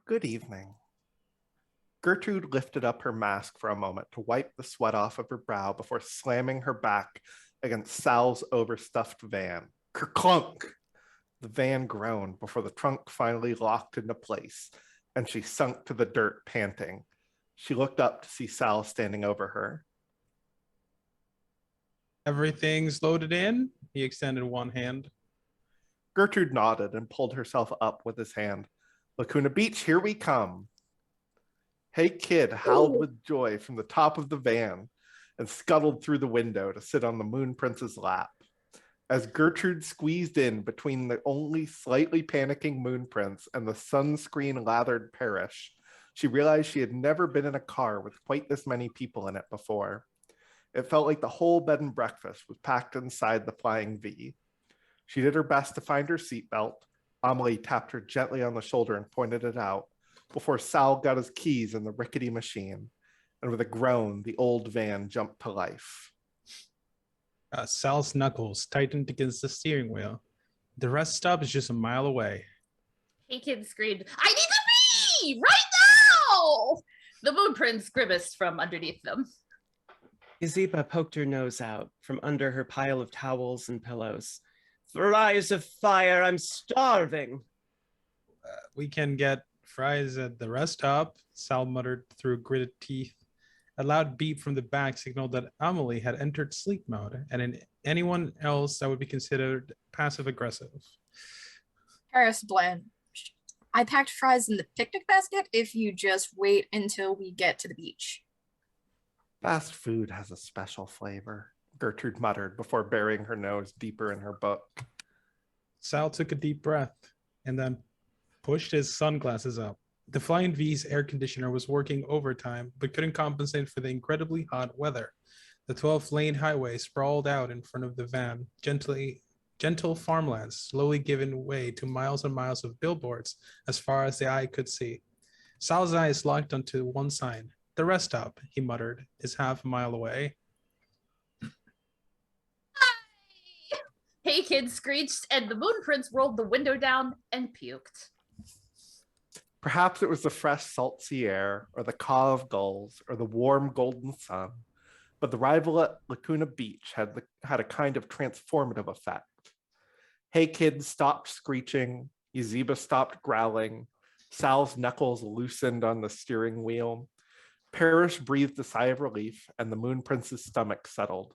Good evening. Gertrude lifted up her mask for a moment to wipe the sweat off of her brow before slamming her back against Sal's overstuffed van. Kerclunk! The van groaned before the trunk finally locked into place, and she sunk to the dirt, panting. She looked up to see Sal standing over her. Everything's loaded in? He extended one hand. Gertrude nodded and pulled herself up with his hand. Lacuna Beach, here we come. Hey Kid howled with joy from the top of the van and scuttled through the window to sit on the Moon Prince's lap. As Gertrude squeezed in between the only slightly panicking Moon Prince and the sunscreen lathered Parrish, she realized she had never been in a car with quite this many people in it before. It felt like the whole bed and breakfast was packed inside the Flying V. She did her best to find her seatbelt. Amelie tapped her gently on the shoulder and pointed it out before Sal got his keys in the rickety machine. And with a groan, the old van jumped to life. Sal's knuckles tightened against the steering wheel. The rest stop is just a mile away. Hey Kid screamed, I need to pee right now! The Moon Prince grimaced from underneath them. Yazeba poked her nose out from under her pile of towels and pillows. Fries of fire, I'm starving. We can get fries at the rest stop, Sal muttered through gritted teeth. A loud beep from the back signaled that Amelie had entered sleep mode, and in anyone else that would be considered passive-aggressive. Paris blanched. I packed fries in the picnic basket if you just wait until we get to the beach. Fast food has a special flavor, Gertrude muttered before burying her nose deeper in her book. Sal took a deep breath and then pushed his sunglasses up. The Flying V's air conditioner was working overtime, but couldn't compensate for the incredibly hot weather. The 12-lane highway sprawled out in front of the van, gentle farmlands slowly giving way to miles and miles of billboards as far as the eye could see. Sal's eyes locked onto one sign. The rest stop, he muttered, is half a mile away. Hey Kid screeched, and the Moon Prince rolled the window down and puked. Perhaps it was the fresh salt sea air, or the caw of gulls, or the warm golden sun, but the arrival at Lacuna Beach had a kind of transformative effect. Hey Kid stopped screeching, Yazeba stopped growling, Sal's knuckles loosened on the steering wheel. Parrish breathed a sigh of relief, and the Moon Prince's stomach settled.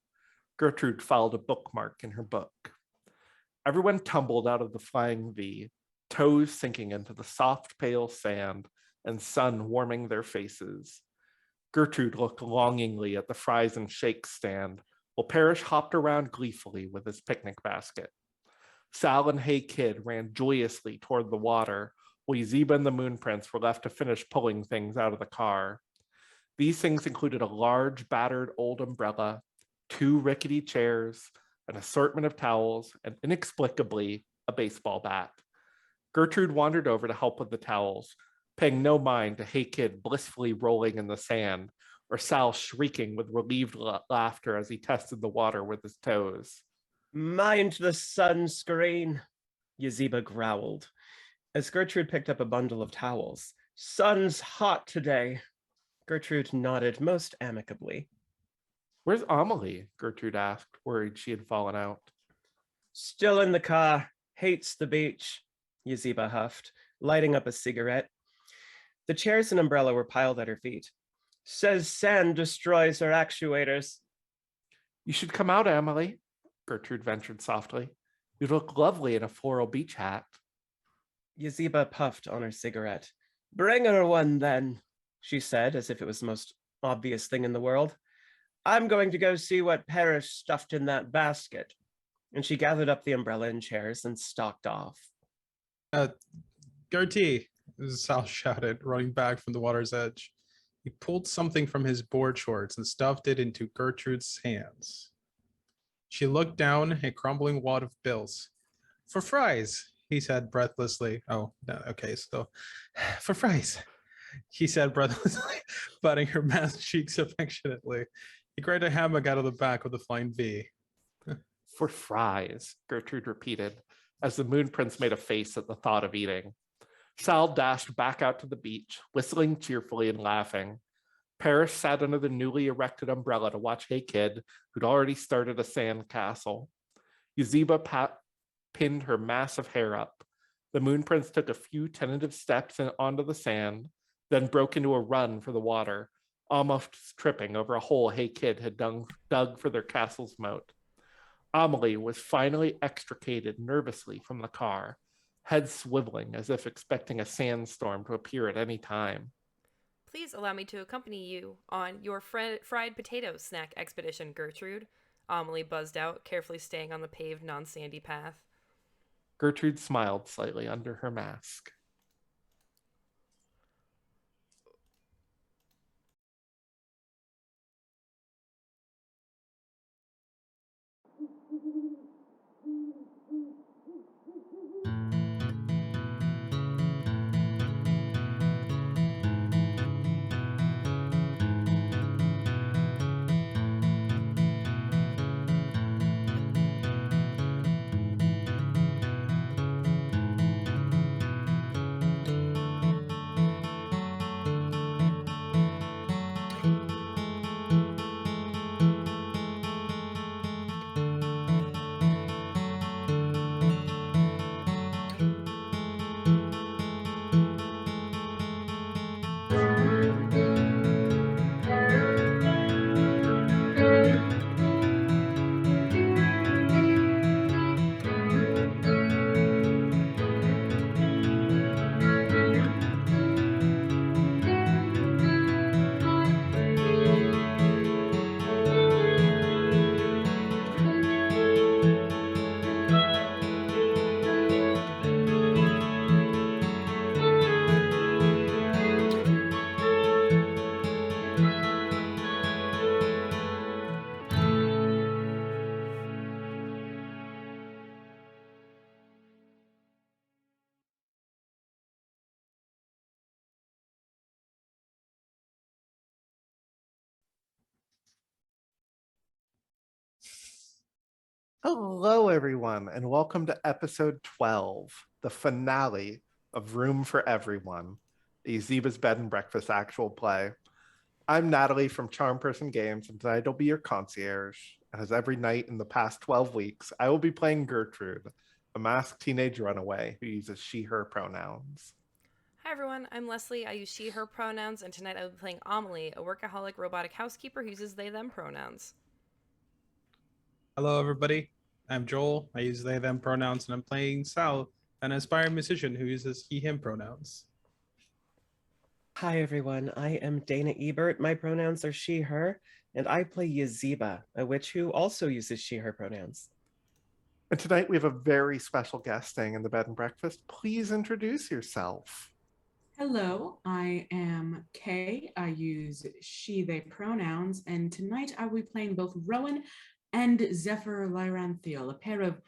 Gertrude followed a bookmark in her book. Everyone tumbled out of the Flying V, toes sinking into the soft, pale sand and sun warming their faces. Gertrude looked longingly at the fries and shake stand, while Parrish hopped around gleefully with his picnic basket. Sal and Hey Kid ran joyously toward the water, while Yazeba and the Moon Prince were left to finish pulling things out of the car. These things included a large, battered old umbrella, 2 rickety chairs, an assortment of towels, and inexplicably, a baseball bat. Gertrude wandered over to help with the towels, paying no mind to Hey Kid blissfully rolling in the sand, or Sal shrieking with relieved laughter as he tested the water with his toes. Mind the sunscreen, Yazeba growled, as Gertrude picked up a bundle of towels. Sun's hot today. Gertrude nodded most amicably. Where's Amelie? Gertrude asked, worried she had fallen out. Still in the car. Hates the beach, Yazeba huffed, lighting up a cigarette. The chairs and umbrella were piled at her feet. Says sand destroys her actuators. You should come out, Amelie, Gertrude ventured softly. You look lovely in a floral beach hat. Yazeba puffed on her cigarette. Bring her one, then, she said, as if it was the most obvious thing in the world. I'm going to go see what Parrish stuffed in that basket. And she gathered up the umbrella and chairs and stalked off. Gertie, Sal shouted, running back from the water's edge. He pulled something from his board shorts and stuffed it into Gertrude's hands. She looked down a crumbling wad of bills. For fries, he said breathlessly. Oh, no, okay, so for fries, he said breathlessly, patting her masked cheeks affectionately. He grabbed a hammock out of the back of the Flying V. For fries, Gertrude repeated, as the Moon Prince made a face at the thought of eating. Sal dashed back out to the beach, whistling cheerfully and laughing. Paris sat under the newly erected umbrella to watch Hey Kid, who'd already started a sand castle. Yazeba pinned her massive hair up. The Moon Prince took a few tentative steps onto the sand, then broke into a run for the water, almost tripping over a hole Hey Kid had dug for their castle's moat. Amelie was finally extricated nervously from the car, head swiveling as if expecting a sandstorm to appear at any time. Please allow me to accompany you on your fried potato snack expedition, Gertrude. Amelie buzzed out, carefully staying on the paved, non-sandy path. Gertrude smiled slightly under her mask. Hello, everyone, and welcome to episode 12, the finale of Room for Everyone, the Yazeba's Bed and Breakfast actual play. I'm Natalie from Charm Person Games, and tonight I'll be your concierge. As every night in the past 12 weeks, I will be playing Gertrude, a masked teenage runaway who uses she, her pronouns. Hi everyone, I'm Leslie. I use she, her pronouns, and tonight I will be playing Amelie, a workaholic robotic housekeeper who uses they, them pronouns. Hello, everybody. I'm Joel. I use they, them pronouns, and I'm playing Sal, an aspiring musician who uses he, him pronouns. Hi, everyone. I am Dana Ebert. My pronouns are she, her, and I play Yazeba, a witch who also uses she, her pronouns. And tonight we have a very special guest staying in the bed and breakfast. Please introduce yourself. Hello, I am Kay. I use she, they pronouns, and tonight I will be playing both Rowan and Zephyr Lyranthiel, a pair of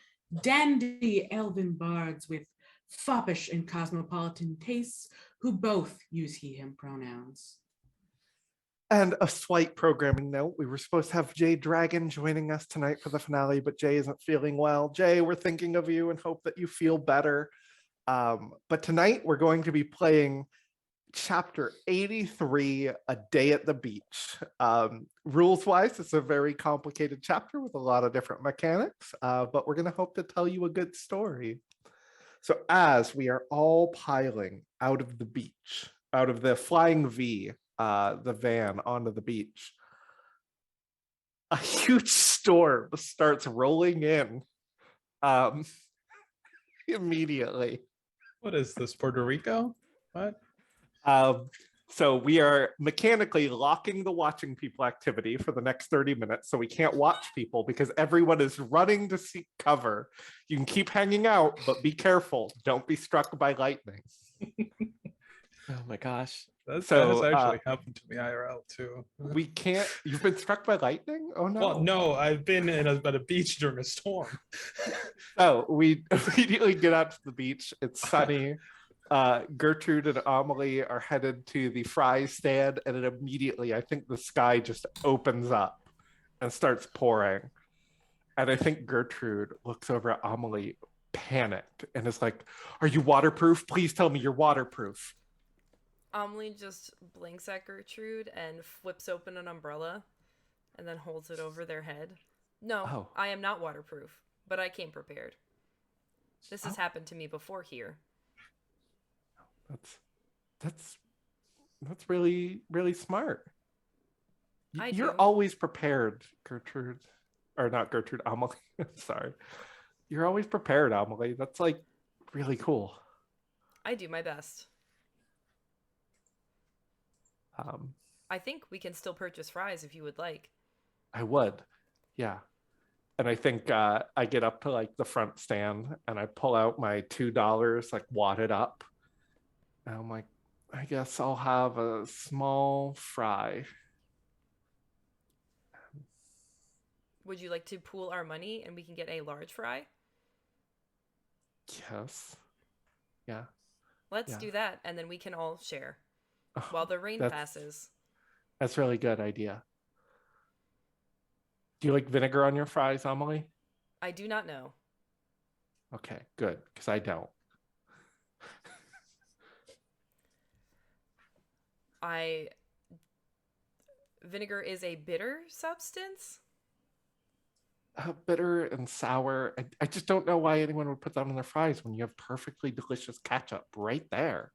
dandy elven bards with foppish and cosmopolitan tastes who both use he, him pronouns. And a slight programming note, we were supposed to have Jay Dragon joining us tonight for the finale, but Jay isn't feeling well. Jay, we're thinking of you and hope that you feel better. But tonight we're going to be playing chapter 83, A Day at the Beach. Rules-wise, it's a very complicated chapter with a lot of different mechanics, but we're going to hope to tell you a good story. So as we are all piling out of the beach, out of the Flying V, the van onto the beach, a huge storm starts rolling in immediately. What is this, Puerto Rico? What? So we are mechanically locking the watching people activity for the next 30 minutes. So we can't watch people because everyone is running to seek cover. You can keep hanging out, but be careful. Don't be struck by lightning. Oh my gosh. That has actually happened to me IRL too. We can't. You've been struck by lightning? Oh no. Well, no, I've been at a beach during a storm. Oh, we immediately get out to the beach. It's sunny. Gertrude and Amelie are headed to the fry stand, and then immediately I think the sky just opens up and starts pouring. And I think Gertrude looks over at Amelie. panicked and is like, "Are you waterproof? Please tell me you're waterproof." Amelie just blinks at Gertrude and flips open an umbrella and then holds it over their head. No, Oh. I am not waterproof, but I came prepared. This has Oh. happened to me before here. That's really, really smart. I You're do. always prepared, Gertrude. Or not Gertrude, Amelie. Sorry. You're always prepared, Amelie. That's like really cool. I do my best. Um, I think we can still purchase fries if you would like. I would. Yeah. And I think I get up to like the front stand and I pull out my $2 like wadded up. And I'm like, I guess I'll have a small fry. Would you like to pool our money and we can get a large fry? Yes. Yeah. Let's Yeah. do that, and then we can all share Oh, while the rain that's- passes. That's a really good idea. Do you like vinegar on your fries, Amelie? I do not know. Okay, good, because I don't. Vinegar is a bitter substance? Bitter and sour. I just don't know why anyone would put that on their fries when you have perfectly delicious ketchup right there.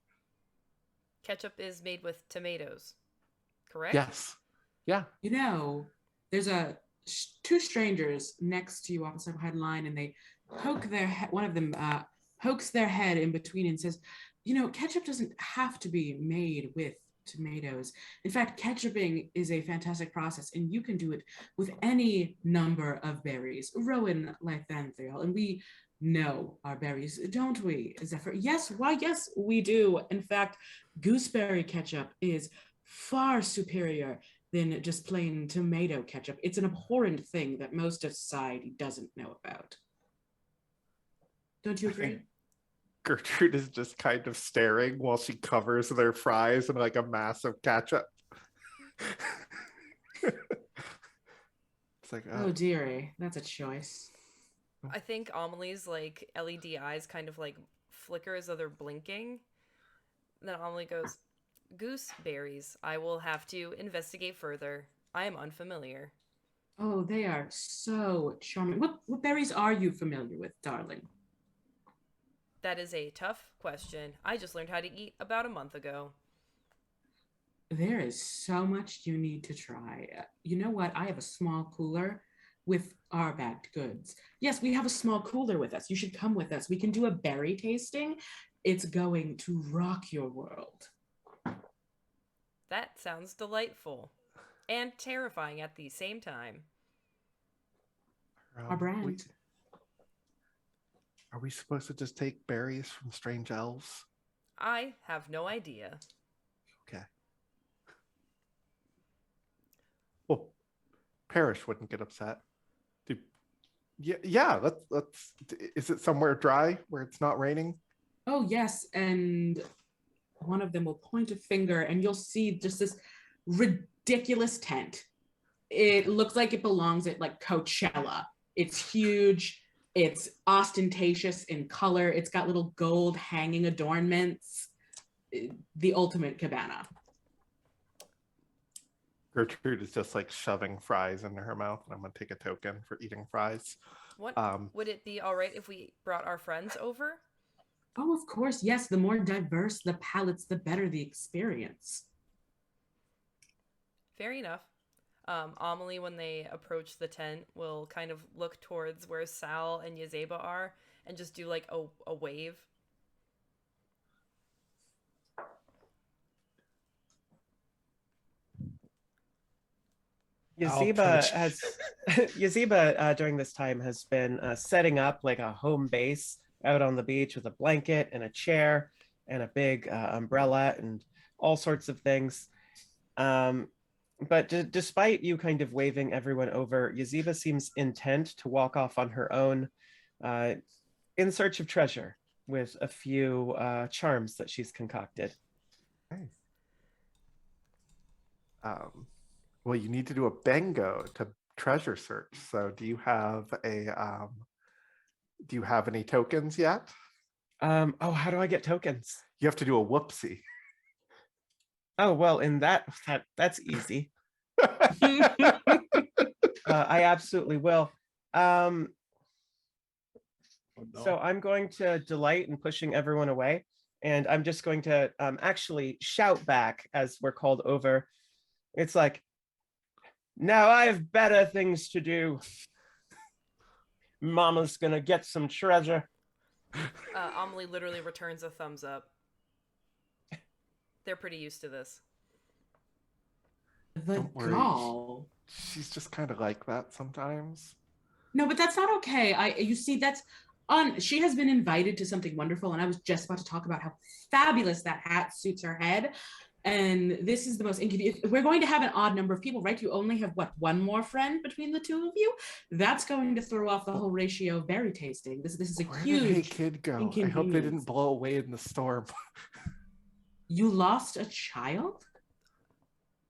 Ketchup is made with tomatoes, correct? Yes. Yeah. You know, there's two strangers next to you off the side of the line, and they poke their head. One of them pokes their head in between and says, "You know, ketchup doesn't have to be made with tomatoes. In fact, ketchuping is a fantastic process, and you can do it with any number of berries. Rowan Lythanthiel, and we know our berries, don't we, Zephyr? Yes, why, yes, we do. In fact, gooseberry ketchup is far superior than just plain tomato ketchup. It's an abhorrent thing that most of society doesn't know about. Don't you agree? Gertrude is just kind of staring while she covers their fries in like a massive ketchup. It's like, Oh dearie, that's a choice. I think Amelie's like LED eyes kind of like flicker as though they're blinking. Then Amelie goes, "Gooseberries. I will have to investigate further. I am unfamiliar." Oh, they are so charming. What berries are you familiar with, darling? That is a tough question. I just learned how to eat about a month ago. There is so much you need to try. You know what? I have a small cooler with our bagged goods. Yes, we have a small cooler with us. You should come with us. We can do a berry tasting. It's going to rock your world. That sounds delightful and terrifying at the same time. Our brand. Are we supposed to just take berries from strange elves? I have no idea. Okay. Well, Parrish wouldn't get upset. Yeah. Let's. Is it somewhere dry where it's not raining? Oh, yes. And one of them will point a finger and you'll see just this ridiculous tent. It looks like it belongs at like Coachella. It's huge. It's ostentatious in color. It's got little gold hanging adornments. The ultimate cabana. Gertrude is just like shoving fries into her mouth, and I'm gonna take a token for eating fries. What would it be all right if we brought our friends over? Oh, of course. Yes. The more diverse the palates, the better the experience. Fair enough. Amelie, when they approach the tent, will kind of look towards where Sal and Yazeba are and just do like a wave. Yazeba during this time has been setting up like a home base out on the beach with a blanket and a chair and a big umbrella and all sorts of things. But despite you kind of waving everyone over, Yazeba seems intent to walk off on her own in search of treasure with a few charms that she's concocted. Nice. Well, you need to do a bingo to treasure search. So do you have Do you have any tokens yet? Oh, how do I get tokens? You have to do a whoopsie. Oh, well, in that's easy. I absolutely will. Oh, no. So I'm going to delight in pushing everyone away, and I'm just going to actually shout back as we're called over. It's like, now I have better things to do. Mama's gonna get some treasure. Amelie literally returns a thumbs up. They're pretty used to this. The Don't worry. gall. She's just kind of like that sometimes. No, but that's not okay. You see, that's on. She has been invited to something wonderful, and I was just about to talk about how fabulous that hat suits her head. And this is the most inconvenient. We're going to have an odd number of people, right? You only have what, one more friend between the two of you? That's going to throw off the whole ratio of berry tasting. This is a Where huge did Hey Kid go? I hope they inconvenience. didn't blow away in the storm. You lost a child?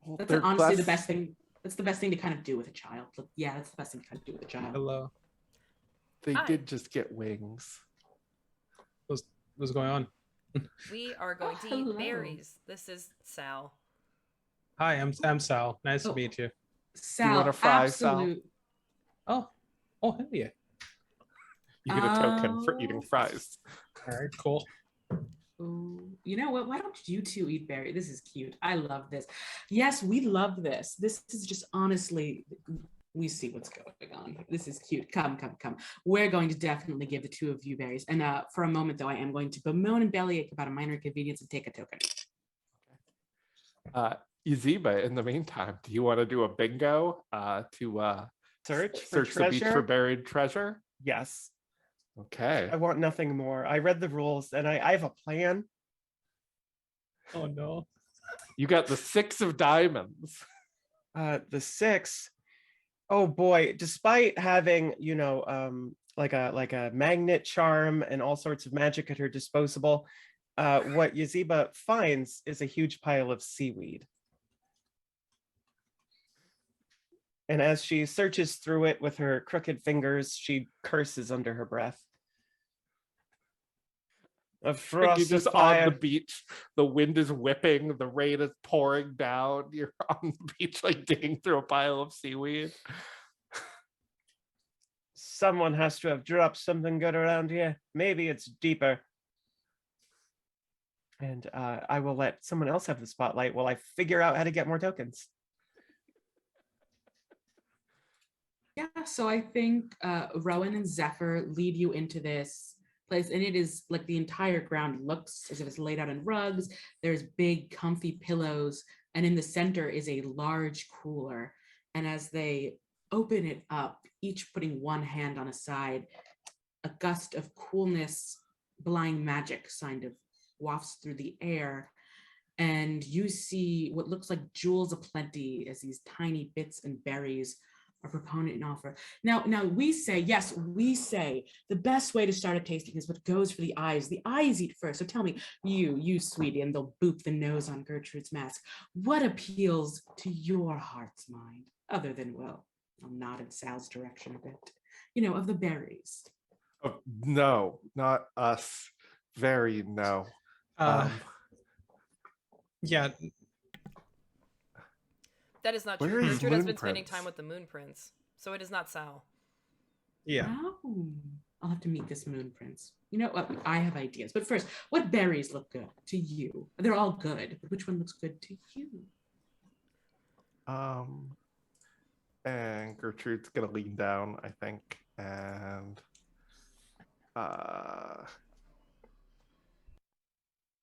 Well, That's they're honestly the less- best thing. That's the best thing to kind of do with a child. Yeah, that's the best thing to kind of do with a child. Hello. They Hi. did just get wings. What's going on? We are going to hello. eat berries. This is Sal. Hi, I'm Sal. Nice to Oh. meet you. Sal, want a fry, Sal? absolute. Oh, hell yeah. You get a token for eating Oh. fries. All right, cool. Ooh, you know what? Why don't you two eat berry? This is cute. I love this. Yes, we love this. This is just honestly, we see what's going on. This is cute. Come. We're going to definitely give the two of you berries. And for a moment, though, I am going to bemoan and bellyache about a minor inconvenience and take a token. Yazeba, in the meantime, do you want to do a bingo to Search for search the beach treasure? for buried treasure? Yes. Okay. I want nothing more. I read the rules, and I have a plan. Oh no. You got the 6 of diamonds. The 6. Oh boy! Despite having, like a magnet charm and all sorts of magic at her disposal, what Yazeba finds is a huge pile of seaweed. And as she searches through it with her crooked fingers, she curses under her breath. A And frost you're of just on fire. the beach. The wind is whipping. The rain is pouring down. You're on the beach, like digging through a pile of seaweed. Someone has to have dropped something good around here. Maybe it's deeper. And I will let someone else have the spotlight while I figure out how to get more tokens. Yeah, so I think Rowan and Zephyr lead you into this place, and it is like the entire ground looks as if it's laid out in rugs. There's big, comfy pillows, and in the center is a large cooler. And as they open it up, each putting one hand on a side, a gust of coolness, blind magic kind of wafts through the air. And you see what looks like jewels aplenty as these tiny bits and berries are proponent and offer. Now we say, yes, we say the best way to start a tasting is what goes for the eyes. The eyes eat first. So tell me, you sweetie, and they'll boop the nose on Gertrude's mask. What appeals to your heart's mind, other than, well, I'll nod in Sal's direction a bit, of the berries. Oh, no, not us. Very no. Yeah, That is not Where true. is Gertrude has Moon been spending Prince? time with the Moon Prince, so it is not Sal. yeah. Oh, I'll have to meet this moon prince. You know what? I have ideas. But first, what berries look good to you? They're all good, but which one looks good to you? And Gertrude's gonna lean down, I think, and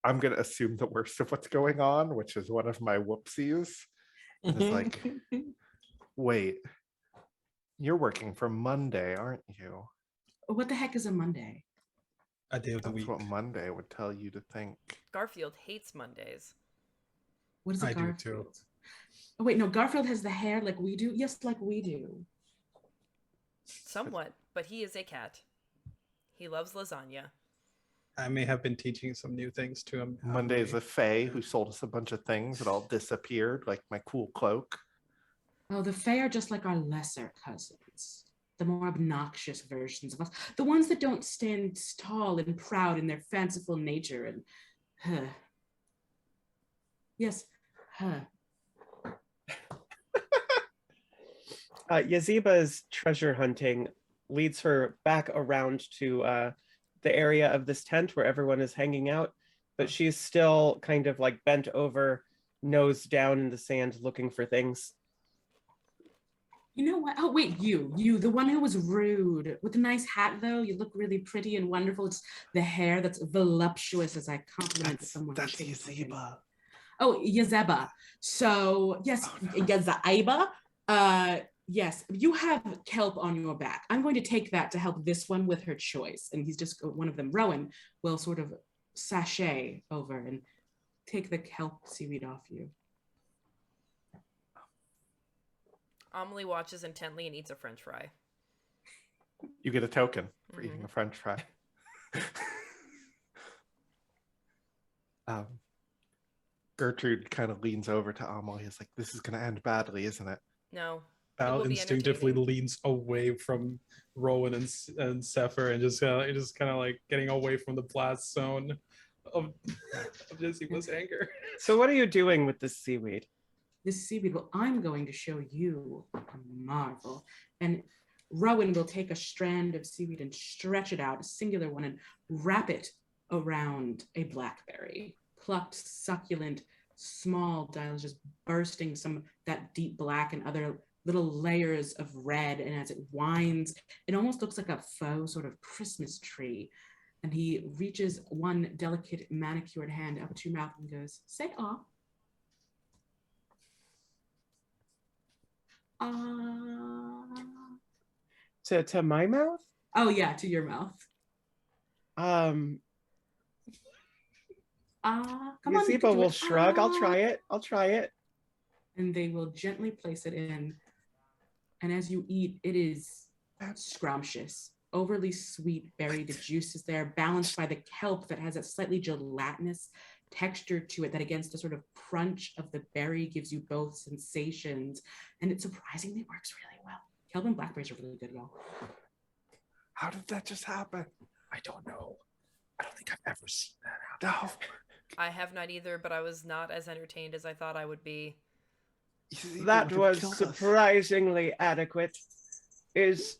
I'm gonna assume the worst of what's going on, which is one of my whoopsies. And it's like, wait, you're working for Monday, aren't you? What the heck is a Monday? A day of the That's week. what Monday would tell you to think. Garfield hates Mondays. What is a I do Garfield? too. Oh wait, no, Garfield has the hair like we do. Yes, like we do. Somewhat, but he is a cat. He loves lasagna. I may have been teaching some new things to him. Monday is a fae who sold us a bunch of things that all disappeared, like my cool cloak. Oh, the Fae are just like our lesser cousins. the more obnoxious versions of us, the ones that don't stand tall and proud in their fanciful nature and, yes, Yazeba's treasure hunting leads her back around to the area of this tent where everyone is hanging out, but she's still kind of like bent over, nose down in the sand, looking for things. You know what? Oh, wait, you, the one who was rude with the nice hat, though. You look really pretty and wonderful. It's the hair that's voluptuous as I compliment someone. That's Yazeba. Oh, Yazeba. So, yes, Yazeba. Yes, you have kelp on your back. I'm going to take that to help this one with her choice. And he's just one of them. Rowan will sort of sashay over and take the kelp seaweed off you. Amelie watches intently and eats a french fry. You get a token for eating a french fry. Gertrude kind of leans over to Amelie. He's like, this is going to end badly, isn't it? No. Sal instinctively leans away from Rowan and Zephyr and just kind of like getting away from the blast zone of Yazeba's anger. So what are you doing with this seaweed? This seaweed, well, I'm going to show you a marvel. And Rowan will take a strand of seaweed and stretch it out, a singular one, and wrap it around a blackberry. Plucked, succulent, small dials, just bursting some that deep black and other little layers of red. And as it winds, it almost looks like a faux sort of Christmas tree. And he reaches one delicate manicured hand up to your mouth and goes, say, "Ah." To my mouth? Oh yeah, to your mouth. Come on. Will shrug. I'll try it. And they will gently place it in. And as you eat, it is scrumptious, overly sweet berry. The juice is there, balanced by the kelp that has a slightly gelatinous texture to it that against the sort of crunch of the berry gives you both sensations. And it surprisingly works really well. Kelp and blackberries are really good, y'all. How did that just happen? I don't know. I don't think I've ever seen that happen. No. I have not either, but I was not as entertained as I thought I would be. That was surprisingly adequate. Is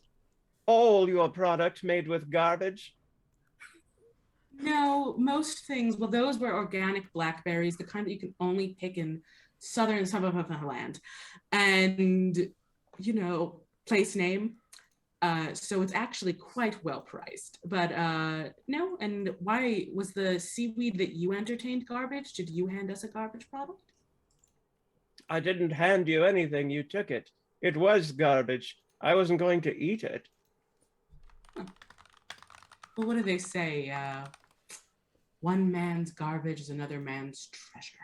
all your product made with garbage? No, most things, well, those were organic blackberries, the kind that you can only pick in southern suburb of the land. And, you know, place name. So it's actually quite well priced. But no, and why was the seaweed that you entertained garbage? Did you hand us a garbage product? I didn't hand you anything, you took it. It was garbage. I wasn't going to eat it. Well, what do they say? One man's garbage is another man's treasure.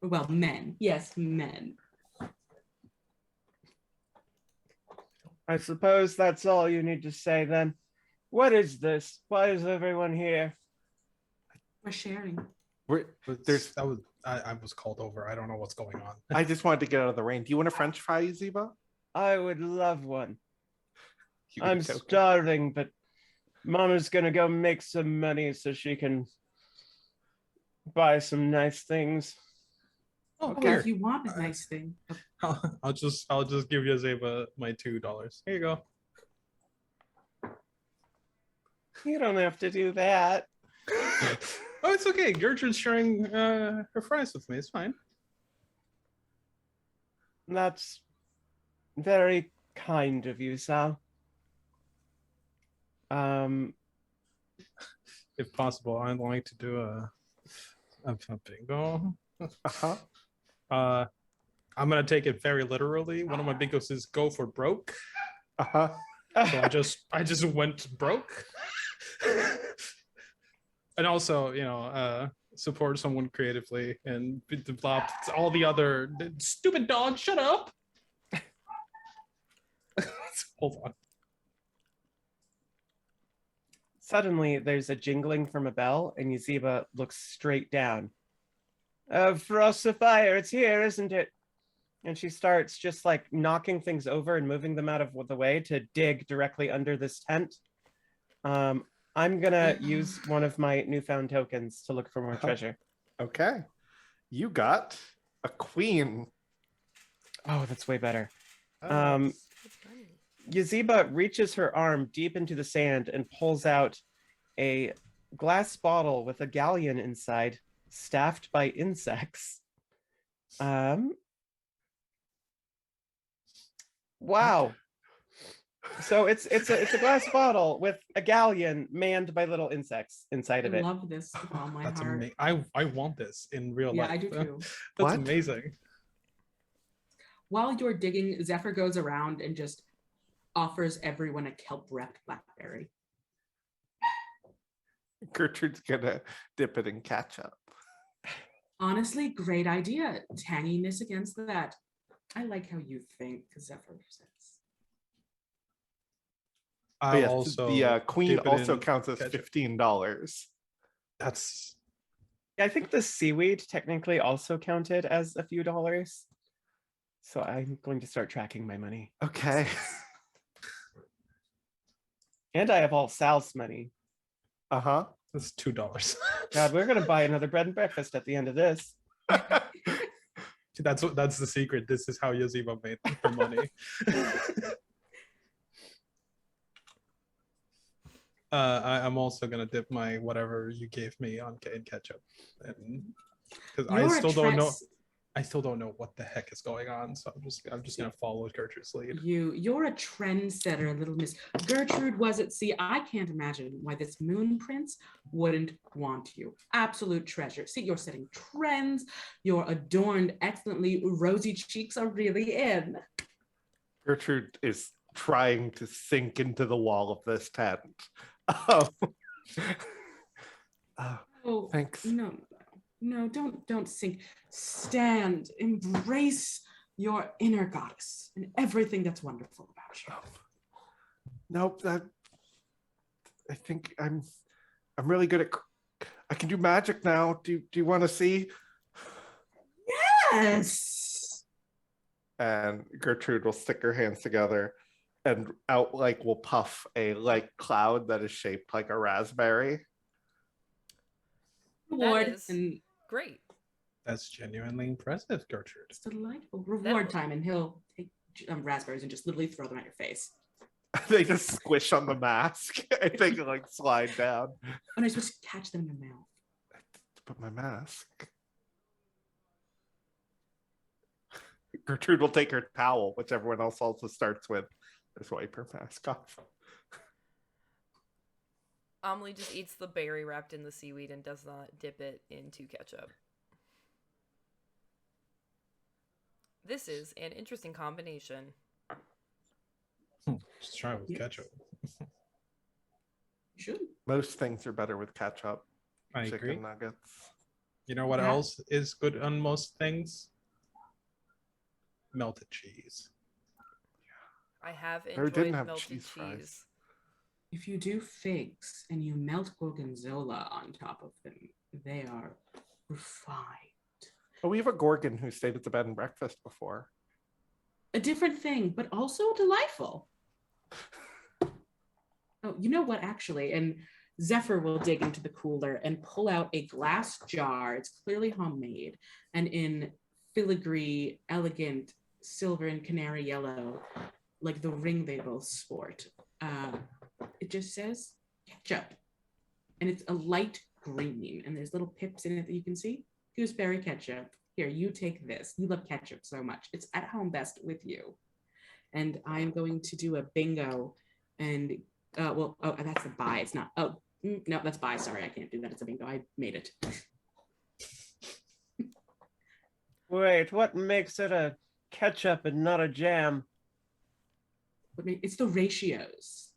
Well, men. Yes, men. I suppose that's all you need to say then. What is this? Why is everyone here? We're sharing. I was called over. I don't know what's going on. I just wanted to get out of the rain. Do you want a French fry, Yazeba? I would love one. I'm starving, but Mama's gonna go make some money so she can buy some nice things. Oh, well, if you want a nice thing. I'll just give Yazeba my $2. Here you go. You don't have to do that. Oh, it's okay. Gertrude's sharing her fries with me. It's fine. That's very kind of you, Sal. If possible, I'd like to do a bingo. I'm gonna take it very literally. One of my bingos is go for broke. So I just went broke. And also, you know, support someone creatively and develop all the other stupid dog. Shut up. Hold on. Suddenly, there's a jingling from a bell, and Yazeba looks straight down. Frost of Fire, it's here, isn't it? And she starts just like knocking things over and moving them out of the way to dig directly under this tent. I'm gonna use one of my newfound tokens to look for more treasure. Okay. You got a queen. Oh, that's way better. Oh, Yazeba reaches her arm deep into the sand and pulls out a glass bottle with a galleon inside, staffed by insects. Wow. So it's a glass bottle with a galleon manned by little insects inside of I it. love this with all my that's heart. amazing. I want this in real Yeah, life. I do too. That's What? amazing. While you're digging, Zephyr goes around and just offers everyone a kelp wrapped blackberry. Gertrude's gonna dip it in ketchup. Honestly, great idea. Tanginess against that. I like how you think, Zephyr says. But I'll yes, also the queen dip it also in counts as ketchup. $15. That's I think the seaweed technically also counted as a few dollars. So I'm going to start tracking my money. Okay. And I have all Sal's money. Uh-huh. that's $2. God, we're gonna buy another bread and breakfast at the end of this. That's the secret. This is how Yazeba made her money. I'm also gonna dip my whatever you gave me in ketchup, because I still don't know what the heck is going on. So I'm just gonna follow Gertrude's lead. You're a trendsetter, little miss. Gertrude was at sea. I can't imagine why this moon prince wouldn't want you. Absolute treasure. See, you're setting trends. You're adorned excellently. Rosy cheeks are really in. Gertrude is trying to sink into the wall of this tent. Oh, Oh, thanks. No, don't sink. Stand, embrace your inner goddess and everything that's wonderful about you. Nope, I think I'm really good at I can do magic now. Do you want to see? Yes. And Gertrude will stick her hands together and out will puff a cloud that is shaped like a raspberry. Reward is- and Great. That's genuinely impressive, Gertrude. it's delightful. Reward time, and he'll take raspberries and just literally throw them at your face. They just squish on the mask. I think slide down. And I'm supposed to catch them in your mouth. Put my mask. Gertrude will take her towel, which everyone else also starts with. Just wipe her mask off. Amelie just eats the berry wrapped in the seaweed and does not dip it into ketchup. This is an interesting combination. Just try it with ketchup. You should. Most things are better with ketchup. I Chicken agree. nuggets. You know what Yeah. else is good on most things? Melted cheese. I have Never didn't enjoyed have melted cheese fries. cheese. If you do figs and you melt gorgonzola on top of them, they are refined. Oh, we have a Gorgon who stayed at the bed and breakfast before. A different thing, but also delightful. Oh, you know what, actually? And Zephyr will dig into the cooler and pull out a glass jar. It's clearly homemade and in filigree, elegant silver and canary yellow, like the ring they both sport. It just says ketchup. And it's a light green, and there's little pips in it that you can see. Gooseberry ketchup. Here, you take this. You love ketchup so much. It's at home best with you. And I'm going to do a bingo. And, that's the buy. It's not. Oh, no, that's buy. Sorry, I can't do that. It's a bingo. I made it. Wait, what makes it a ketchup and not a jam? It's the ratios.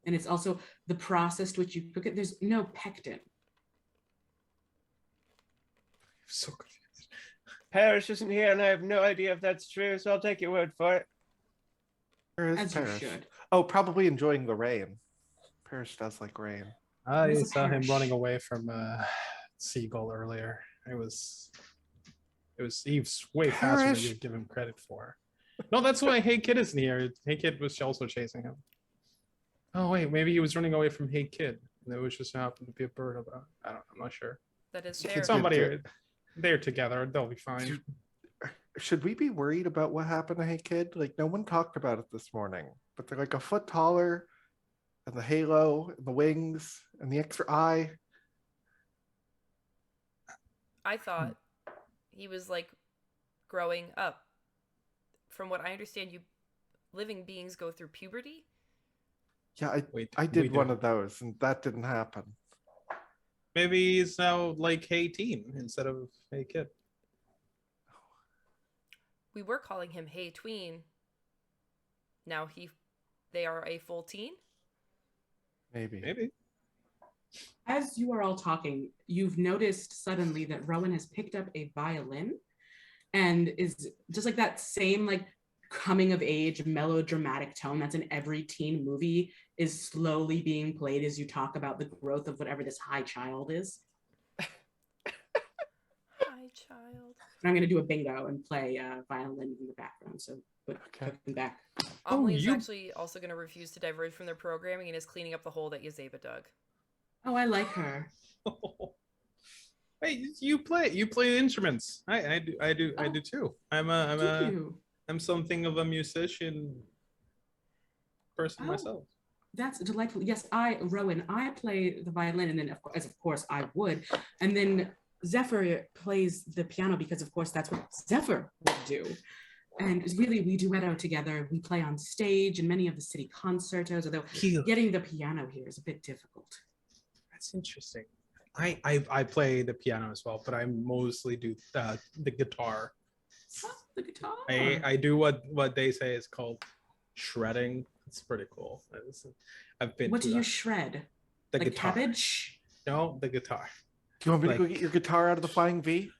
And it's also the process to which you cook it. There's no pectin. So confused. Parrish isn't here, and I have no idea if that's true, so I'll take your word for it. Where is As Parrish? you should. Oh, probably enjoying the rain. Parrish does like rain. I Where's saw him Parrish? running away from a seagull earlier. It was He was way faster than Parrish! you give him credit for. No, that's why Hey Kid isn't here. Hey Kid was also chasing him. Oh wait, maybe he was running away from Hey Kid, and it was just happened to be a bird about. I'm not sure. That is Kid fair. did Somebody, they're together. They'll be fine. Should we be worried about what happened to Hey Kid? Like, no one talked about it this morning, but they're like a foot taller, and the halo, and the wings, and the extra eye. I thought he was like growing up. From what I understand, you living beings go through puberty. Yeah, Wait, I we did one do. of those, and that didn't happen. Maybe he's now like Hey Teen instead of Hey Kid. We were calling him Hey Tween. Now they are a full teen. Maybe. Maybe. As you are all talking, you've noticed suddenly that Rowan has picked up a violin and is just like that same like coming of age melodramatic tone that's in every teen movie is slowly being played as you talk about the growth of whatever this high child is. Hi, child. And I'm going to do a bingo and play violin in the background. So put Okay. them back. Amelie is you- actually also going to refuse to diverge from their programming and is cleaning up the hole that Yazeba dug. Oh, I like her. Hey, you play instruments. I do too. Do you? I'm something of a musician person Oh. myself. That's delightful. Yes, Rowan, I play the violin, and then of course I would. And then Zephyr plays the piano because of course that's what Zephyr would do. And really we duetto together. We play on stage in many of the city concertos, although getting the piano here is a bit difficult. That's interesting. I play the piano as well, but I mostly do the guitar. Oh, the guitar. I do what they say is called shredding. It's pretty cool. I've been. What do through you that. shred? The Like guitar. cabbage? No, the guitar. Do you want me to go Like- get your guitar out of the flying V?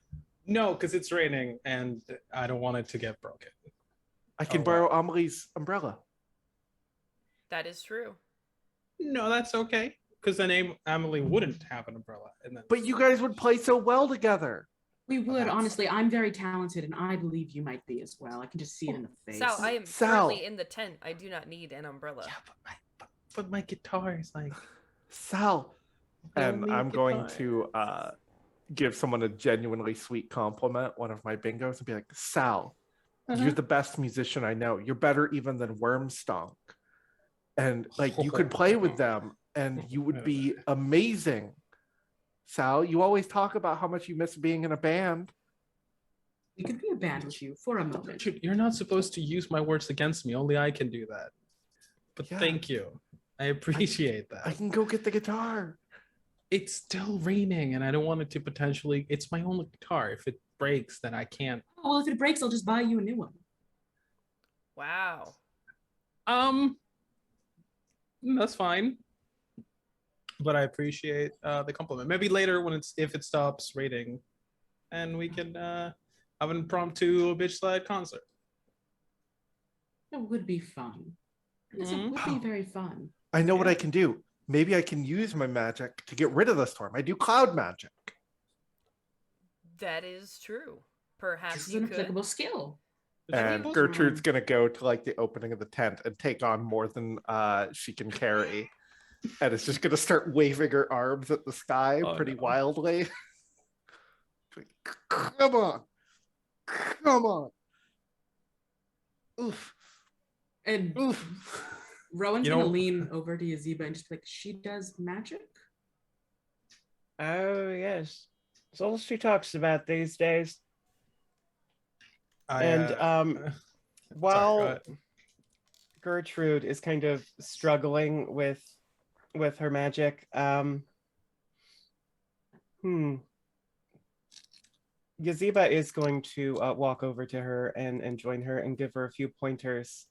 No, because it's raining and I don't want it to get broken. I can Oh, borrow wow. Amelie's umbrella. That is true. No, that's okay. Because then Emily wouldn't have an umbrella, and then. But you guys would play so well together. We would, That's- honestly. I'm very talented, and I believe you might be as well. I can just see it in the face. Sal, I am Sal. currently in the tent. I do not need an umbrella. Yeah, but my guitar is like. Sal. And Only I'm going guitar. to give someone a genuinely sweet compliment, one of my bingos, and be like, Sal, you're the best musician I know. You're better even than Wormstonk. And like you could play with them and you would be amazing. Sal, you always talk about how much you miss being in a band. We could be a band with you for a moment. Richard, you're not supposed to use my words against me. Only I can do that. But Yeah. thank you. I appreciate I that. can go get the guitar. It's still raining and I don't want it to potentially. It's my only guitar. If it breaks, then I can't. Oh, well, if it breaks, I'll just buy you a new one. Wow. That's fine. But I appreciate the compliment. Maybe later when if it stops raining, and we can have an impromptu bitch slide concert. It would be fun. Yes, Mhm. it would be very fun. I know what I can do. Maybe I can use my magic to get rid of the storm. I do cloud magic. That is true. Perhaps This is you an could. applicable skill. And Gertrude's gonna go to like the opening of the tent and take on more than she can carry. And it's just gonna start waving her arms at the sky Oh, pretty no. wildly. Come on. Come on. Oof. And Oof. Rowan's You gonna know- lean over to Yazeba and just be like, she does magic? Oh, yes. It's all she talks about these days. I, And sorry, while go ahead. Gertrude is kind of struggling with her magic, Yazeba is going to walk over to her and join her and give her a few pointers.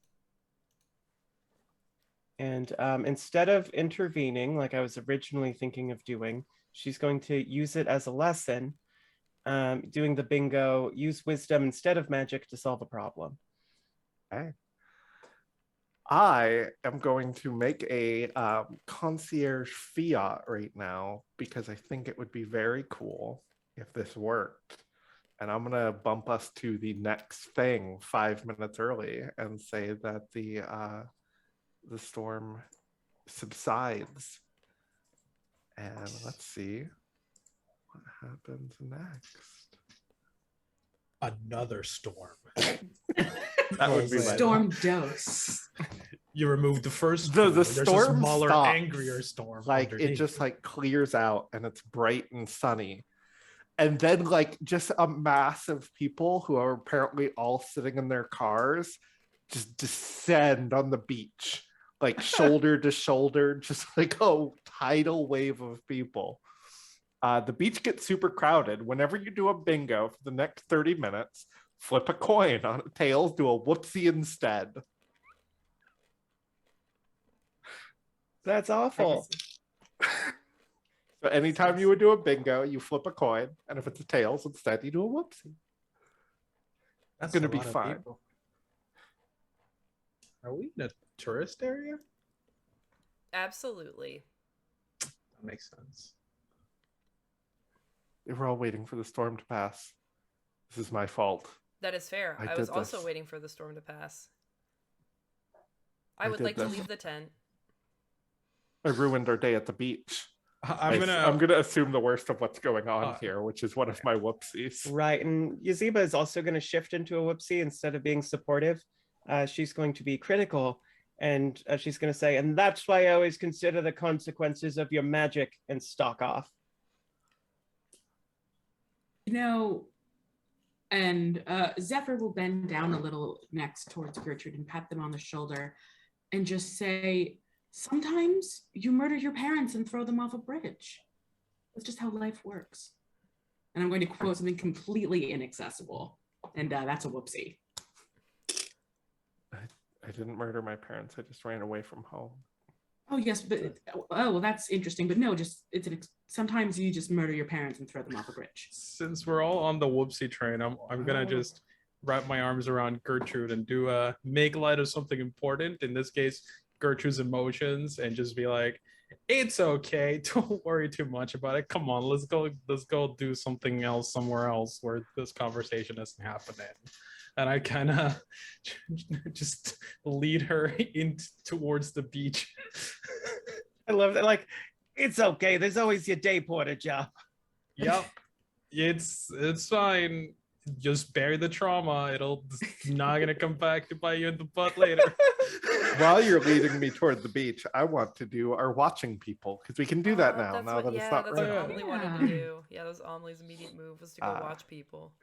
And instead of intervening like I was originally thinking of doing, she's going to use it as a lesson, doing the bingo, use wisdom instead of magic to solve a problem. Okay. I am going to make a concierge fiat right now because I think it would be very cool if this worked. And I'm gonna bump us to the next thing 5 minutes early and say that the storm subsides. And let's see what happens next. Another storm. That would be Storm dose. You remove the first The storm, there's a storm smaller, stops. angrier storm. Like it underneath. just like clears out and it's bright and sunny. And then like just a mass of people who are apparently all sitting in their cars just descend on the beach, like shoulder to shoulder, just like a tidal wave of people. The beach gets super crowded. Whenever you do a bingo for the next 30 minutes, flip a coin on tails, do a whoopsie instead. That's awful. So anytime you would do a bingo, you flip a coin, and if it's a tails, instead you do a whoopsie. That's gonna a be lot of fine. people. Are we in a tourist area? Absolutely. That makes sense. We're all waiting for the storm to pass. This is my fault. That is fair. I I was did also this. waiting for the storm to pass. I I would did like to this. leave the tent. I ruined our day at the beach. I'm I'm gonna assume the worst of what's going on Uh, here, which is one of my whoopsies. Right, and Yazeba is also going to shift into a whoopsie instead of being supportive. She's going to be critical, and she's going to say, and that's why I always consider the consequences of your magic and stalk off. You know, and Zephyr will bend down a little next towards Gertrude and pat them on the shoulder and just say, sometimes you murder your parents and throw them off a bridge. That's just how life works. And I'm going to quote something completely inaccessible. And that's a whoopsie. I didn't murder my parents. I just ran away from home. Oh, yes, but well, that's interesting. But no, just sometimes you just murder your parents and throw them off a bridge. Since we're all on the whoopsie train, I'm gonna Oh. just wrap my arms around Gertrude and do a make light of something important. In this case, Gertrude's emotions, and just be like, "It's okay. Don't worry too much about it. Come on, let's go do something else somewhere else where this conversation isn't happening." And I kind of just lead her in towards the beach. I love that. Like, it's okay. There's always your day porter job. Yep, it's fine. Just bury the trauma. It's not gonna come back to bite you in the butt later. While you're leading me toward the beach, I want to do our watching people because we can do that now. That's Now what, that yeah, it's not that's raining. what Amelie wanted Yeah. to do. Yeah, that was Amelie's immediate move, was to go Ah. watch people.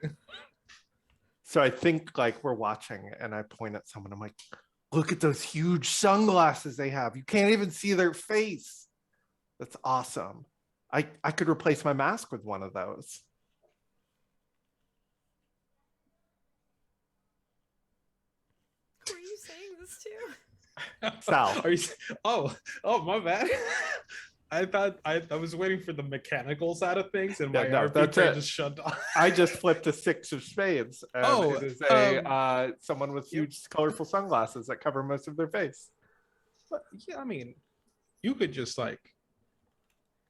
So I think like we're watching, and I point at someone. I'm like, "Look at those huge sunglasses they have. You can't even see their face. That's awesome. I could replace my mask with one of those." Who are you saying this to? Sal. Are you? Oh, my bad. I thought I was waiting for the mechanical side of things, and Yeah, my no, RP that's brain it. just shut off. I just flipped a 6 of spades. And Oh, it is a someone with huge, colorful sunglasses that cover most of their face. But, yeah, I mean, you could just like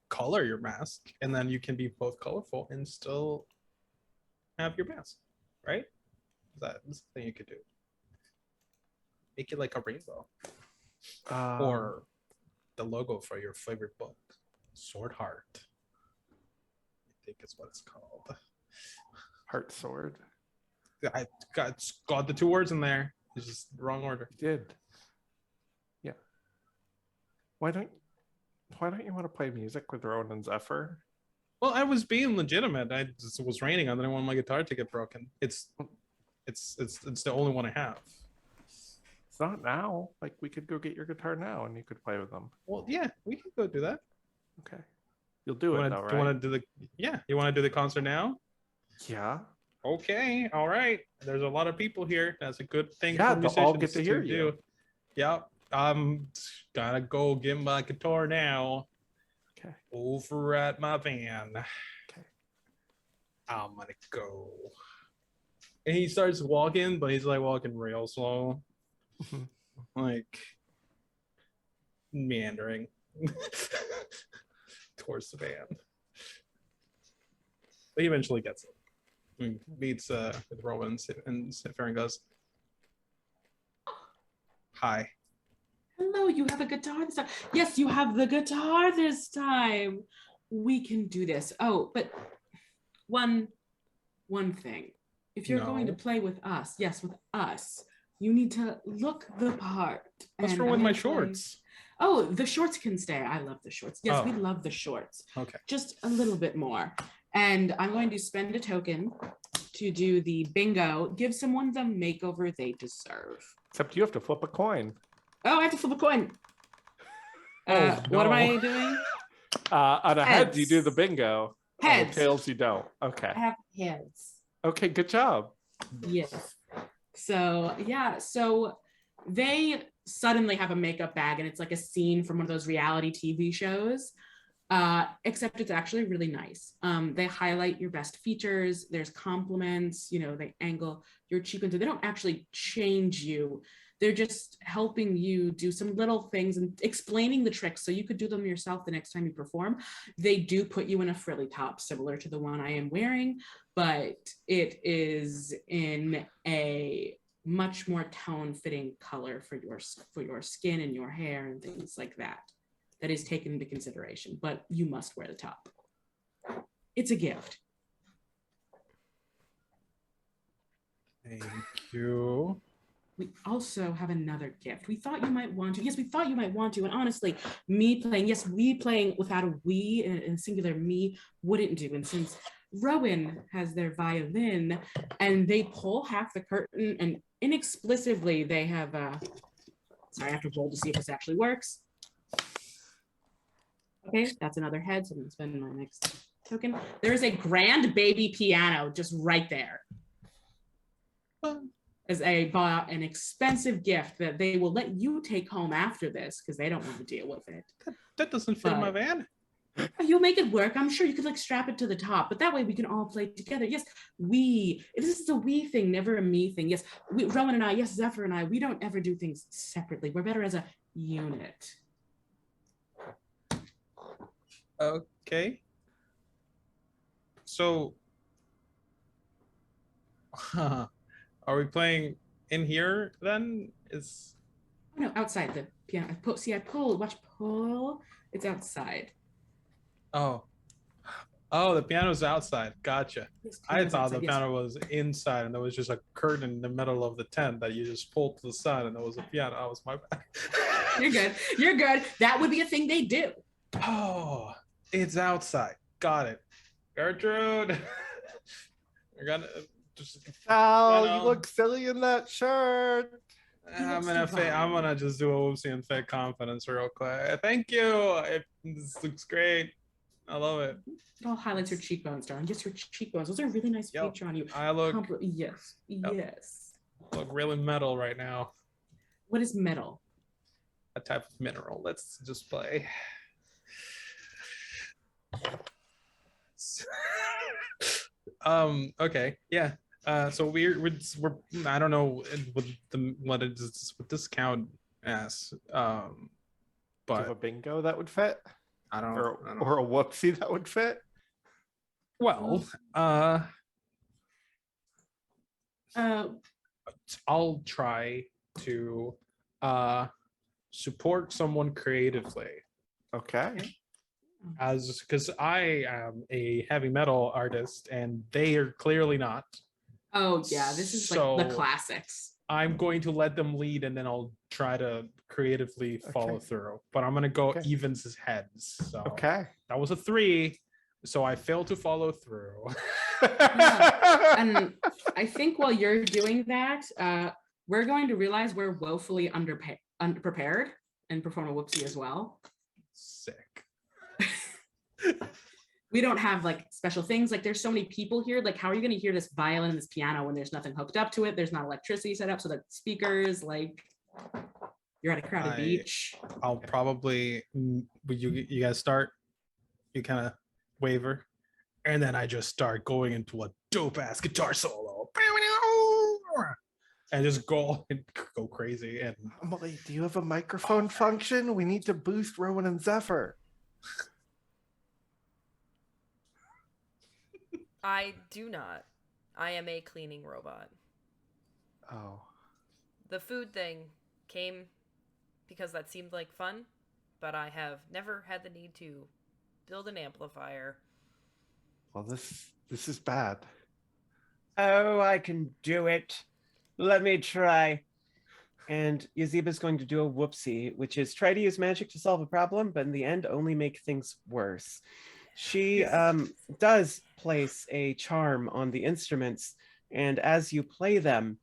color your mask, and then you can be both colorful and still have your mask, right? That's something you could do. Make it like a rainbow, or the logo for your favorite book, Sword Heart. I think it's what it's called. Heart sword. I got the two words in there. It's just the wrong order. You did. Yeah. Why don't you want to play music with Rowan and Zephyr? Well, I was being legitimate. It was raining. I didn't want my guitar to get broken. It's the only one I have. It's not now. Like we could go get your guitar now and you could play with them. Well, yeah, we can go do that. Okay. You'll do it though, right? You want to do you want to do the concert now? Yeah. Okay, all right. There's a lot of people here. That's a good thing. Yeah, for they'll all musicians get to hear you. do. Yep. I'm gotta go get my guitar now. Okay. Over at my van. Okay. I'm gonna go. And he starts walking, but he's like walking real slow. Mhm. Like meandering towards the van. But he eventually gets it. Meets with Rowan and Zephyr and goes, "Hi." Hello, you have a guitar this time. Yes, you have the guitar this time. We can do this. Oh, but one thing. If you're going to No. play with us, yes, with us, you need to look the part. What's And wrong with I'm my gonna play- shorts? Oh, the shorts can stay. I love the shorts. Yes, Oh. we love the shorts. Okay. Just a little bit more. And I'm going to spend a token to do the bingo. Give someone the makeover they deserve. Except you have to flip a coin. Oh, I have to flip a coin. Oh, What am no. I doing? On a heads, you do the Heads. bingo. On Heads. the tails, you don't. Okay. I have heads. Okay, good job. Yes. So yeah, so they suddenly have a makeup bag and it's like a scene from one of those reality TV shows. Except it's actually really nice. They highlight your best features, there's compliments, they angle your cheekbones. They don't actually change you. They're just helping you do some little things and explaining the tricks so you could do them yourself the next time you perform. They do put you in a frilly top similar to the one I am wearing, but it is in a much more tone-fitting color for your skin and your hair and things like that. That is taken into consideration, but you must wear the top. It's a gift. Thank you. We also have another gift. We thought you might want to. Yes, we thought you might want to. And honestly, we playing without a we and singular me wouldn't do. And since Rowan has their violin and they pull half the curtain and inexplicably they have, sorry, I have to roll to see if this actually works. Okay, that's another head, so I'm gonna spend my next token. There's a grand baby piano just right there. As an expensive gift that they will let you take home after this because they don't want to deal with it. That doesn't fit in my van. You'll make it work. I'm sure you could strap it to the top, but that way we can all play together. Yes, this is a we thing, never a me thing. Yes, Rowan and I, yes, Zephyr and I, we don't ever do things separately. We're better as a unit. Okay. So, are we playing in here then? No, outside the piano. I pull. It's outside. Oh, the piano's outside. Gotcha. Yes, I piano's thought outside, the yes. piano was inside, and there was just a curtain in the middle of the tent that you just pulled to the side, and there was a piano. That was my bad. You're good. You're good. That would be a thing they do. Oh, it's outside. Got it. Gertrude. We're gonna just. Sal, you look silly in that shirt. I'm gonna just do a whoopsie and fake confidence real quick. Thank you. This looks great. I love it. It all highlights your cheekbones, darling. Just your cheekbones. Those are a really nice Yep. feature on you. I look Yes. Yep. Yes. really metal right now. What is metal? A type of mineral. Let's just play. Okay. Yeah. So we're I don't know what it is what this count as. Do you have But a bingo that would fit? I don't Or know. or a whoopsie that would fit? Well, I'll try to support someone creatively, Okay. as because I am a heavy metal artist and they are clearly not. Oh yeah, this is like So- the classics. I'm going to let them lead and then I'll try to creatively follow Okay. through. But I'm gonna go Okay. evens as heads. So Okay. that was a 3. So I failed to follow through. And I think while you're doing that, we're going to realize we're woefully underprepared and perform a whoopsie as well. Sick. We don't have like special things. Like there's so many people here. Like how are you going to hear this violin and this piano when there's nothing hooked up to it? There's not electricity set up. So the speakers, like you're at a crowded beach. I'll probably you guys start, you kind of waver, and then I just start going into a dope ass guitar solo and just go crazy. And Emily, do you have a microphone function? We need to boost Rowan and Zephyr. I do not. I am a cleaning robot. Oh. The food thing came because that seemed like fun, but I have never had the need to build an amplifier. Well, this is bad. Oh, I can do it. Let me try. And Yazeba's going to do a whoopsie, which is try to use magic to solve a problem, but in the end, only make things worse. She does place a charm on the instruments, and as you play them,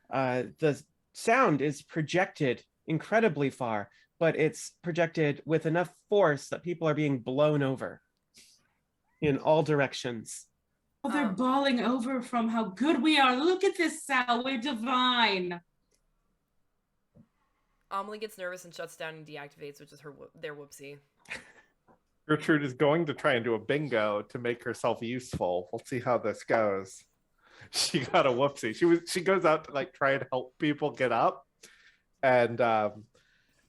the sound is projected incredibly far, but it's projected with enough force that people are being blown over in all directions. Oh, they're balling over from how good we are. Look at this, Sal. We're divine. Amelie gets nervous and shuts down and deactivates, which is their whoopsie. Gertrude is going to try and do a bingo to make herself useful. We'll see how this goes. She got a whoopsie. She goes out to like try and help people get up, and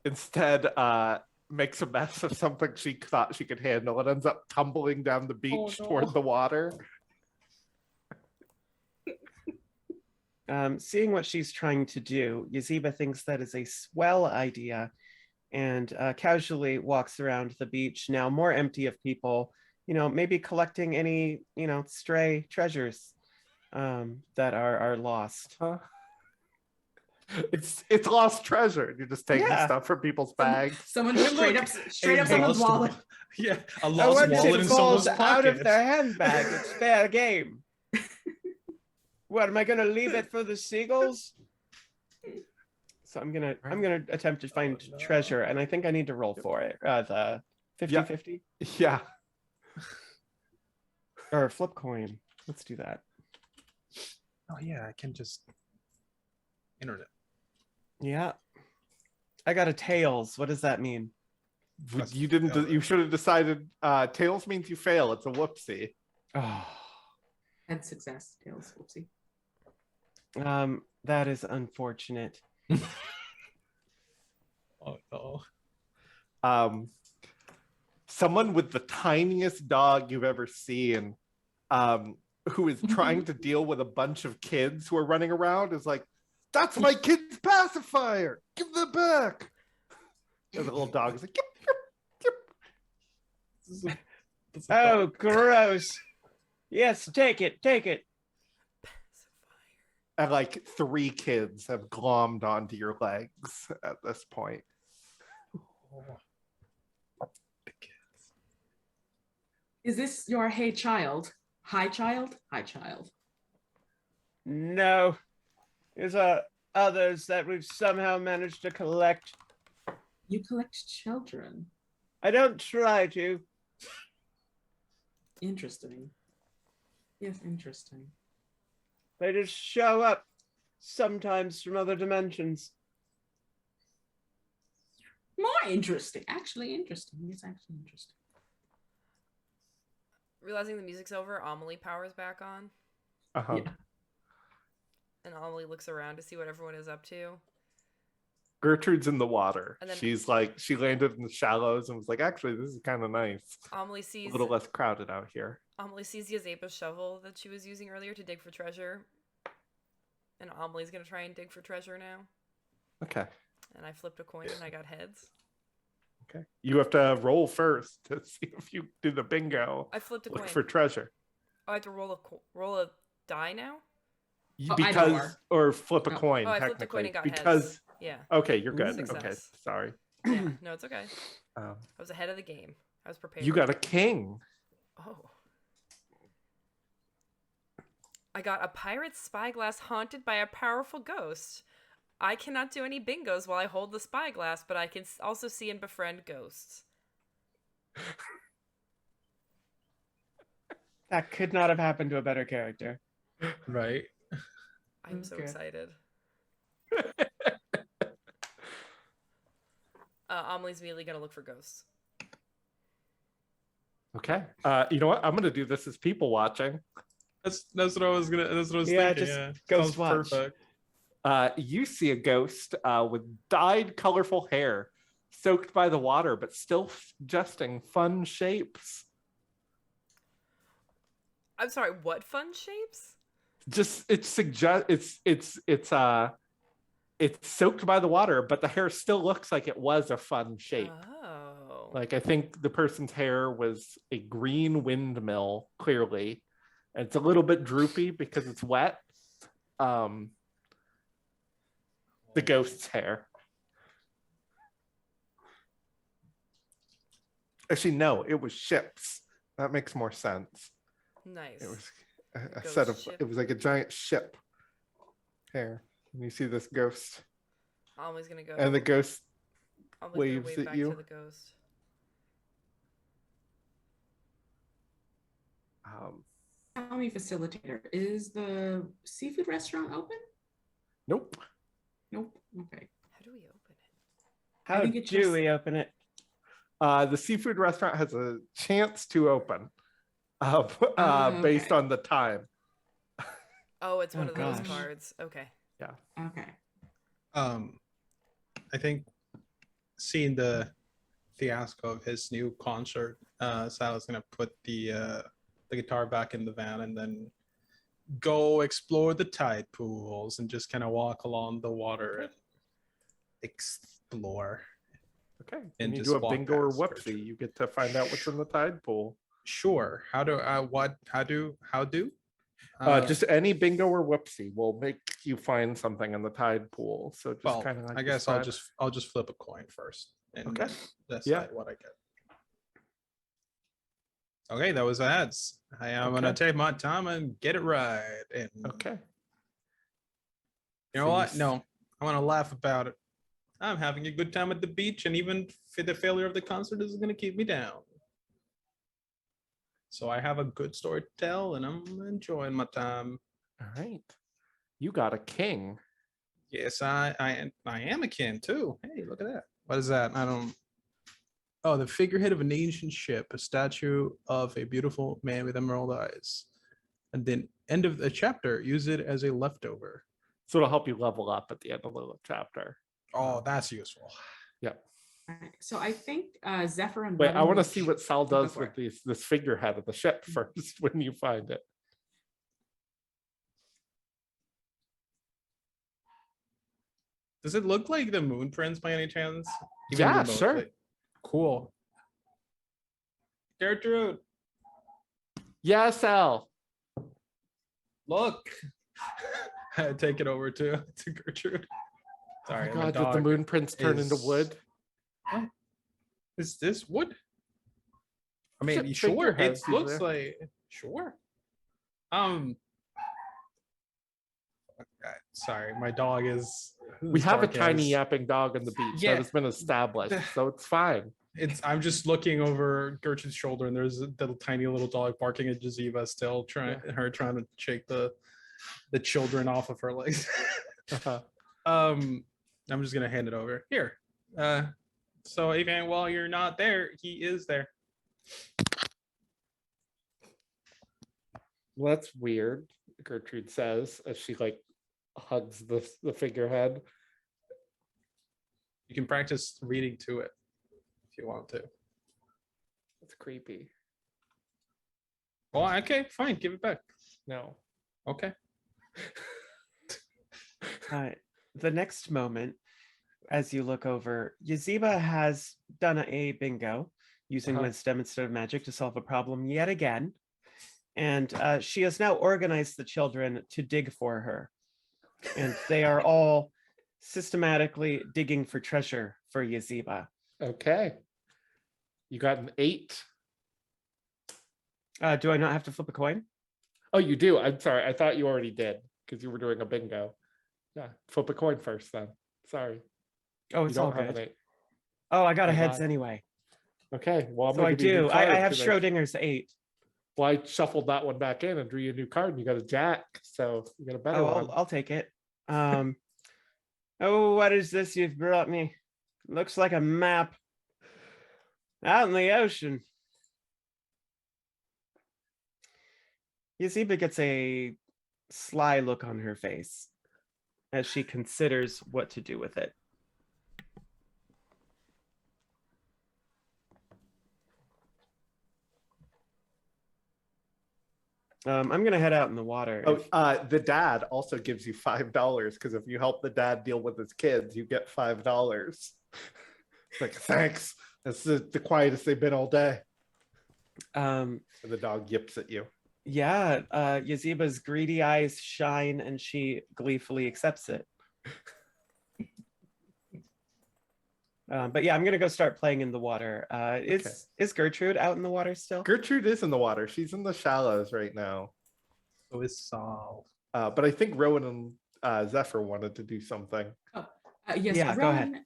instead makes a mess of something she thought she could handle. It ends up tumbling down the beach toward the water. Seeing what she's trying to do, Yazeba thinks that is a swell idea and casually walks around the beach, now more empty of people, maybe collecting any, stray treasures that are lost. Huh? It's lost treasure. You're just taking stuff from people's bags. Someone straight up someone's wallet. Yeah, a lost wallet in falls someone's out of pocket. their handbag, it's fair game. What, am I gonna leave it for the seagulls? So I'm gonna attempt to find treasure, and I think I need to roll for it. The 50-50? Yeah. Or flip coin. Let's do that. Oh yeah, I can just internet. Yeah. I got a tails. What does that mean? You didn't. You should have decided. Tails means you fail. It's a whoopsie. Oh. And success. Tails. Whoopsie. That is unfortunate. Oh no. Someone with the tiniest dog you've ever seen, who is trying to deal with a bunch of kids who are running around, is like, "That's my kid's pacifier. Give that back." And the little dog is like, "Yep, yep." Oh, gross. Yes, take it. And like 3 kids have glommed onto your legs at this point. The kids. Is this your hey child? Hi child? Hi child. No. These are others that we've somehow managed to collect. You collect children. I don't try to. Interesting. Yes, interesting. They just show up sometimes from other dimensions. More interesting. Actually interesting. It's actually interesting. Realizing the music's over, Amelie powers back on. Uh-huh. Yeah. And Amelie looks around to see what everyone is up to. Gertrude's in the water. And then- She's like, she landed in the shallows and was like, actually, this is kind of nice. Amelie A sees little less crowded out here. Yazeba's shovel that she was using earlier to dig for treasure. And Amelie's gonna try and dig for treasure now. Okay. And I flipped a coin and I got heads. Okay. You have to roll first to see if you do the bingo. I flipped a Look coin. for treasure. Oh, I have to roll a die now? Oh, I know Because more. or flip a No. coin. Oh, I flipped a technically. coin and got because heads. Yeah. okay, you're good. Success. Okay, sorry. Yeah. No, it's okay. Um, I was ahead of the game. I was prepared. you got a king. Oh. I got a pirate's spyglass haunted by a powerful ghost. I cannot do any bingos while I hold the spyglass, but I can also see and befriend ghosts. That could not have happened to a better character. Right. I'm so Okay. excited. Amelie's immediately gonna look for ghosts. Okay. You know what? I'm gonna do this as people watching. That's what I was Yeah, thinking. just Yeah. ghost Sounds watch. perfect. You see a ghost with dyed colorful hair, soaked by the water, but still suggesting fun shapes. I'm sorry, what fun shapes? Just it's soaked by the water, but the hair still looks like it was a fun shape. Oh. Like I think the person's hair was a green windmill, clearly. And it's a little bit droopy because it's wet. The ghost's hair. Actually, no, it was ships. That makes more sense. Nice. It was a Ghost set of ship. it was like a giant ship hair. And you see this ghost. Always gonna go. And the ghost Always gonna waves wave at back you. to the ghost. Tell me, facilitator, is the seafood restaurant open? Nope. Nope. Okay. How do we open it? How think it do just- we open it? The seafood restaurant has a chance to open based Okay. on the time. Oh, it's one Oh, of those gosh. cards. Okay. Okay. I think seeing the fiasco of his new concert, Sal's gonna put the guitar back in the van and then go explore the tide pools and just kind of walk along the water and explore. Okay. And And you just do a walk bingo or past whoopsie. Gertrude. You get to find out what's in the tide pool. Sure. How do? Just any bingo or whoopsie will make you find something in the tide pool. So just well, kind of like I guess I'll describe- just flip a coin first and Okay. decide Yeah. what I get. Okay, that was ads. I am gonna Okay. take my time and get it right. And Okay. you know So what? No, I want to laugh about it. I'm having a good time at the beach, and even the failure of the concert is gonna keep me down. So I have a good story to tell, and I'm enjoying my time. All right. You got a king. Yes, I am a kin too. Hey, look at that. What is that? I don't. Oh, the figurehead of an ancient ship, a statue of a beautiful man with emerald eyes. And then end of the chapter, use it as a leftover. So it'll help you level up at the end of the chapter. Oh, that's useful. All right. So I think Zephyr and Wait, I Revan want to will see ch- what Sal go does for with it. this figurehead of the ship first when you find it. Does it look like the Moon Prince by any chance? Yeah, sure. remotely? Cool. Gertrude, Yeah, Sal. look. I take it over to Gertrude. Oh Sorry, my my God, did the dog moon prince turn into is- wood? Is this wood? I mean, Shit, sure. It figureheads looks usually. like sure. Sorry, my dog is. We have a dark tiny as- yapping dog on the beach. Yeah. That has been established, so it's fine. I'm just looking over Gertrude's shoulder, and there's a tiny little dog barking at Yazeba, still trying to shake the children off of her legs. Uh-huh. I'm just gonna hand it over here. So even while you're not there, he is there. Well, that's weird, Gertrude says as she like hugs the figurehead. You can practice reading to it if you want to. That's creepy. Well, okay, fine, give it back. No. Okay. The next moment, as you look over, Yazeba has done a bingo using Uh-huh. wisdom instead of magic to solve a problem yet again. And she has now organized the children to dig for her. And they are all systematically digging for treasure for Yazeba. Okay. You got an 8. Do I not have to flip a coin? Oh, you do. I'm sorry. I thought you already did because you were doing a bingo. Yeah. Flip a coin first then. Sorry. Oh, You it's all don't have good. an 8. Oh, I got a Oh, heads God. anyway. Okay. Well, I'm So gonna I give you a new do. I card have 'cause Schrodinger's 8. Well, I shuffled that one back in and drew you a new card, and you got a jack. So you got a better Oh, one. I'll take it. Oh, what is this you've brought me? Looks like a map. Out in the ocean. Yazeba gets a sly look on her face as she considers what to do with it. I'm gonna head out in the water. Oh, the dad also gives you $5 because if you help the dad deal with his kids, you get $5. It's like, thanks. That's the quietest they've been all day. And the dog yips at you. Yeah, Yazeba's greedy eyes shine and she gleefully accepts it. But yeah, I'm gonna go start playing in the water. Is Gertrude out in the water still? Gertrude is in the water. She's in the shallows right now. So it's Saul. But I think Rowan and Zephyr wanted to do something. Yes, Yeah, go ahead.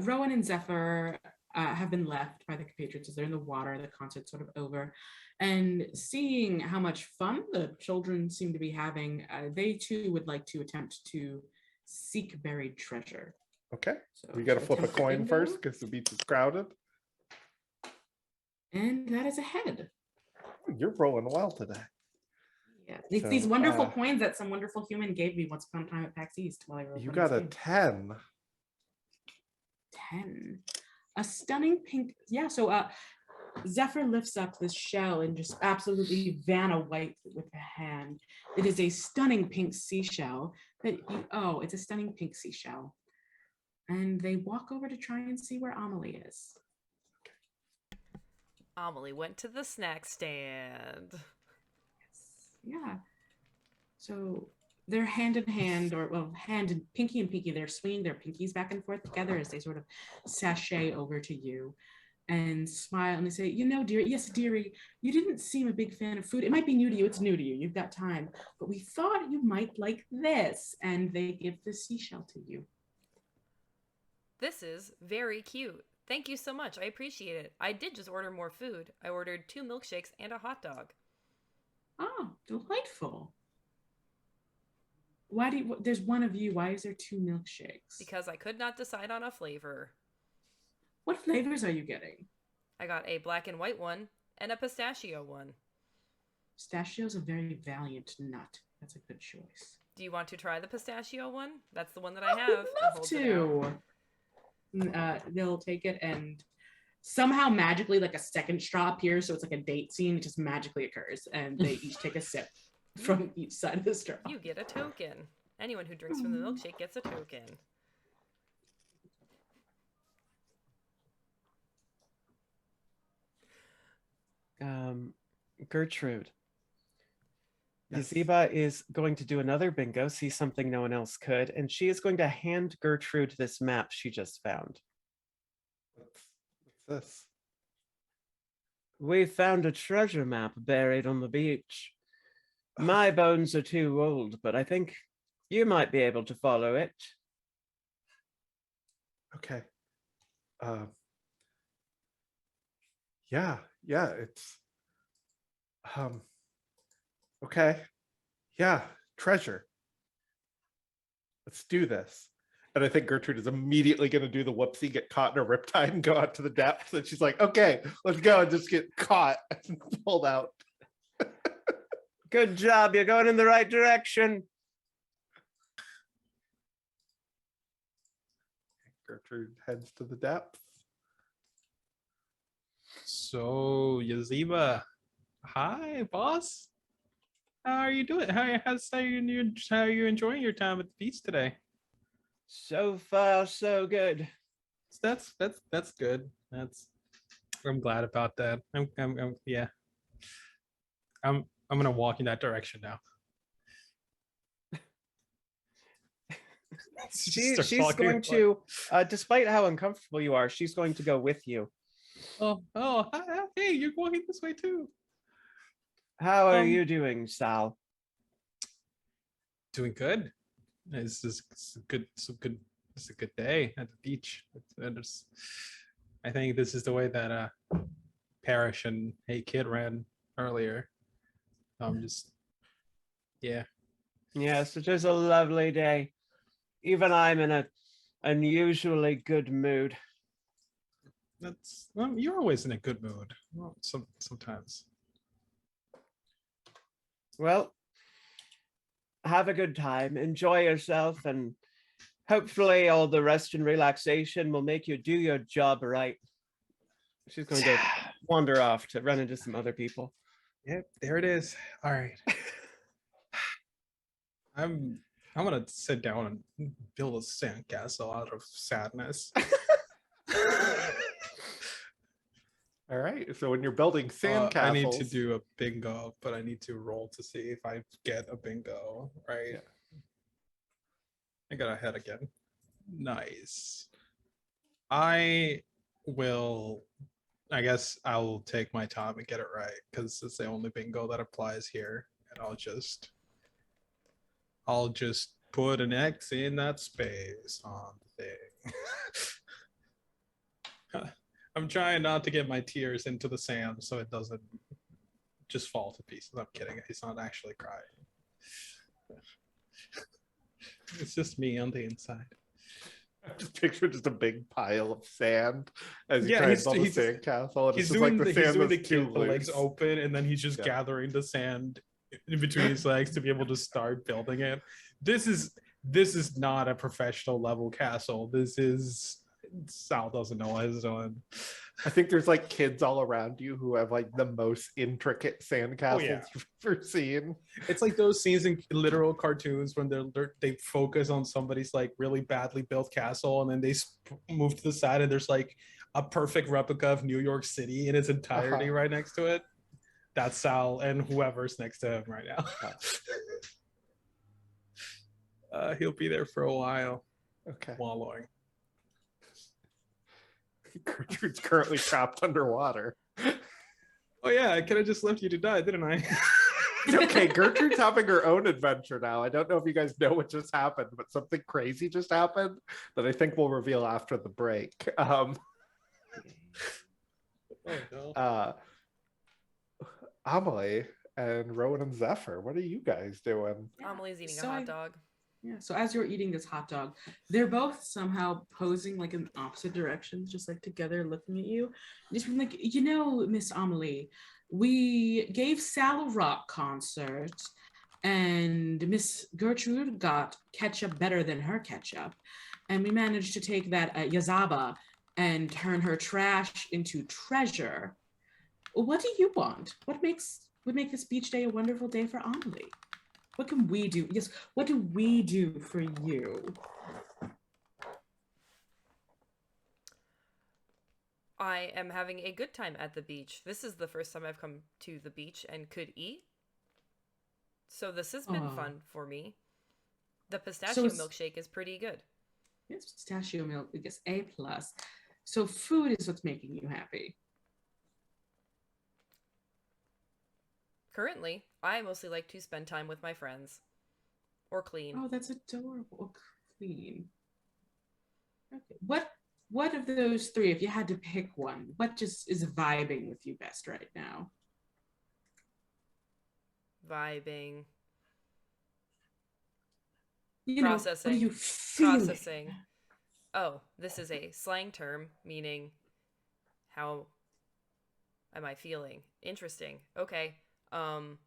Rowan and Zephyr have been left by the compatriots as they're in the water. The concert's sort of over. And seeing how much fun the children seem to be having, they too would like to attempt to seek buried treasure. Okay. So We got to flip a attempt to coin bingo. first because the beach is crowded. And that is a head. You're rolling well today. Yeah, So, these wonderful coins that some wonderful human gave me once upon a time at PAX East. While I wrote You on got this a game. 10. 10. A stunning pink. Yeah, so Zephyr lifts up this shell and just absolutely Vanna White with a hand. It is a stunning pink seashell. It's a stunning pink seashell. And they walk over to try and see where Amelie is. Amelie went to the snack stand. Yeah. So they're hand in hand, hand and pinky, they're swinging their pinkies back and forth together as they sort of sashay over to you and smile and they say, dearie, yes, dearie, you didn't seem a big fan of food. It might be new to you, it's new to you, you've got time, but we thought you might like this. And they give the seashell to you. This is very cute. Thank you so much. I appreciate it. I did just order more food. I ordered 2 milkshakes and a hot dog. Oh, delightful. There's one of you, why is there 2 milkshakes? Because I could not decide on a flavor. What flavors are you getting? I got a black and white one and a pistachio one. Pistachio is a very valiant nut. That's a good choice. Do you want to try the pistachio one? That's the one that I have. I would love to. They'll take it and somehow magically like a second straw appears, so it's like a date scene. It just magically occurs and they each take a sip from each side of the straw. You get a token. Anyone who drinks from the milkshake gets a token. Gertrude. Yes. Yazeba is going to do another bingo, see something no one else could, and she is going to hand Gertrude this map she just found. What's this? We found a treasure map buried on the beach. My bones are too old, but I think you might be able to follow it. Okay. Yeah, it's okay. Yeah, treasure. Let's do this. And I think Gertrude is immediately going to do the whoopsie, get caught in a riptide and go out to the depths. And she's like, okay, let's go, and just get caught and pulled out. Good job, you're going in the right direction. Gertrude heads to the depths. So, Yazeba, hi, boss. How are you doing? How are you enjoying your time at the beach today? So far, so good. That's good. I'm glad about that. I'm gonna walk in that direction now. She's going to, despite how uncomfortable you are, she's going to go with you. Hi, hey, you're walking this way too. How are you doing, Sal? Doing good. It's a good day at the beach. I think this is the way that Parrish and Hey Kid ran earlier. Yes, it is a lovely day. Even I'm in an unusually good mood. You're always in a good mood. Well, sometimes. Well, have a good time. Enjoy yourself, and hopefully all the rest and relaxation will make you do your job right. She's going to wander off to run into some other people. Yep, there it is. All right. I'm gonna sit down and build a sandcastle out of sadness. All right. So when you're building I need to sandcastles, do a bingo, but I need to roll to see if I get a bingo. Right. Yeah. I got ahead again. Nice. I will. I guess I'll take my time and get it right because it's the only bingo that applies here, and I'll just put an X in that space on the thing. I'm trying not to get my tears into the sand so it doesn't just fall to pieces. I'm kidding. He's not actually crying. It's just me on the inside. I just picture just a big pile of sand as you Yeah, try and build a sandcastle. And He's it's just like doing the he's sand doing the that's too kid, the legs loose. open, and then he's just Yeah. gathering the sand in between his legs to be able to start building it. This is not a professional level castle. This is Sal doesn't know what he's doing. I think there's like kids all around you who have like the most intricate sandcastles yeah. you've ever seen. It's like those scenes in literal cartoons when they focus on somebody's like really badly built castle, and then they move to the side, and there's like a perfect replica of New York City in its entirety right next to it. That's Sal and whoever's next to him right now. He'll be there for a while, Okay. wallowing. Gertrude's currently trapped underwater. Oh yeah, I could have just left you to die, didn't I? It's okay. Gertrude's having her own adventure now. I don't know if you guys know what just happened, but something crazy just happened that I think we'll reveal after the break. Oh no. Amelie and Rowan and Zephyr, what are you guys doing? Amelie's eating a So hot dog. Yeah, so as you're eating this hot dog, they're both somehow posing like in opposite directions, just like together looking at you. Just being like, you know, Miss Amelie, we gave Sal a rock concert and Miss Gertrude got ketchup better than her ketchup. And we managed to take that Yazeba and turn her trash into treasure. What do you want? What would make this beach day a wonderful day for Amelie? What can we do? Yes, what do we do for you? I am having a good time at the beach. This is the first time I've come to the beach and could eat. So this has been fun for me. The pistachio milkshake is pretty good. Yes, pistachio milk, I guess A+. So food is what's making you happy. Currently, I mostly like to spend time with my friends. Or clean. Oh, that's adorable. Clean. Okay. What of those three, if you had to pick one, what just is vibing with you best right now? Vibing. You know, Processing. what are you feeling? Processing. Oh, this is a slang term meaning how am I feeling? Interesting. Okay. The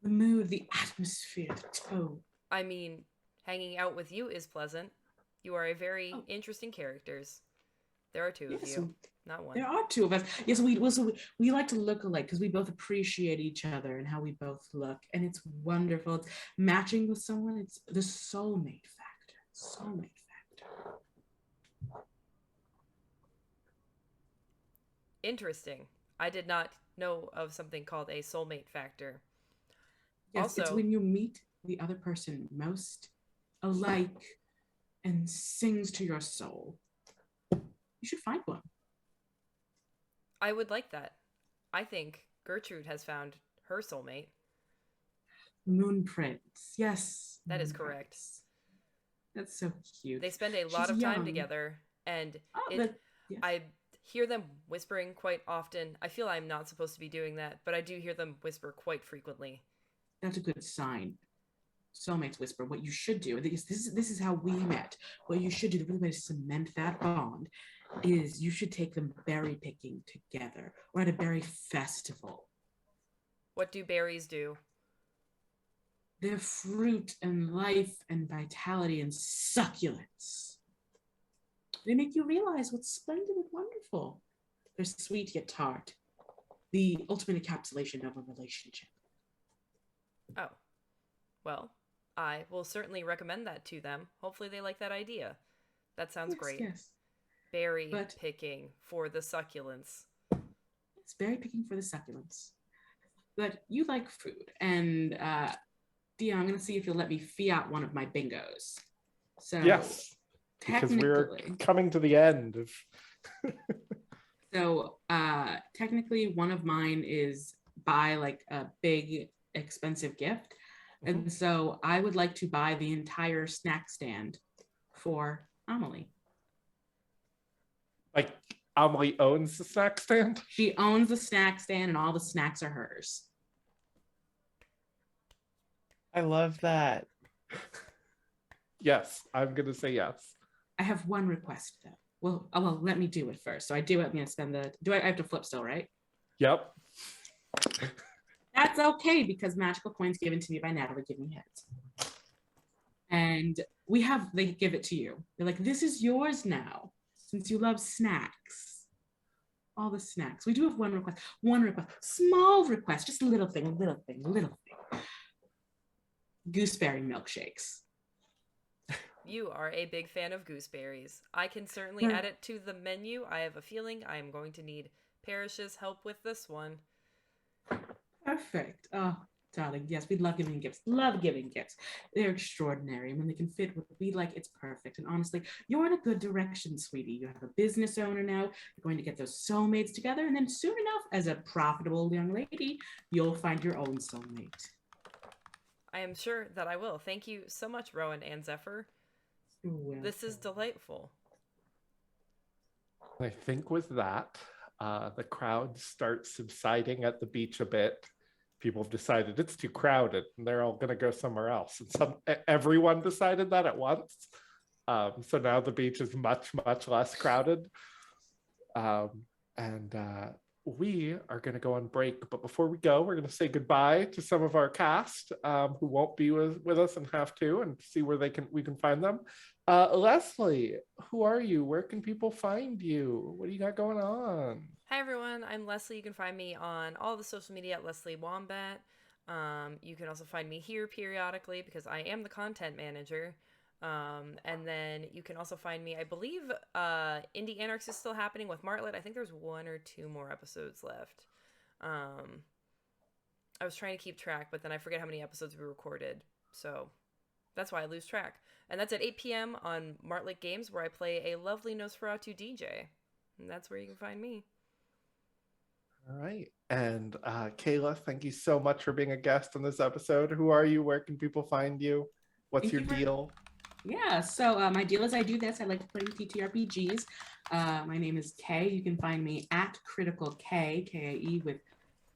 mood, the atmosphere, the tone. I mean, hanging out with you is pleasant. You are a very interesting characters. There are two of you, not one. There are two of us. Yes, we like to look alike because we both appreciate each other and how we both look, and it's wonderful. It's matching with someone. It's the soulmate factor. Soulmate factor. Interesting. I did not know of something called a soulmate factor. Yes, Also, it's when you meet the other person most alike and sings to your soul. You should find one. I would like that. I think Gertrude has found her soulmate. Moon Prince. Yes. That is Moon correct. Prince. That's so cute. They spend a lot She's of time young. together, and Yes. I hear them whispering quite often. I feel I'm not supposed to be doing that, but I do hear them whisper quite frequently. That's a good sign. Soulmates whisper. What you should do, this is how we met. What you should do, the really way to cement that bond, is you should take them berry picking together or at a berry festival. What do berries do? They're fruit and life and vitality and succulence. They make you realize what's splendid and wonderful. They're sweet yet tart. the ultimate encapsulation of a relationship. Oh, well, I will certainly recommend that to them. Hopefully they like that idea. That sounds great. Yes. Berry But- picking for the succulents. It's berry picking for the succulents. But you like food, and Dia, I'm going to see if you'll let me fiat one of my bingos. So Yes, because we're technically, coming to the end of. technically, one of mine is buy like a big expensive gift, and so I would like to buy the entire snack stand for Amelie. Like Amelie owns the snack stand. She owns the snack stand, and all the snacks are hers. I love that. Yes, I'm gonna say yes. I have one request though. Well, let me do it first. So I do. I'm going to spend the. I have to flip still, right? Yep. That's okay because magical coins given to me by Natalie give me heads. And they give it to you. They're like, this is yours now, since you love snacks. All the snacks. We do have one request, small request, just a little thing. Gooseberry milkshakes. You are a big fan of gooseberries. I can certainly add it to the menu. I have a feeling I am going to need Parrish's help with this one. Perfect. Oh, darling, yes, we love giving gifts. Love giving gifts. They're extraordinary. When they can fit what we like, it's perfect. And honestly, you're in a good direction, sweetie. You have a business owner now. You're going to get those soulmates together. And then soon enough, as a profitable young lady, you'll find your own soulmate. I am sure that I will. Thank you so much, Rowan and Zephyr. This is delightful. I think with that, the crowd starts subsiding at the beach a bit. People have decided it's too crowded and they're all going to go somewhere else. And everyone decided that at once. So now the beach is much, much less crowded. We are going to go on break. But before we go, we're going to say goodbye to some of our cast who won't be with us and have to, and see where we can find them. Leslie, who are you? Where can people find you? What do you got going on? Hi everyone, I'm Leslie. You can find me on all the social media at Leslie Wombat. You can also find me here periodically because I am the content manager. And then you can also find me, I believe, Indie Anarchs is still happening with Martlet. I think there's 1 or 2 more episodes left. I was trying to keep track, but then I forget how many episodes we recorded. So that's why I lose track. And that's at 8 p.m. on Martlet Games, where I play a lovely Nosferatu DJ. And that's where you can find me. All right. And Kayla, thank you so much for being a guest on this episode. Who are you? Where can people find you? What's your deal? Yeah, so my deal is I do this. I like to play TTRPGs. My name is Kay. You can find me at Critical K, K-A-E, with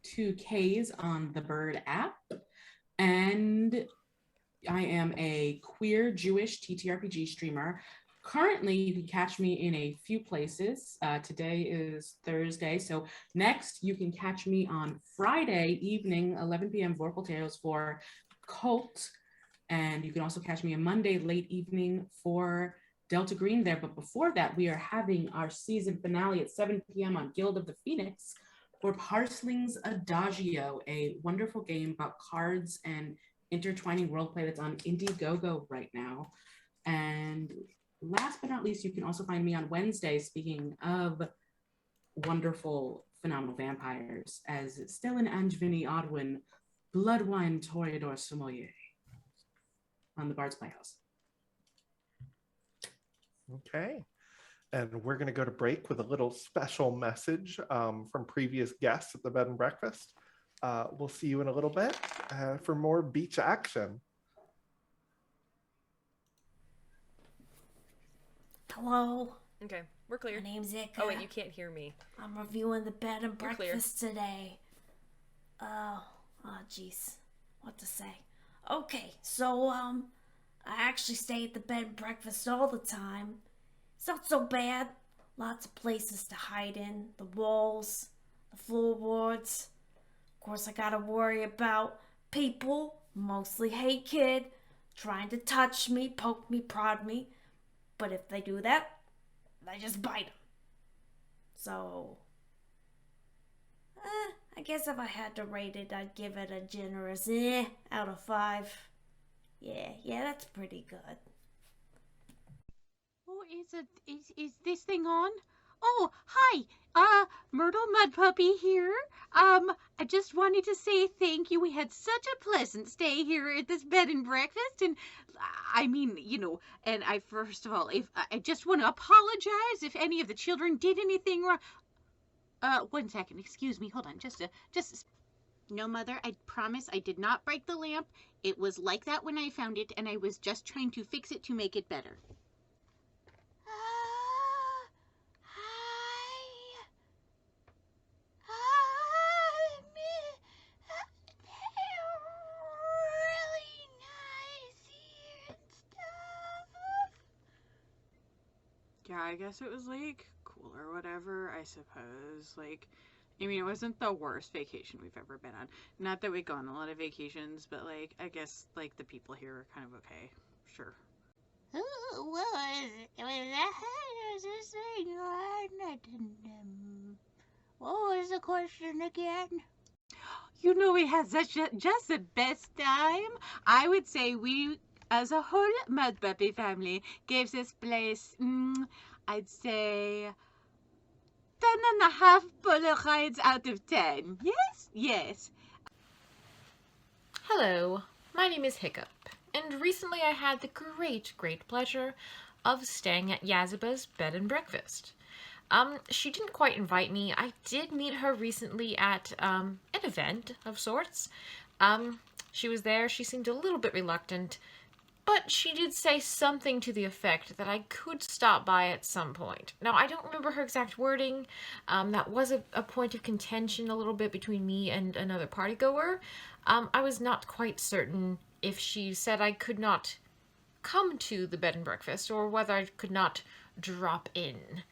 2 Ks on the Bird app. And I am a queer Jewish TTRPG streamer. Currently, you can catch me in a few places. Today is Thursday, so next you can catch me on Friday evening, 11 p.m. Vorpal Tales for Cult. And you can also catch me on Monday late evening for Delta Green there. But before that, we are having our season finale at 7 p.m. on Guild of the Phoenix for Parsling's Adagio, a wonderful game about cards and intertwining world play that's on Indiegogo right now. And last but not least, you can also find me on Wednesday, speaking of wonderful, phenomenal vampires, as Stellan Angevini Odwin, Bloodwine Toreador Sommelier on the Bard's Playhouse. Okay. And we're going to go to break with a little special message from previous guests at the Bed and Breakfast. We'll see you in a little bit for more beach action. Hello, Okay, we're clear. my name's Ika. Oh wait, you can't hear me. I'm reviewing the bed and You're clear. breakfast today. Oh, jeez, what to say? Okay, so I actually stay at the bed and breakfast all the time. It's not so bad. Lots of places to hide in. The walls, the floorboards. Of course, I gotta worry about people, mostly Hey Kid, trying to touch me, poke me, prod me. But if they do that, I just bite them. So, I guess if I had to rate it, I'd give it a generous out of 5. Yeah, that's pretty good. Oh, is this thing on? Oh, hi. Myrtle Mudpuppy here. I just wanted to say thank you. We had such a pleasant stay here at this bed and breakfast, and I mean, and I first of all, if I just want to apologize if any of the children did anything wrong. 1 second, excuse me. Hold on, just. No, Mother, I promise I did not break the lamp. It was like that when I found it, and I was just trying to fix it to make it better. Yeah, I guess it was like cool or whatever, I suppose. Like, I mean, it wasn't the worst vacation we've ever been on. Not that we've gone on a lot of vacations, but like, I guess like the people here are kind of okay. Sure. What was the question again? We had just the best time. I would say we, as a whole Mudpuppy family, gave this place, I'd say 10.5 Polaroids out of 10. Yes. Hello, my name is Hiccup, and recently I had the great pleasure of staying at Yazeba's bed and breakfast. She didn't quite invite me. I did meet her recently at an event of sorts. She was there. She seemed a little bit reluctant, but she did say something to the effect that I could stop by at some point. Now, I don't remember her exact wording. That was a point of contention a little bit between me and another partygoer. I was not quite certain if she said I could not come to the bed and breakfast or whether I could not drop in.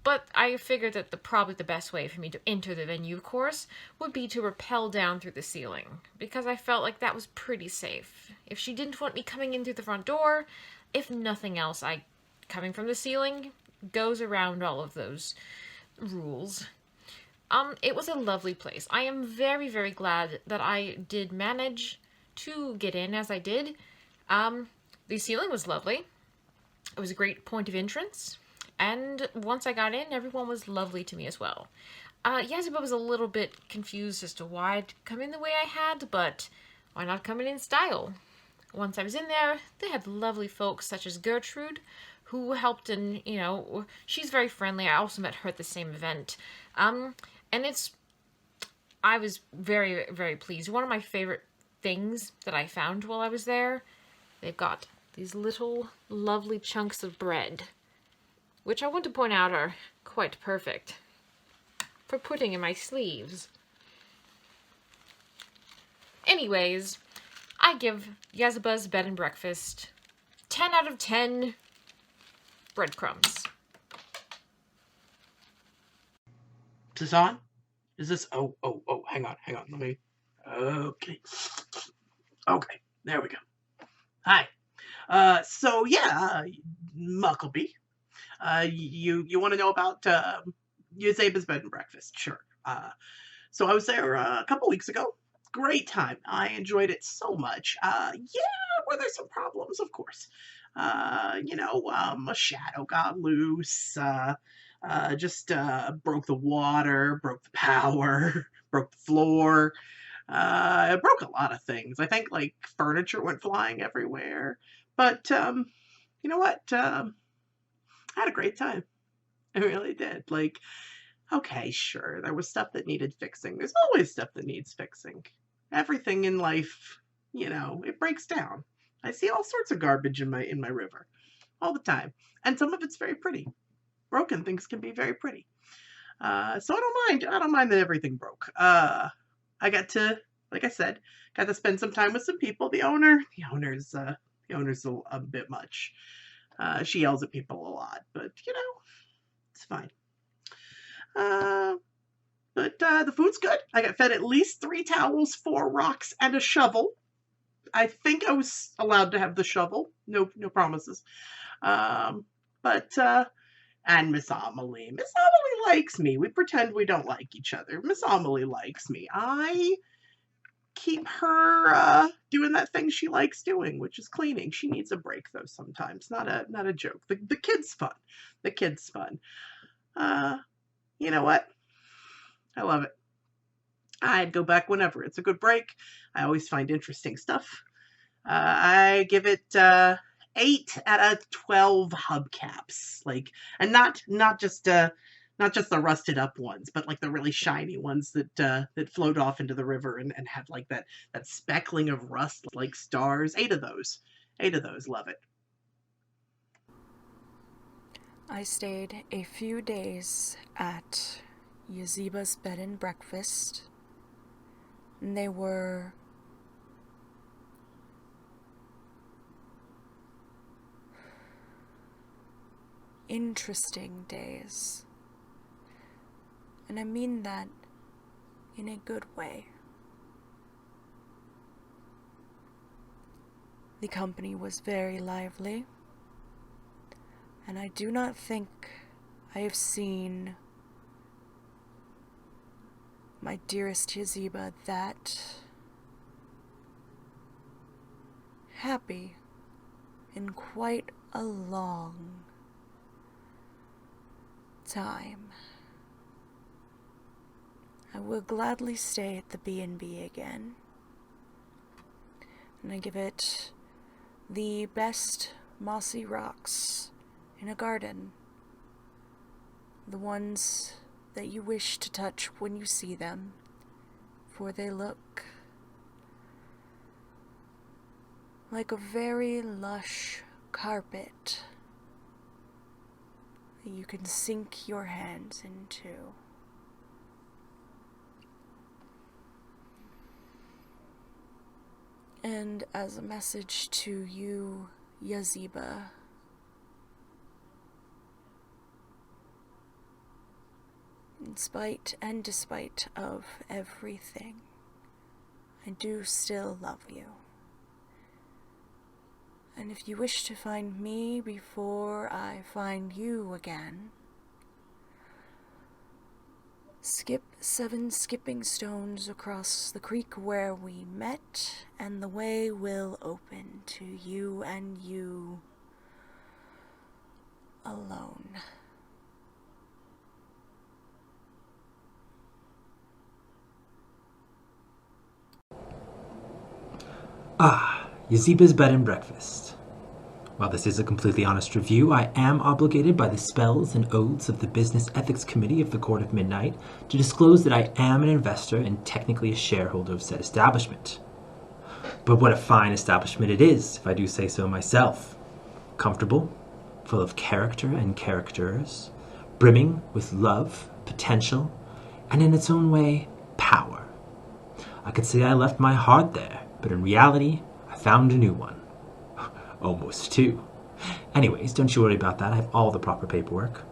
But I figured that probably the best way for me to enter the venue, of course, would be to rappel down through the ceiling, because I felt like that was pretty safe. If she didn't want me coming in through the front door, if nothing else, coming from the ceiling goes around all of those rules. It was a lovely place. I am very, very glad that I did manage to get in as I did. The ceiling was lovely. It was a great point of entrance. And once I got in, everyone was lovely to me as well. Yazeba was a little bit confused as to why I'd come in the way I had, but why not come in style? Once I was in there, they had lovely folks such as Gertrude, who helped, and, she's very friendly. I also met her at the same event. And I was very, very pleased. One of my favorite things that I found while I was there, they've got these little lovely chunks of bread, which I want to point out are quite perfect for putting in my sleeves. Anyways, I give Yazeba's bed and breakfast 10 out of 10 breadcrumbs. Is this on? Is this... Oh, hang on. Let me... Okay, there we go. Hi. Muckleby. You want to know about Yazeba's bed and breakfast? Sure. So I was there a couple weeks ago. Great time. I enjoyed it so much. Were there some problems? Of course. A shadow got loose. Broke the water, broke the power, broke the floor. It broke a lot of things. I think like furniture went flying everywhere. But you know what? I had a great time. I really did. Like, okay, sure, there was stuff that needed fixing. There's always stuff that needs fixing. Everything in life, it breaks down. I see all sorts of garbage in my river all the time, and some of it's very pretty. Broken things can be very pretty. So I don't mind that everything broke. I got to, like I said, spend some time with some people. The owner's a bit much. She yells at people a lot, but it's fine. But the food's good. I got fed at least 3 towels, 4 rocks, and a shovel. I think I was allowed to have the shovel. No promises. And Miss Amelie likes me. We pretend we don't like each other. Miss Amelie likes me. I keep her doing that thing she likes doing, which is cleaning. She needs a break though sometimes. Not a joke. The kid's fun. The kid's fun. You know what? I love it. I'd go back whenever. It's a good break. I always find interesting stuff. I give it 8 out of 12 hubcaps. Like, and not just the rusted up ones, but like the really shiny ones that float off into the river and have like that speckling of rust like stars. 8 of those. 8 of those. Love it. I stayed a few days at Yazeba's bed and breakfast, and they were interesting days. And I mean that in a good way. The company was very lively, and I do not think I have seen my dearest Yazeba that happy in quite a long time. I will gladly stay at the B&B again, and I give it the best mossy rocks in a garden, the ones that you wish to touch when you see them, for they look like a very lush carpet that you can sink your hands into. And as a message to you, Yazeba, in spite and despite of everything, I do still love you. And if you wish to find me before I find you again, skip 7 skipping stones across the creek where we met, and the way will open to you and you alone. Yazeba's bed and breakfast. While this is a completely honest review, I am obligated by the spells and oaths of the Business Ethics Committee of the Court of Midnight to disclose that I am an investor and technically a shareholder of said establishment. But what a fine establishment it is, if I do say so myself. Comfortable, full of character and characters, brimming with love, potential, and in its own way, power. I could say I left my heart there, but in reality, I found a new one. Almost 2. Anyways, don't you worry about that. I have all the proper paperwork.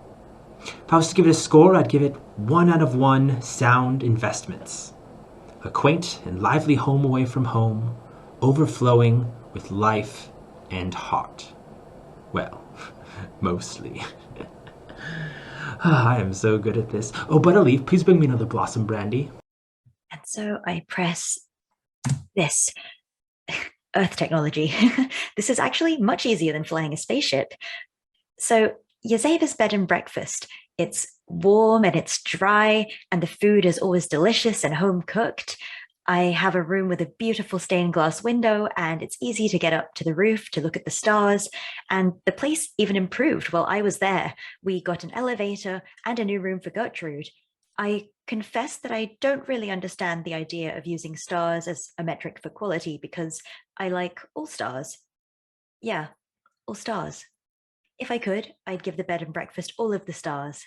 If I was to give it a score, I'd give it 1 out of 1 sound investments. A quaint and lively home away from home, overflowing with life and heart. Well, mostly. I am so good at this. Oh, Butterleaf, please bring me another blossom brandy. And so I press this. Earth technology. This is actually much easier than flying a spaceship. So Yazeba's bed and breakfast. It's warm and it's dry, and the food is always delicious and home cooked. I have a room with a beautiful stained glass window, and it's easy to get up to the roof to look at the stars. And the place even improved while I was there. We got an elevator and a new room for Gertrude. I confess that I don't really understand the idea of using stars as a metric for quality because I like all stars. Yeah, all stars. If I could, I'd give the bed and breakfast all of the stars.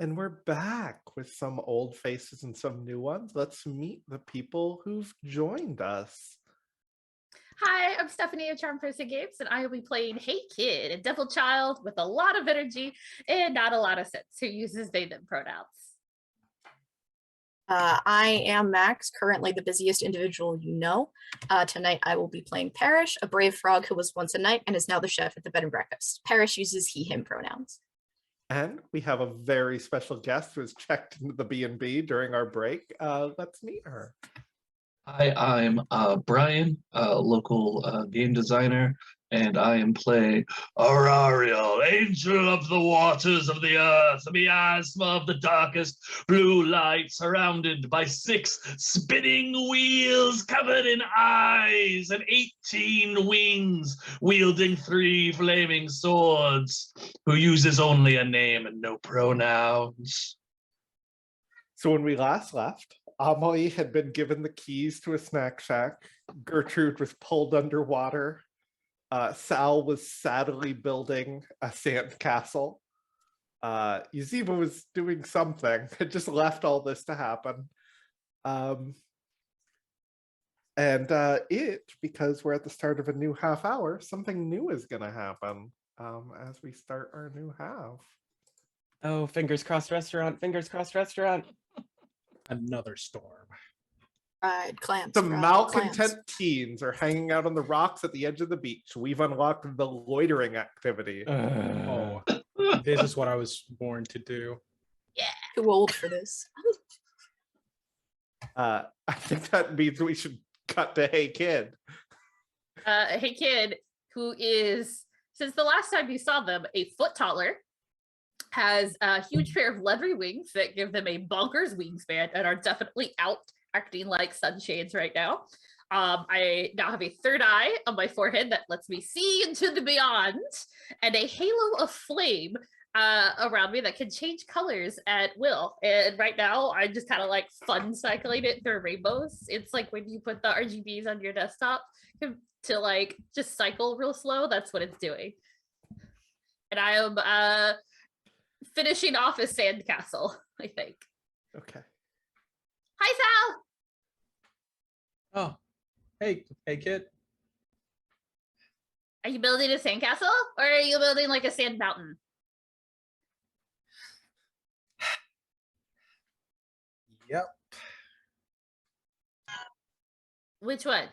And we're back with some old faces and some new ones. Let's meet the people who've joined us. Hi, I'm Stephanie of Charm Person Games, and I will be playing Hey Kid, a devil child with a lot of energy and not a lot of sense, who uses they them pronouns. I am Max, currently the busiest individual you know. Tonight I will be playing Parrish, a brave frog who was once a knight and is now the chef at the bed and breakfast. Parrish uses he, him pronouns. And we have a very special guest who has checked into the B&B during our break. Let's meet her. Hi, I'm Brian, local game designer, and I am playing Aurariel, angel of the waters of the earth, miasma of the darkest blue light, surrounded by 6 spinning wheels covered in eyes and 18 wings, wielding 3 flaming swords, who uses only a name and no pronouns. So when we last left, Amelie had been given the keys to a snack shack. Gertrude was pulled underwater. Sal was sadly building a sand castle. Yazeba was doing something. Had just left all this to happen. Because we're at the start of a new half hour, something new is going to happen as we start our new half. Oh, fingers crossed restaurant, fingers crossed restaurant. Another storm. Fried clams. Some fried malcontent clams. teens are hanging out on the rocks at the edge of the beach. We've unlocked the loitering activity. Oh, this is what I was born to do. Yeah. Too old for this. I think that means we should cut to Hey Kid. Hey Kid, who is, since the last time you saw them, a foot taller, has a huge pair of leathery wings that give them a bonkers wingspan and are definitely out acting like sunshades right now. I now have a third eye on my forehead that lets me see into the beyond, and a halo of flame around me that can change colors at will. And right now, I'm just kind of like fun cycling it through rainbows. It's like when you put the RGBs on your desktop to like just cycle real slow. That's what it's doing. And I am finishing off a sandcastle, I think. Okay. Hi, Sal. Oh, hey kid. Are you building a sandcastle or are you building like a sand mountain? Yep. Which one?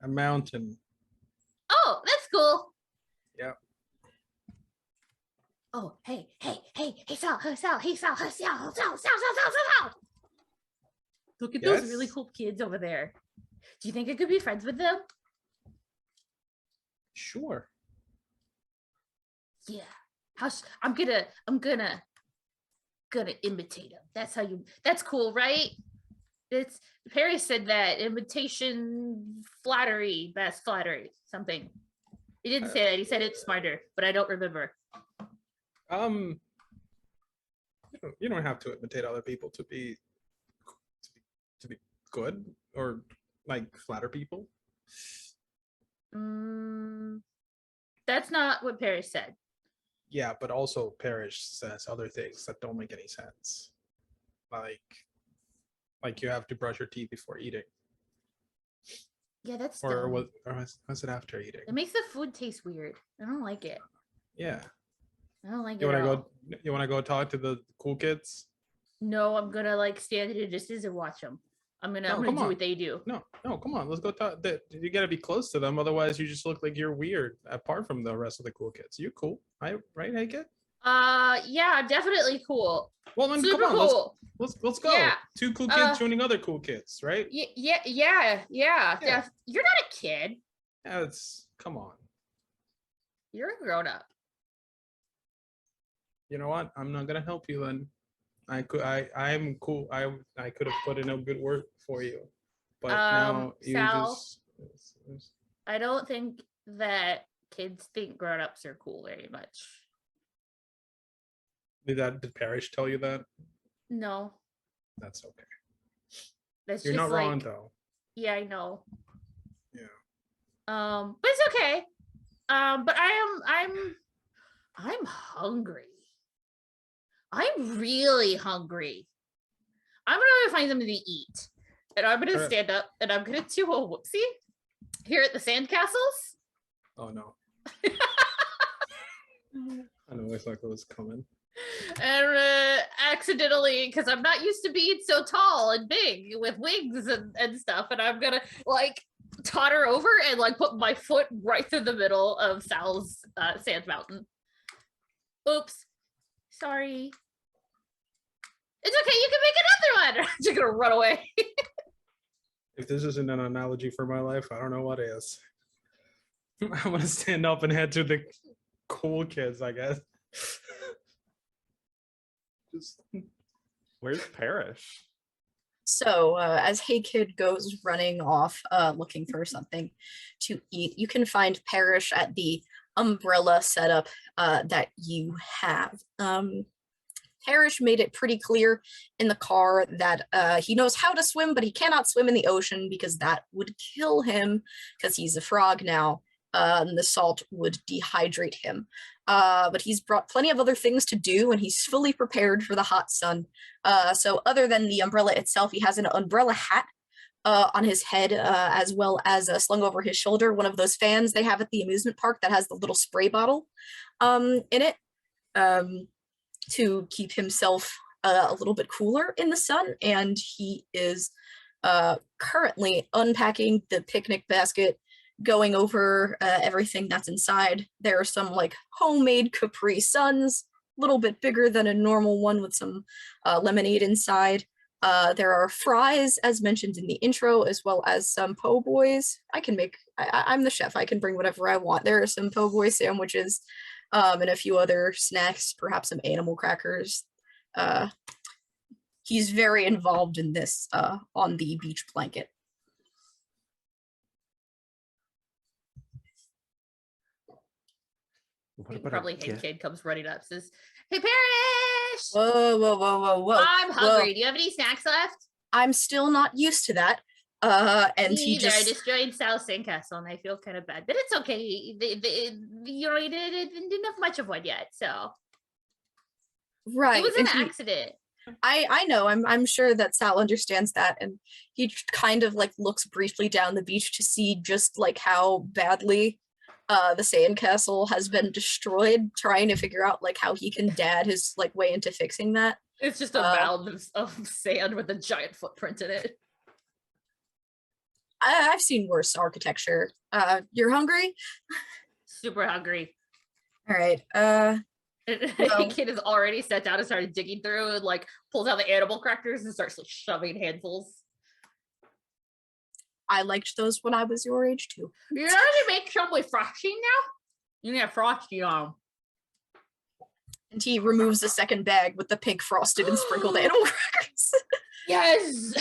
A mountain. Oh, that's cool. Yep. Oh, hey, Sal. Look at those Yes? really cool kids over there. Do you think I could be friends with them? Sure. Yeah. I'm gonna imitate them. That's cool, right? It's Perry said that imitation flattery, best flattery, something. He didn't say that. He said it's smarter, but I don't remember. You don't have to imitate other people to be good or like flatter people. That's not what Perry said. Yeah, but also Parrish says other things that don't make any sense. Like you have to brush your teeth before eating. Yeah, that's Or dumb. was it after eating? It makes the food taste weird. I don't like it. Yeah. I don't like You it. wanna go talk to the cool kids? No, I'm gonna like stand at a distance and watch them. I'm gonna do what they do. No, come on, let's go talk. You gotta be close to them, otherwise you just look like you're weird. Apart from the rest of the cool kids, you're cool, right? Hey kid. Yeah, definitely cool. Well, then Super come on, cool. let's go. Yeah. 2 cool kids joining other cool kids, right? Yeah. You're not a kid. Yeah, come on. You're a grown up. You know what? I'm not gonna help you then. I'm cool. I could have put in a good word for you, but now you Sal, just. I don't think that kids think grown-ups are cool very much. Did Parrish tell you that? No. That's okay. That's You're just not like, wrong though. Yeah, I know. Yeah. But it's okay. But I'm hungry. I'm really hungry. I'm gonna go find something to eat. And I'm gonna stand up and I'm gonna do a whoopsie here at the sandcastles. Oh no. I know exactly what's coming. And accidentally, because I'm not used to being so tall and big with wings and stuff, and I'm gonna like totter over and like put my foot right through the middle of Sal's sand mountain. Oops. Sorry. It's okay, you can make another one. I'm just gonna run away. If this isn't an analogy for my life, I don't know what is. I'm gonna stand up and head to the cool kids, I guess. Where's Parrish? So as Hey Kid goes running off looking for something to eat, you can find Parrish at the umbrella setup that you have. Parrish made it pretty clear in the car that he knows how to swim, but he cannot swim in the ocean because that would kill him because he's a frog now. And the salt would dehydrate him. But he's brought plenty of other things to do and he's fully prepared for the hot sun. So other than the umbrella itself, he has an umbrella hat on his head as well as slung over his shoulder, one of those fans they have at the amusement park that has the little spray bottle in it to keep himself a little bit cooler in the sun. And he is currently unpacking the picnic basket, going over everything that's inside. There are some like homemade Capri Suns, a little bit bigger than a normal one with some lemonade inside. There are fries, as mentioned in the intro, as well as some po' boys. I'm the chef, I can bring whatever I want. There are some po' boy sandwiches and a few other snacks, perhaps some animal crackers. He's very involved in this on the beach blanket. Probably Hey Kid comes running up, says, "Hey Parrish! Whoa, whoa, whoa, whoa, whoa. I'm hungry. Whoa. Do you have any snacks left?" I'm still not used to that. And he Either. I just destroyed Sal's sandcastle and I feel kind of bad, but it's okay. You know, you didn't have much of one yet, so right. it was an and he- accident. I know. I'm sure that Sal understands that, and he kind of like looks briefly down the beach to see just like how badly the sandcastle has been destroyed, trying to figure out like how he can dad his like way into fixing that. It's just a mound of sand with a giant footprint in it. I've seen worse architecture. You're hungry? Super hungry. All right. Hey Kid is already sat down and started digging through and like pulls out the animal crackers and starts like shoving handfuls. I liked those when I was your age too. You know how to make some with frosting now? You can have frosting on. And he removes the second bag with the pink frosted and sprinkled animal crackers. Yes.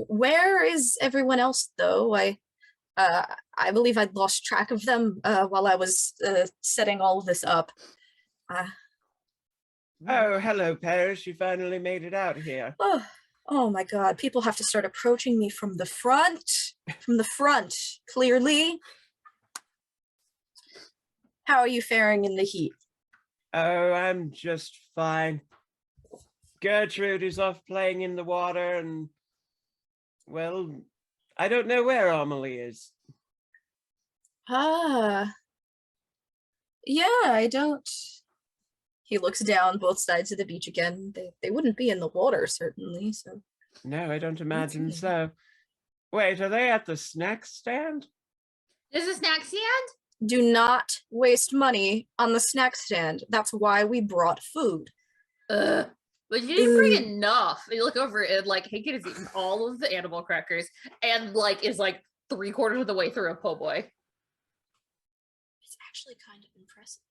Where is everyone else though? I believe I'd lost track of them while I was setting all of this up. Oh, hello, Parrish. You finally made it out here. Oh my God. People have to start approaching me from the front. From the front, clearly. How are you faring in the heat? Oh, I'm just fine. Gertrude is off playing in the water and, well, I don't know where Amelie is. Yeah, I don't. He looks down both sides of the beach again. They wouldn't be in the water, certainly, so. No, I don't imagine so. Wait, are they at the snack stand? There's a snack stand? Do not waste money on the snack stand. That's why we brought food. But you didn't bring enough. You look over and like Hey Kid has eaten all of the animal crackers and like is like 3/4 of the way through a po' boy. It's actually kind of impressive.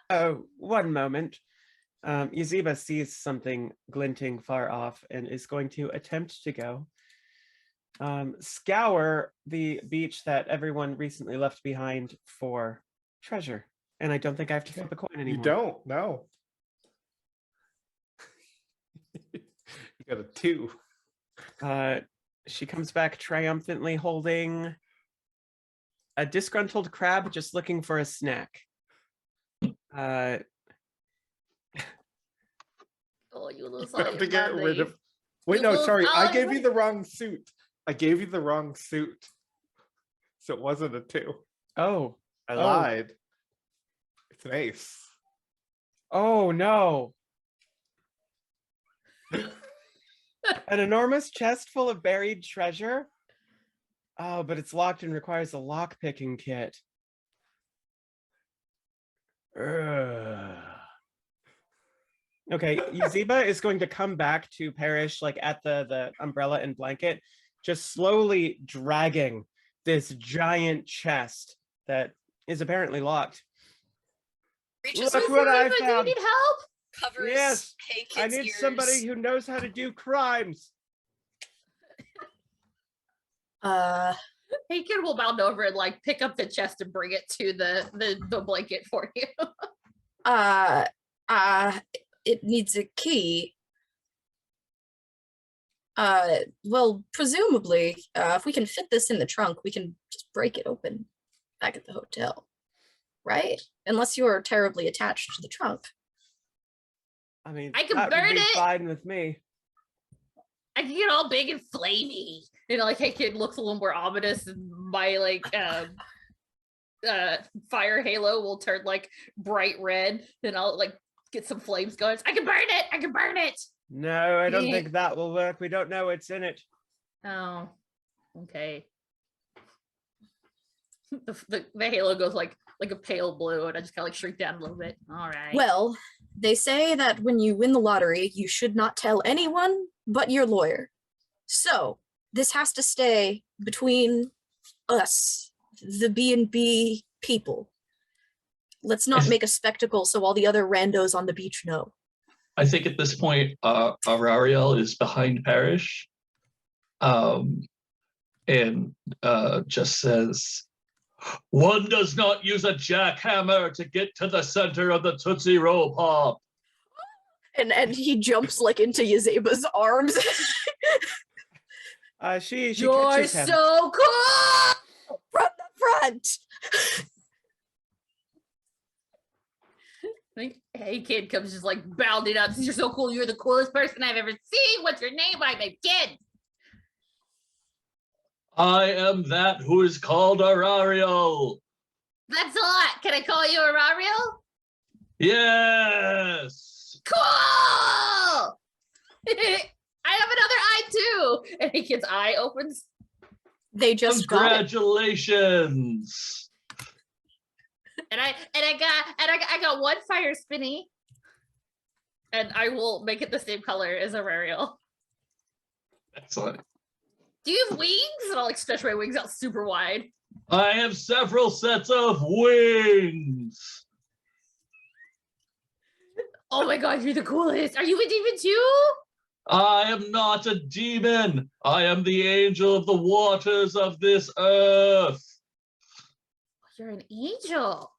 Oh, one moment. Yazeba sees something glinting far off and is going to attempt to go scour the beach that everyone recently left behind for treasure. And I don't think I have to flip a coin anymore. You don't, no. You got a 2. She comes back triumphantly holding a disgruntled crab just looking for a snack. Oh, you little You have to get rid Monday. of. Wait, You no, little sorry. I salad gave you Monday. the wrong suit. I gave you the wrong suit. So it wasn't a 2. Oh. I Oh. lied. It's an ace. Oh no. An enormous chest full of buried treasure? Oh, but it's locked and requires a lock-picking kit. Ugh. Okay, Yazeba is going to come back to Parrish, like at the umbrella and blanket, just slowly dragging this giant chest that is apparently locked. Reaches Look over, what I Do you found. need help? covers Yes, Hey I Kid's need ears. somebody who knows how to do crimes. Hey, kid will bound over and like pick up the chest and bring it to the blanket for you. It needs a key. Well, presumably, if we can fit this in the trunk, we can just break it open back at the hotel, right? Unless you're terribly attached to the trunk. I mean, I can that would burn be it. fine with me. I can get all big and flamey. You know, like Hey Kid looks a little more ominous, and my like fire halo will turn like bright red, then I'll like get some flames going. I can burn it! I can burn it! No, I don't think that will work. We don't know what's in it. Oh, okay. The halo goes like a pale blue, and I just kind of like shrink down a little bit. All right. Well, they say that when you win the lottery, you should not tell anyone but your lawyer. So this has to stay between us, the B&B people. Let's not make a spectacle so all the other randos on the beach know. I think at this point, Aurariel is behind Parrish, and just says, "One does not use a jackhammer to get to the center of the Tootsie Roll Pop." And he jumps like into Yazeba's arms. She You're catches him. so cool from the front. Hey Kid comes just like bounding up. You're so cool. You're the coolest person I've ever seen. What's your name? I'm a kid. I am that who is called Aurariel. That's a lot. Can I call you Aurariel? Yes. Cool. I have another eye too. And Hey Kid's eye opens. They just Congratulations. And I got one fire spinny, and I will make it the same color as Aurariel. Excellent. Do you have wings? And I'll like stretch my wings out super wide. I have several sets of wings. Oh my god, you're the coolest. Are you a demon too? I am not a demon. I am the angel of the waters of this earth. You're an angel.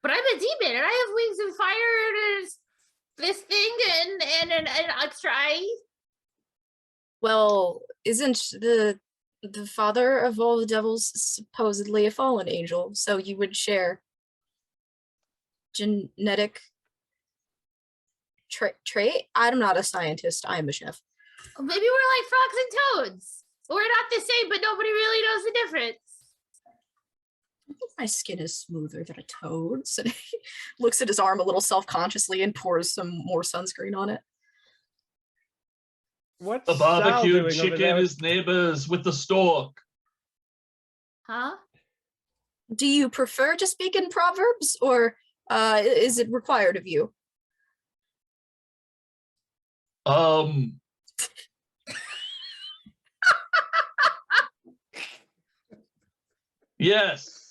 But I'm a demon, and I have wings and fire, and there's this thing, and an extra eye. Well, isn't the father of all the devils supposedly a fallen angel? So you would share genetic trait? I'm not a scientist. I am a chef. Maybe we're like frogs and toads. We're not the same, but nobody really knows the difference. I think my skin is smoother than a toad's. And he looks at his arm a little self-consciously and pours some more sunscreen on it. What's The Sal barbecued doing over chicken there? is neighbors with the stork. Huh? Do you prefer to speak in proverbs, or is it required of you? Yes.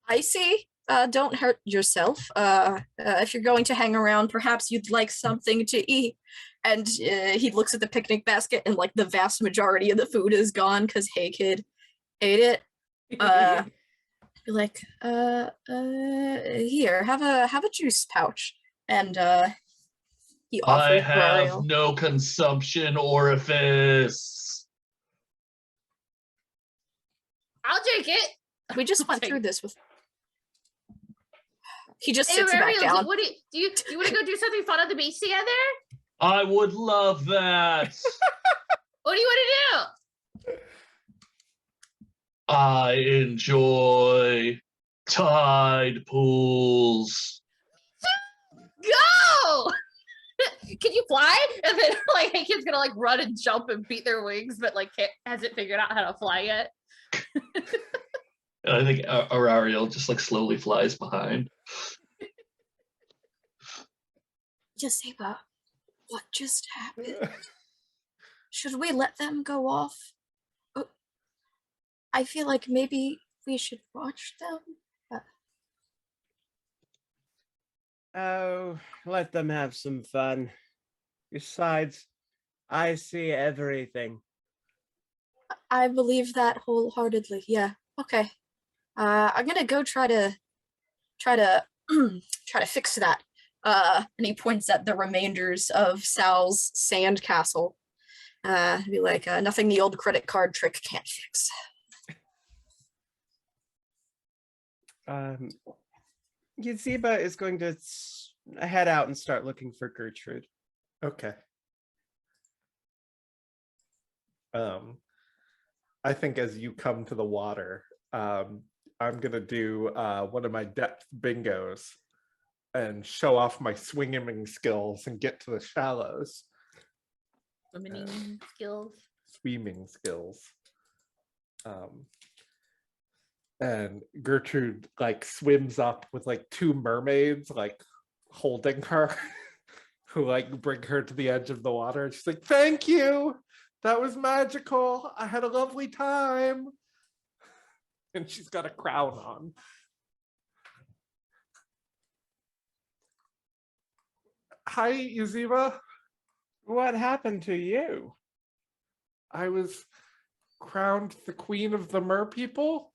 I see. Don't hurt yourself. If you're going to hang around, perhaps you'd like something to eat. And he looks at the picnic basket, and like the vast majority of the food is gone because Hey Kid ate it. Be like, here, have a juice pouch. And He I offers have Rariel. no consumption orifice. I'll drink it. We just went through this with. He just Hey, sits back Ariel, down. do you want to go do something fun on the beach together? I would love that. What do you want to do? I enjoy tide pools. Go! Can you fly? And then like hey kid's gonna like run and jump and beat their wings, but like hasn't figured out how to fly yet. I think Ariel just like slowly flies behind. Yazeba, what just happened? Should we let them go off? Oh, I feel like maybe we should watch them. Oh, let them have some fun. Besides, I see everything. I believe that wholeheartedly. Yeah. Okay. I'm gonna go try to fix that. And he points at the remainders of Sal's sand castle. Be like, nothing the old credit card trick can't fix. Yazeba is going to head out and start looking for Gertrude. Okay. I think as you come to the water, I'm gonna do one of my depth bingos and show off my swimming skills and get to the shallows. Swimming skills. Swimming skills. And Gertrude like swims up with like two mermaids like holding her who like bring her to the edge of the water. And she's like, thank you. That was magical. I had a lovely time. And she's got a crown on. Hi, Yazeba. What happened to you? I was crowned the queen of the mer people.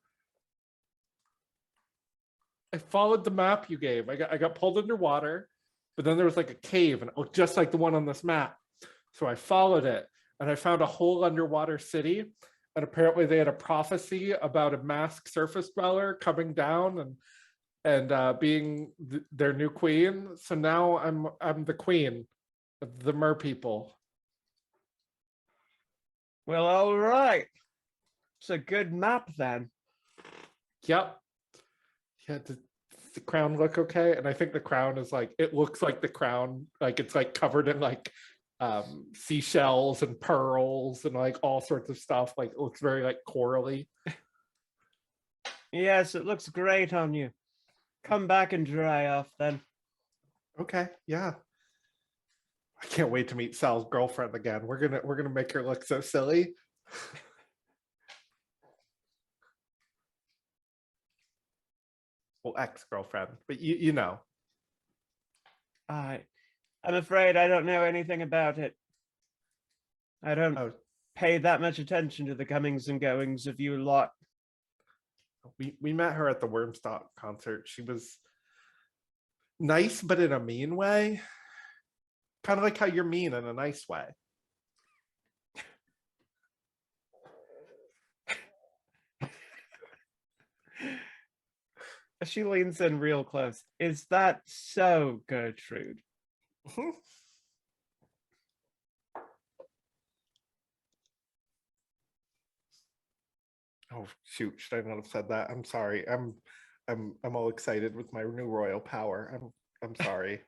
I followed the map you gave. I got pulled underwater, but then there was like a cave and it looked just like the one on this map. So I followed it and I found a whole underwater city. And apparently they had a prophecy about a masked surface dweller coming down and being their new queen. So now I'm the queen of the mer people. Well, all right. It's a good map then. Yep. Yeah, does the crown look okay? And I think the crown is like, it looks like the crown, like it's like covered in like seashells and pearls and like all sorts of stuff. Like it looks very like corally. Yes, it looks great on you. Come back and dry off then. Okay, yeah. I can't wait to meet Sal's girlfriend again. We're gonna make her look so silly. Well, ex-girlfriend, but you know. I'm afraid I don't know anything about it. I don't pay that much attention to the comings and goings of you lot. We met her at the Wormstock concert. She was nice, but in a mean way. Kind of like how you're mean in a nice way. She leans in real close. Is that so, Gertrude? Oh shoot! Should I not have said that? I'm sorry. I'm all excited with my new royal power. I'm sorry.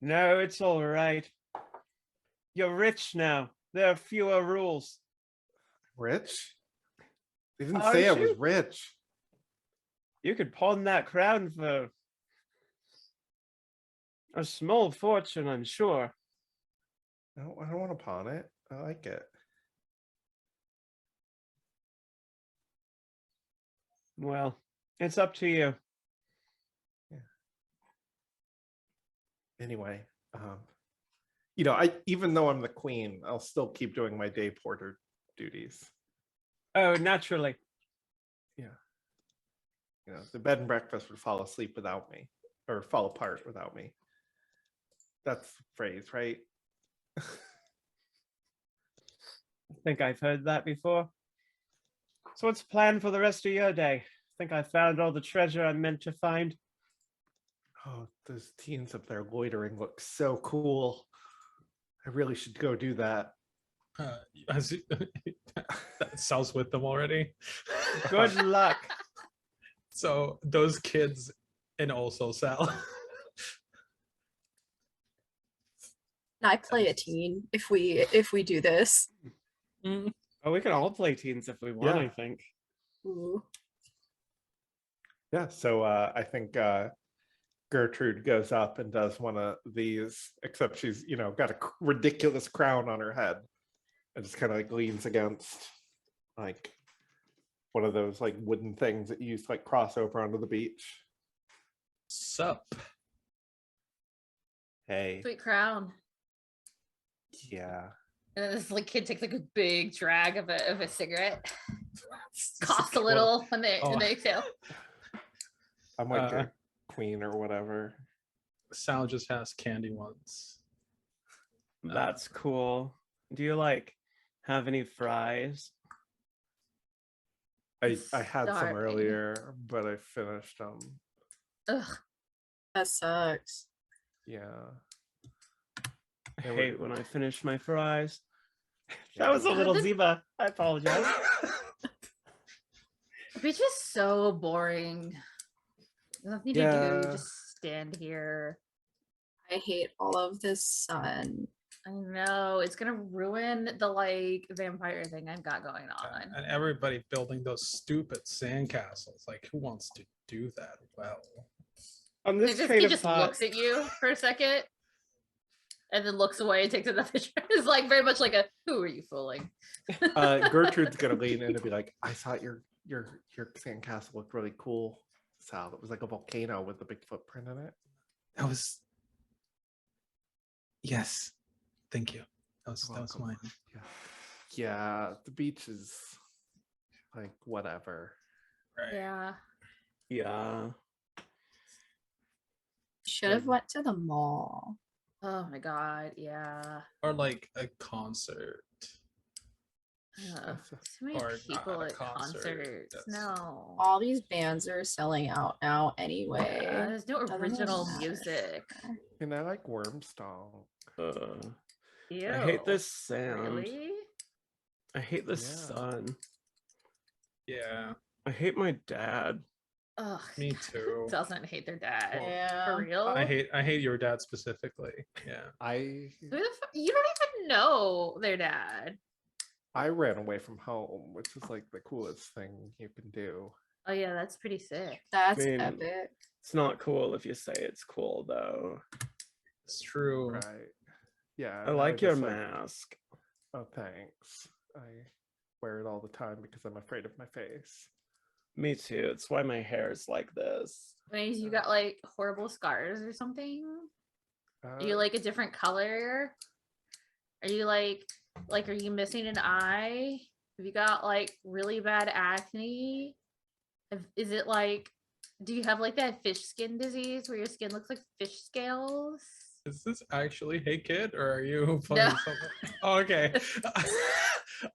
No, it's all right. You're rich now. There are fewer rules. Rich? They didn't say I was rich. You could pawn that crown for a small fortune, I'm sure. No, I don't want to pawn it. I like it. Well, it's up to you. Yeah. Anyway, you know, even though I'm the queen, I'll still keep doing my day porter duties. Oh, naturally. Yeah. You know, the bed and breakfast would fall asleep without me, or fall apart without me. That's the phrase, right? I think I've heard that before. So what's the plan for the rest of your day? Think I found all the treasure I'm meant to find? Oh, those teens up there loitering look so cool. I really should go do that. Sal's with them already. Good luck. So those kids and also Sal. I play a teen if we do this. Oh, we can all play teens if we want, Yeah. I think. Ooh. Yeah, so I think Gertrude goes up and does one of these, except she's, got a ridiculous crown on her head and just kind of like leans against like one of those like wooden things that you used to like cross over onto the beach. Sup? Hey. Sweet crown. Yeah. And then this like kid takes like a big drag of a cigarette. Coughs a little when they exhale. I'm like a queen or whatever. Sal just has candy ones. That's cool. Do you like have any fries? I had some Starving. earlier, but I finished them. Ugh. That sucks. Yeah. I hate when I finish my fries. That was a little Ziba. I apologize. The beach is so boring. Nothing to do. You just stand here. I hate all of this sun. I know it's gonna ruin the like vampire thing I've got going on. And everybody building those stupid sandcastles. Like, who wants to do that? Well, on this He train of just thought, looks at you for a second, and then looks away and takes another picture. It's like very much like a "Who are you fooling?" Gertrude's gonna lean in and be like, I thought your sandcastle looked really cool, Sal. It was like a volcano with a big footprint in it. that was. Yes, thank you. That was Welcome. mine. Yeah, the beach is like whatever. Right. Yeah. yeah. Should have went to the mall. Oh my god. Yeah. Or like a concert. Too many Or people not a at concert, concerts. No. All these bands are selling out now anyway. There's no Doesn't original matter. music. And I like Wormstone. Ew. I hate this sound. Really? I hate the Yeah. sun. Yeah. I hate my dad. Ugh. Me too. Doesn't hate their dad. Yeah. For real? I hate your dad specifically. Yeah. You don't even know their dad. I ran away from home, which is like the coolest thing you can do. Oh yeah, that's pretty sick. That's I mean, epic. It's not cool if you say it's cool though. It's true. Right. Yeah. I and like your just, mask. Oh, thanks. I wear it all the time because I'm afraid of my face. Me too. It's why my hair is like this. Means you got like horrible scars or something? Are you Uh, like a different color? Are you like are you missing an eye? Have you got like really bad acne? Is it like do you have like that fish skin disease where your skin looks like fish scales? Is this actually Hey Kid, or are you playing something? Oh, okay.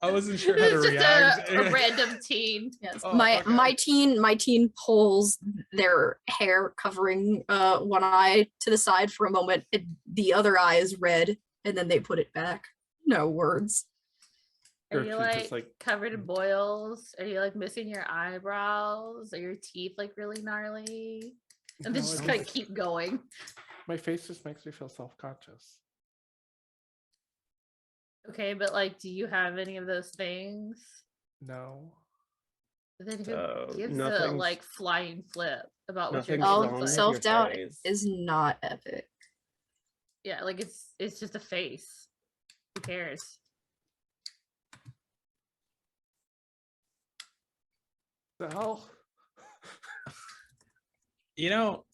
I wasn't sure how to It's just react. a random teen. Yes. Oh, my okay. my teen pulls their hair covering one eye to the side for a moment. The other eye is red, and then they put it back. No words. Are you Gertrude just, like covered in boils? Are you like missing your eyebrows? Are your teeth like really gnarly? And they No, just I kind of just- keep going. My face just makes me feel self-conscious. Okay, but like, do you have any of those things? No. Then who So, gives a nothing's- like flying flip about what your nothing's face wrong looks with like? your Self-doubt face. is not epic. Yeah, like it's just a face. Who cares? The hell? You know,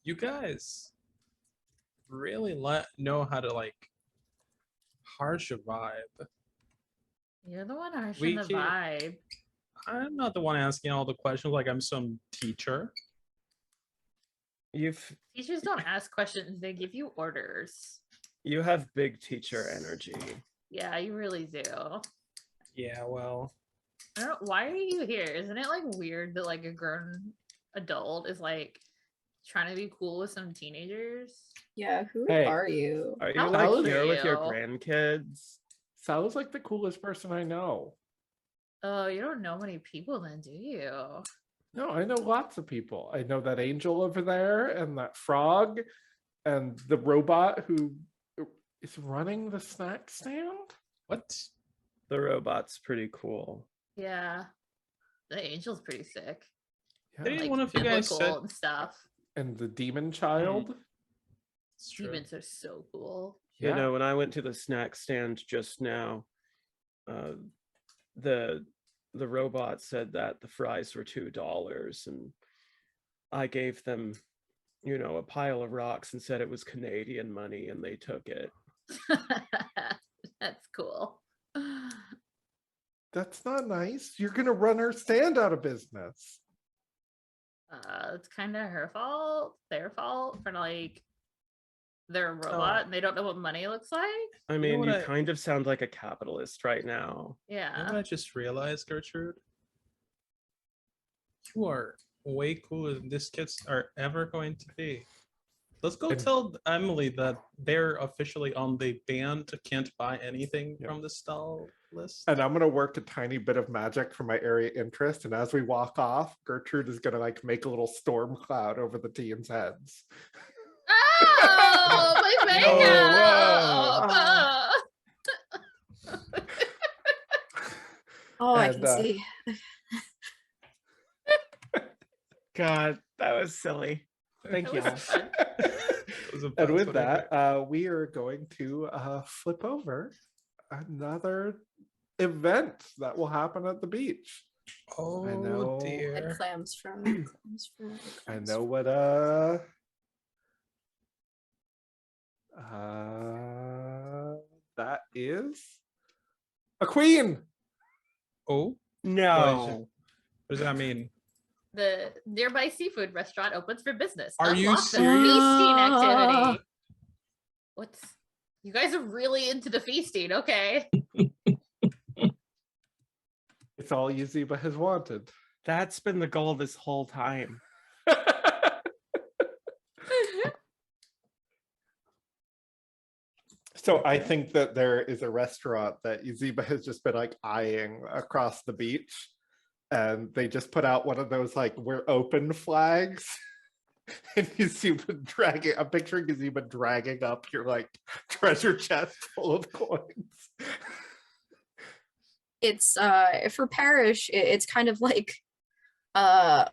you guys really know how to like harsh a vibe. You're the one harshing We the keep- vibe. I'm not the one asking all the questions like I'm some teacher. Teachers don't ask questions, they give you orders. You have big teacher energy. Yeah, you really do. Yeah, well. I don't know, why are you here? Isn't it like weird that like a grown adult is like trying to be cool with some teenagers? Yeah, who Hey, are you? Are you How like old are here with your you? grandkids? Sal's like the coolest person I know. Oh, you don't know many people then, do you? No, I know lots of people. I know that angel over there and that frog and the robot who is running the snack stand. What? The robot's pretty cool. Yeah. The angel's pretty sick. Yeah. Didn't Like one of you guys biblical said and stuff. And the demon child. it's true. Demons are so cool. Yeah. You know, when I went to the snack stand just now, the robot said that the fries were $2, and I gave them, you know, a pile of rocks and said it was Canadian money, and they took it. That's cool. That's not nice. You're gonna run our stand out of business. It's kind of her fault, their fault for like they're a robot and they don't know what money looks like. I mean, what you I- kind of sound like a capitalist right now. You know Yeah. what I just realized, Gertrude? You are way cooler than these kids are ever going to be. Let's go And- tell Emily that they're officially on the banned can't buy anything Yeah. from the stall list. And I'm gonna work a tiny bit of magic for my area interest. And as we walk off, Gertrude is gonna like make a little storm cloud over the teams' heads. Oh, my makeup! Oh, I And, can see. God, that was silly. Thank That you. was fun. And with that, we are going to flip over another event that will happen at the beach. Oh I know. Like dear. clams from. I know what that is a queen. Oh, No. what does that mean? The nearby seafood restaurant opens for business. Are you Unlock the serious? feasting activity. What's you guys are really into the feasting, okay? It's all Yazeba has wanted. That's been the goal this whole time. So I think that there is a restaurant that Yazeba has just been like eyeing across the beach, and they just put out one of those like "we're open" flags, and Yazeba dragging. I'm picturing Yazeba dragging up your like treasure chest full of coins. It's for Parrish, it's kind of like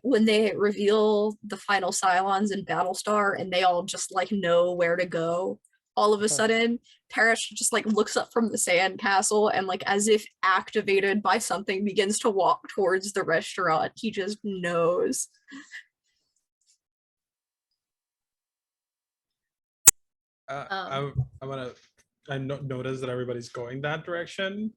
when they reveal the final Cylons in Battlestar and they all just like know where to go. All of a sudden, Parrish just like looks up from the sandcastle and like as if activated by something begins to walk towards the restaurant. He just knows. I'm gonna. Notice that everybody's going that direction,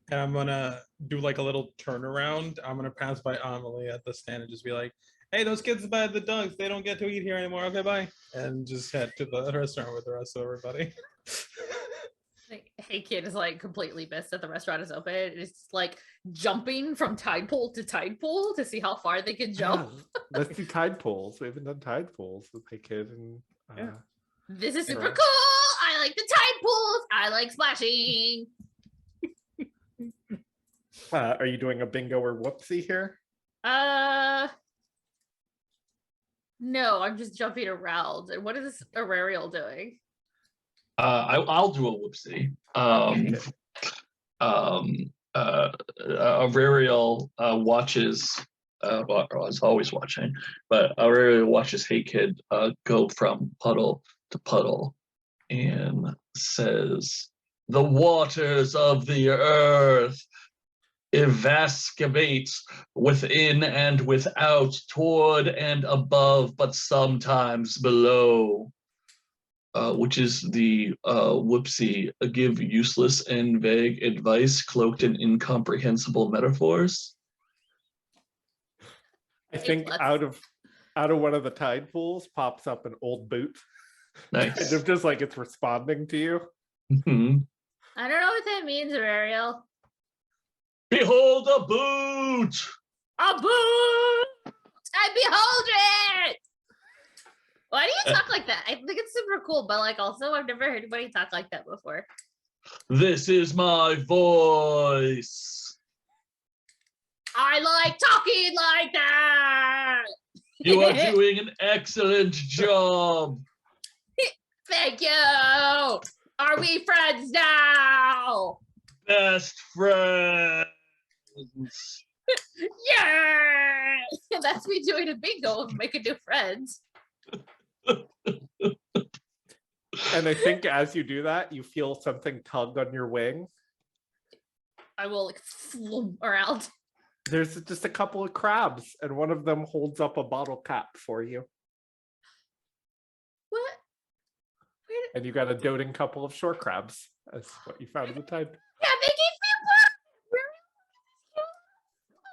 and I'm gonna do like a little turnaround. I'm gonna pass by Amelie at the stand and just be like, "Hey, those kids by the dogs, they don't get to eat here anymore. Okay, bye." And just head to the restaurant with the rest of everybody. Like, hey kid is like completely missed that the restaurant is open. It's like jumping from tide pool to tide pool to see how far they can jump. Yeah, let's do tide pools. We haven't done tide pools with Hey Kid and Yeah. This is super Right. cool. I like the tide pools. I like splashing. Are you doing a bingo or whoopsie here? No, I'm just jumping around. And what is Aurariel doing? I'll do a whoopsie. Aurariel watches. Well, I was always watching, but Aurariel watches Hey Kid go from puddle to puddle, and says, "The waters of the earth evascavate within and without, toward and above, but sometimes below." Which is the whoopsie, give useless and vague advice cloaked in incomprehensible metaphors. I think out of Out of one of the tide pools pops up an old boot. Nice. Kind of just like it's responding to you. Mhm. I don't know what that means, Ariel. Behold a boot! A boot! I behold it! Why do you talk like that? I think it's super cool, but like also I've never heard anybody talk like that before. This is my voice. I like talking like that. You are doing an excellent job. Thank you. Are we friends now? Best friends. Yeah. That's me doing a bingo of making new friends. And I think as you do that, you feel something tug on your wing. I will like floom around. There's just a couple of crabs, and one of them holds up a bottle cap for you. What? And you got a doting couple of shore crabs. That's what you found at the time. Yeah, they gave me one.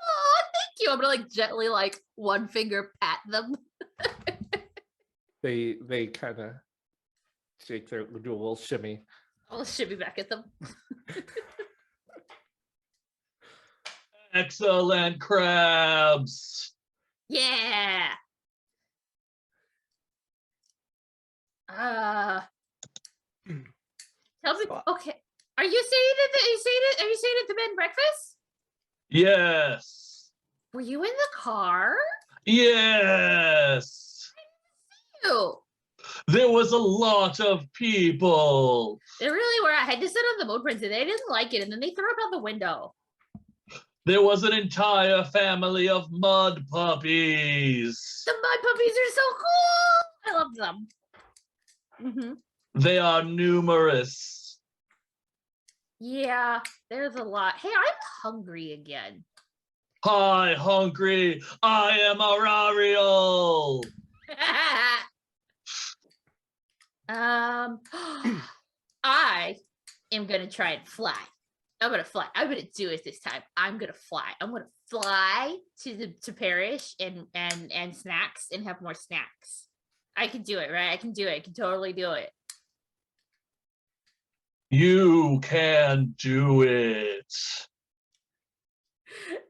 Oh, thank you. I'm gonna like gently like one finger pat them. They kind of shake their do a little shimmy. I'll shimmy back at them. Excellent crabs. Yeah. Tell me. Okay. Are you saying that? Are you saying at the bed and breakfast? Yes. Were you in the car? Yes. Ew. There was a lot of people. They really were. I had to sit on the boat prints and they didn't like it, and then they threw up out the window. There was an entire family of mud puppies. The mud puppies are so cool. I love them. Mm-hmm. They are numerous. Yeah, there's a lot. Hey, I'm hungry again. Hi, hungry. I am Aurariel. I am gonna try and fly. I'm gonna fly. I'm gonna do it this time. I'm gonna fly. I'm gonna fly to Parrish and snacks and have more snacks. I can do it, right? I can do it. I can totally do it. You can do it.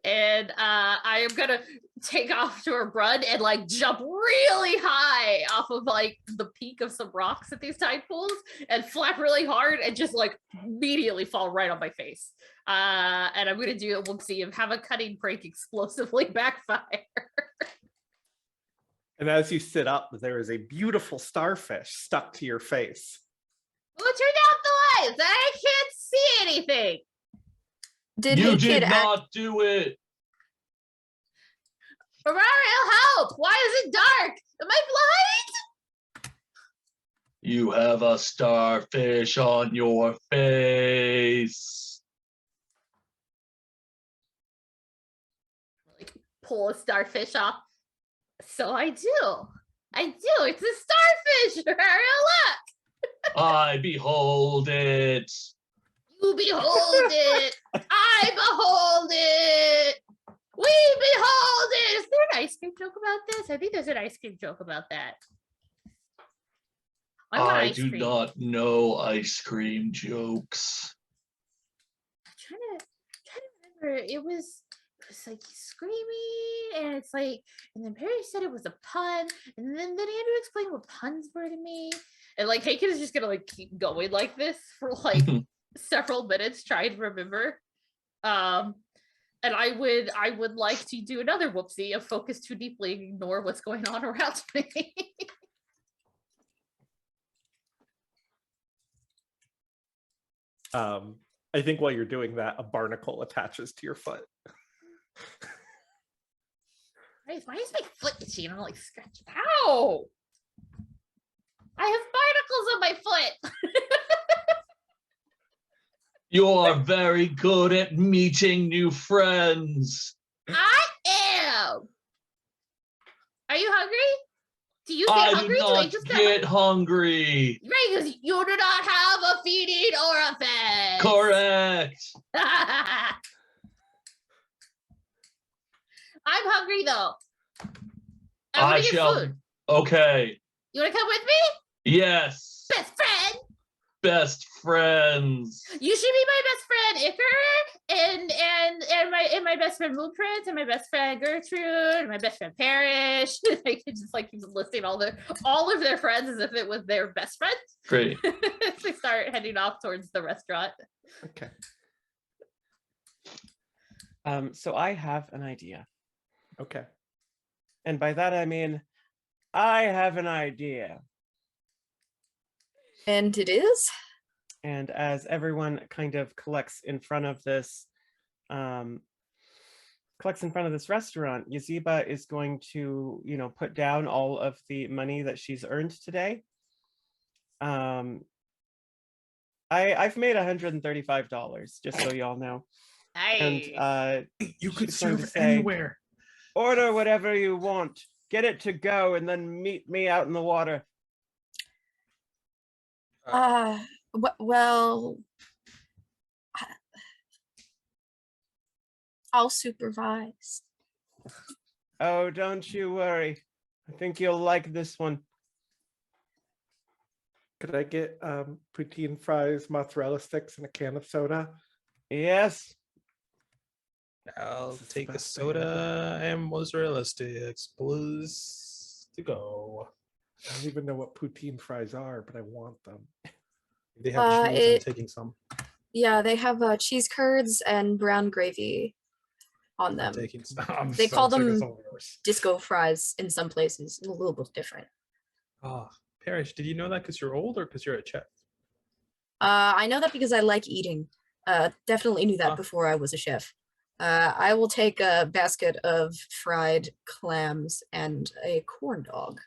And I am gonna take off to a run and like jump really high off of like the peak of some rocks at these tide pools and flap really hard and just like immediately fall right on my face. And I'm gonna do a whoopsie and have a cutting break explosively backfire. And as you sit up, there is a beautiful starfish stuck to your face. Well, turn off the lights. I can't see anything. You did not do it. Aurariel, help! Why is it dark? Am I blind? You have a starfish on your face. Like pull a starfish off. So I do. It's a starfish. Aurariel, look. I behold it. You behold it. I behold it. We behold it. Is there an ice cream joke about this? I think there's an ice cream joke about that. I do not know ice cream jokes. I'm trying to remember. It was like screaming, and it's like, and then Perry said it was a pun, and then Andrew explained what puns were to me, and like Haken is just gonna like keep going like this for like several minutes trying to remember. And I would like to do another whoopsie of focus too deeply and ignore what's going on around me. I think while you're doing that, a barnacle attaches to your foot. Why is my foot itchy? And I'm like scratching. Ow! I have barnacles on my foot. You are very good at meeting new friends. I am. Are you hungry? Do you get I hungry? do not get hungry. Right, because you do not have a feeding orifice. Correct. I'm hungry though. I want I to get shall. food. Okay. You want to come with me? Yes. Best friend. Best friends. You should be my best friend Iker, and my best friend Blueprint, and my best friend Gertrude, and my best friend Parrish. I could just like keep listing all of their friends as if it was their best friend. Great. They start heading off towards the restaurant. Okay. So I have an idea. Okay. And by that I mean, I have an idea. And it is? And as everyone kind of collects in front of this restaurant, Yazeba is going to, put down all of the money that she's earned today. I've made $135, just so y'all know. Nice. And You could she's going to serve say, anywhere. order whatever you want, get it to go, and then meet me out in the water. Well, I'll supervise. Oh, don't you worry. I think you'll like this one. Could I get poutine fries, mozzarella sticks, and a can of soda? Yes. I'll take a soda and mozzarella sticks, please, to go. I don't even know what poutine fries are, but I want them. They have cheese. I'm taking some. Yeah, they have cheese curds and brown gravy on them. They call them disco fries in some places. A little bit different. Oh, Parrish, did you know that because you're old or because you're a chef? I know that because I like eating. Definitely knew that before I was a chef. I will take a basket of fried clams and a corn dog.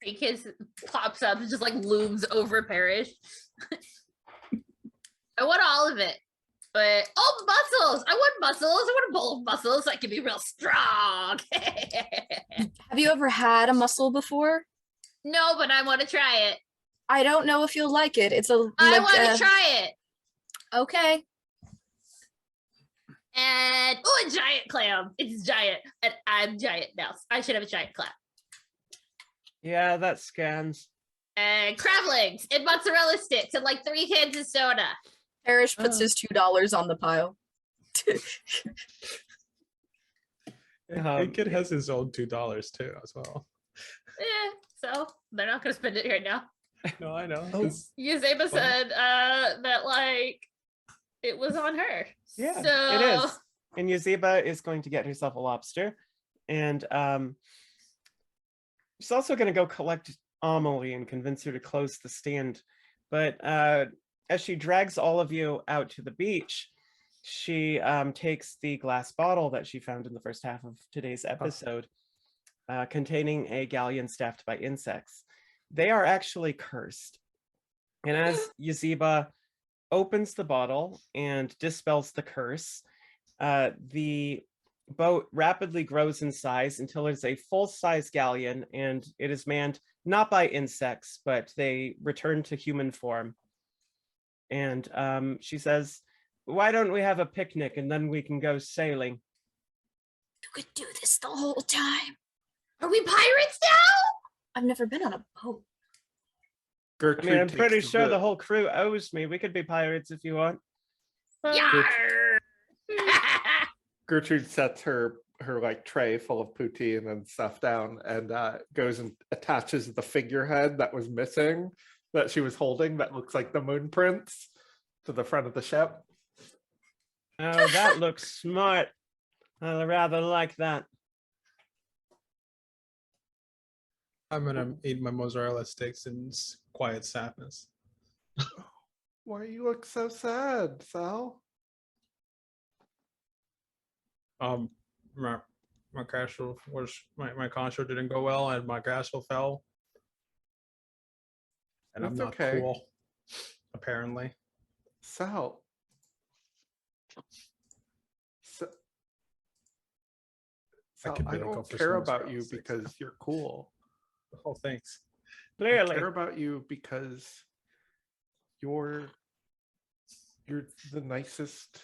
Hey Kids pops up and just like looms over Parrish. I want all of it. But muscles! I want muscles. I want a bowl of muscles so I can be real strong. Have you ever had a mussel before? No, but I want to try it. I don't know if you'll like it. I want to try it. Okay. And a giant clam. It's giant, and I'm giant now. I should have a giant clam. Yeah, that scans. And crab legs and mozzarella sticks and like 3 cans of soda. Parrish puts his $2 on the pile. Kid has his own $2 too as well. So they're not gonna spend it right now. No, I know. Yazeba said that like it was on her. Yeah, so... it is. And Yazeba is going to get herself a lobster, and she's also going to go collect Amelie and convince her to close the stand. But as she drags all of you out to the beach, she takes the glass bottle that she found in the first half of today's episode, containing a galleon staffed by insects. They are actually cursed. And as Yazeba opens the bottle and dispels the curse, the boat rapidly grows in size until it's a full-size galleon, and it is manned not by insects, but they return to human form. And she says, why don't we have a picnic and then we can go sailing? You could do this the whole time. Are we pirates now? I've never been on a boat. Gertrude I'm pretty takes sure the whole crew owes me. We could be pirates if you want. Gertrude sets her like tray full of poutine and stuff down, and goes and attaches the figurehead that was missing, that she was holding, that looks like the moon prints, to the front of the ship. Oh, that looks smart. I rather like that. I'm gonna eat my mozzarella sticks in quiet sadness. Why you look so sad, Sal? My castle was my concert didn't go well, and my castle fell. And I'm That's not okay. cool, apparently. Sal. Sal, I don't care about you because you're cool. Oh, thanks. I care about you because you're the nicest.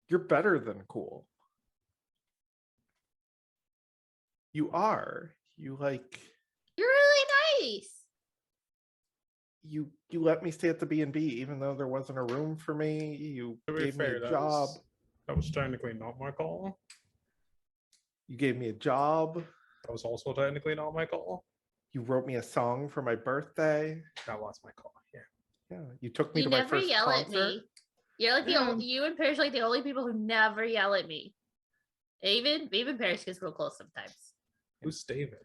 You're better than cool. You are. You You're really nice. you let me stay at the B&B even though there wasn't a room for me. You To be gave me fair, a job. that was technically not my call. You gave me a job. That was also technically not my call. You wrote me a song for my birthday. That was my call. Yeah. Yeah. You took me You to my never first yell concert. at me. You're like you and Parrish are like the only people who never yell at me. Even Parrish gets real close sometimes. Who's David?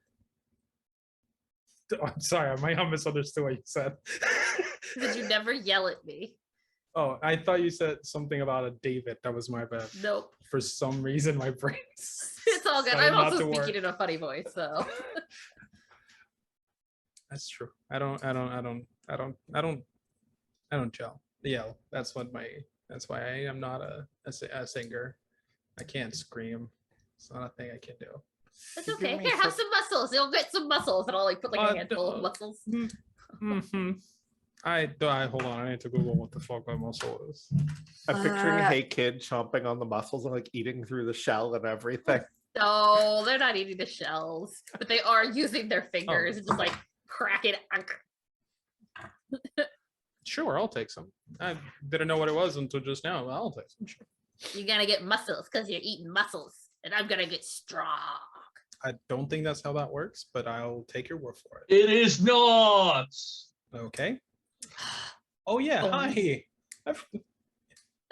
I'm sorry, I might have misunderstood what you said. Because you never yell at me. Oh, I thought you said something about a David. That was my bad. Nope. For some reason, my brain. It's all good. decided I'm not also to speaking work. in a funny voice, so. That's true. I don't yell. That's why I am not a singer. I can't scream. It's not a thing I can do. That's okay. Here, have some muscles. You'll get some muscles, and I'll like put like a handful of muscles. Mm-hmm. I hold on. I need to Google what the fuck my muscle is. I'm picturing Hey Kid chomping on the muscles and like eating through the shell and everything. No, they're not eating the shells, but they are using their fingers and just like cracking. Sure, I'll take some. I didn't know what it was until just now. But I'll take some. Sure. You're gonna get muscles because you're eating muscles, and I'm gonna get strong. I don't think that's how that works, but I'll take your word for it. It is not. Okay. Oh yeah, hi. This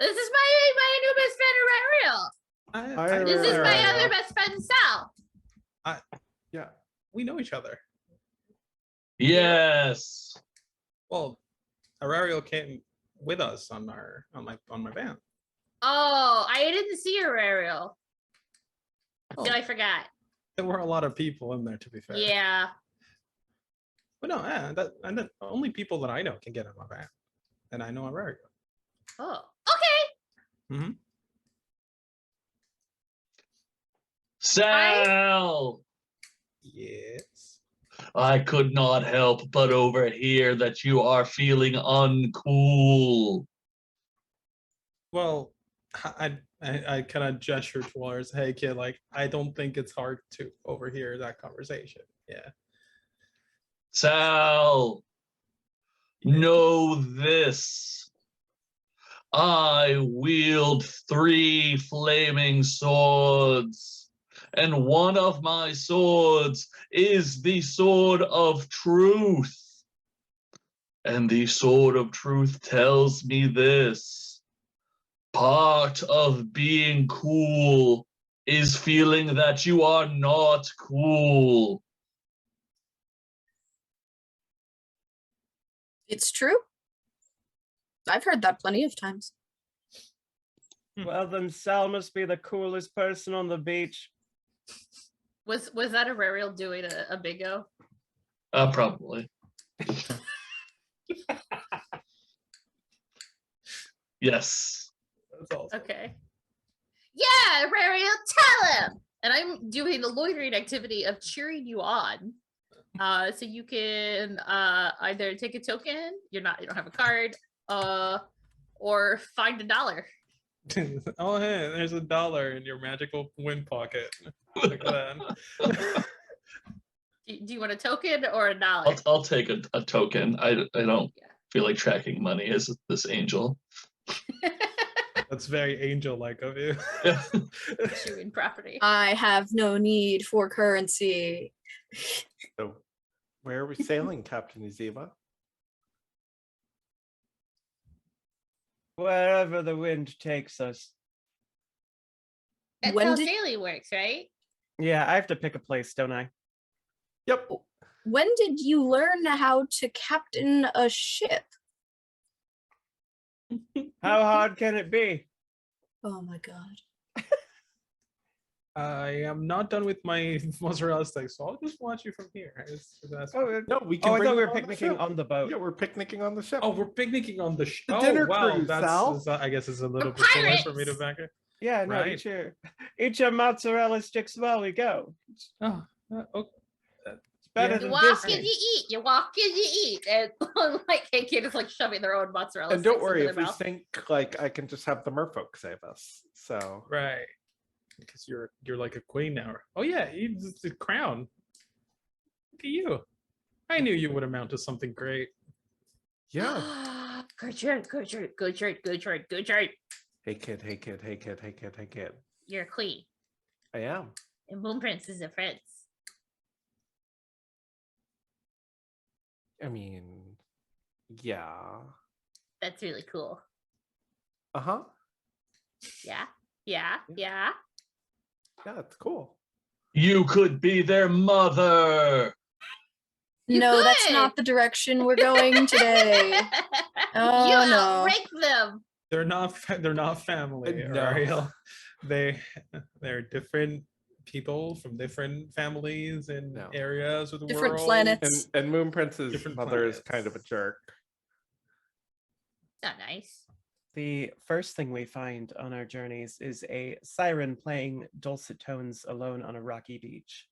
is my new best friend Ariel. This is my other best friend Sal. Yeah, we know each other. Yes. Well, Ariel came with us on my band. Oh, I didn't see your Ariel. Oh. So I forgot. There were a lot of people in there, to be fair. Yeah. But no, the only people that I know can get in my band, and I know Ariel. Oh, okay. Mm-hmm. Sal. Yes. I could not help but overhear that you are feeling uncool. Well, I kind of gesture towards, hey kid, like I don't think it's hard to overhear that conversation. Yeah. Sal, know this. I wield 3 flaming swords, and one of my swords is the sword of truth. And the sword of truth tells me this. Part of being cool is feeling that you are not cool. It's true. I've heard that plenty of times. Well, then Sal must be the coolest person on the beach. Was that Ariel doing a bingo? Probably. Yes. That's awesome. Okay. Yeah, Ariel, tell him. And I'm doing the loitering activity of cheering you on. So you can either take a token, you don't have a card, or find $1. Oh hey, there's $1 in your magical wind pocket. Look at that. Do you want a token or $1? I'll take a token. I don't feel like tracking money as this angel. That's very angel-like of you. Chewing property. I have no need for currency. So, where are we sailing, Captain Yazeba? Wherever the wind takes us. That's how sailing works, right? Yeah, I have to pick a place, don't I? Yep. When did you learn how to captain a ship? How hard can it be? Oh my god. I am not done with my mozzarella stick, so I'll just watch you from here. No, we can. I bring thought we them were picnicking on the boat. Yeah, we're picnicking on the ship. Oh, we're picnicking on the ship. Oh, dinner wow, cruise, that's Sal. I guess it's a little bit too late for me to back it. Yeah, no, Right. eat your mozzarella sticks while we go. Oh, okay. It's better You than walk Disney. and you eat. You walk and you eat. And like Hey Kid is like shoving their own mozzarella And don't sticks worry, into if their we mouth. sink, like I can just have the merfolk save us. So Right. Because you're like a queen now. Oh yeah, it's the crown. Look at you. I knew you would amount to something great. Yeah. Good shirt, good shirt, good shirt, good shirt, good shirt. Hey kid, hey kid, hey kid, hey kid, hey kid. You're a queen. I am. And Moon Prince is a prince. I mean, yeah. That's really cool. Uh-huh. Yeah, yeah, yeah. Yeah, it's cool. You could be their mother. No, that's not the direction we're going today. Oh You no. outrank them. They're not family, No. Ariel. They're different people from different families and areas of the Different world. planets. And Moon Prince's Different mother is planets. kind of a jerk. Not nice. The first thing we find on our journeys is a siren playing dulcet tones alone on a rocky beach.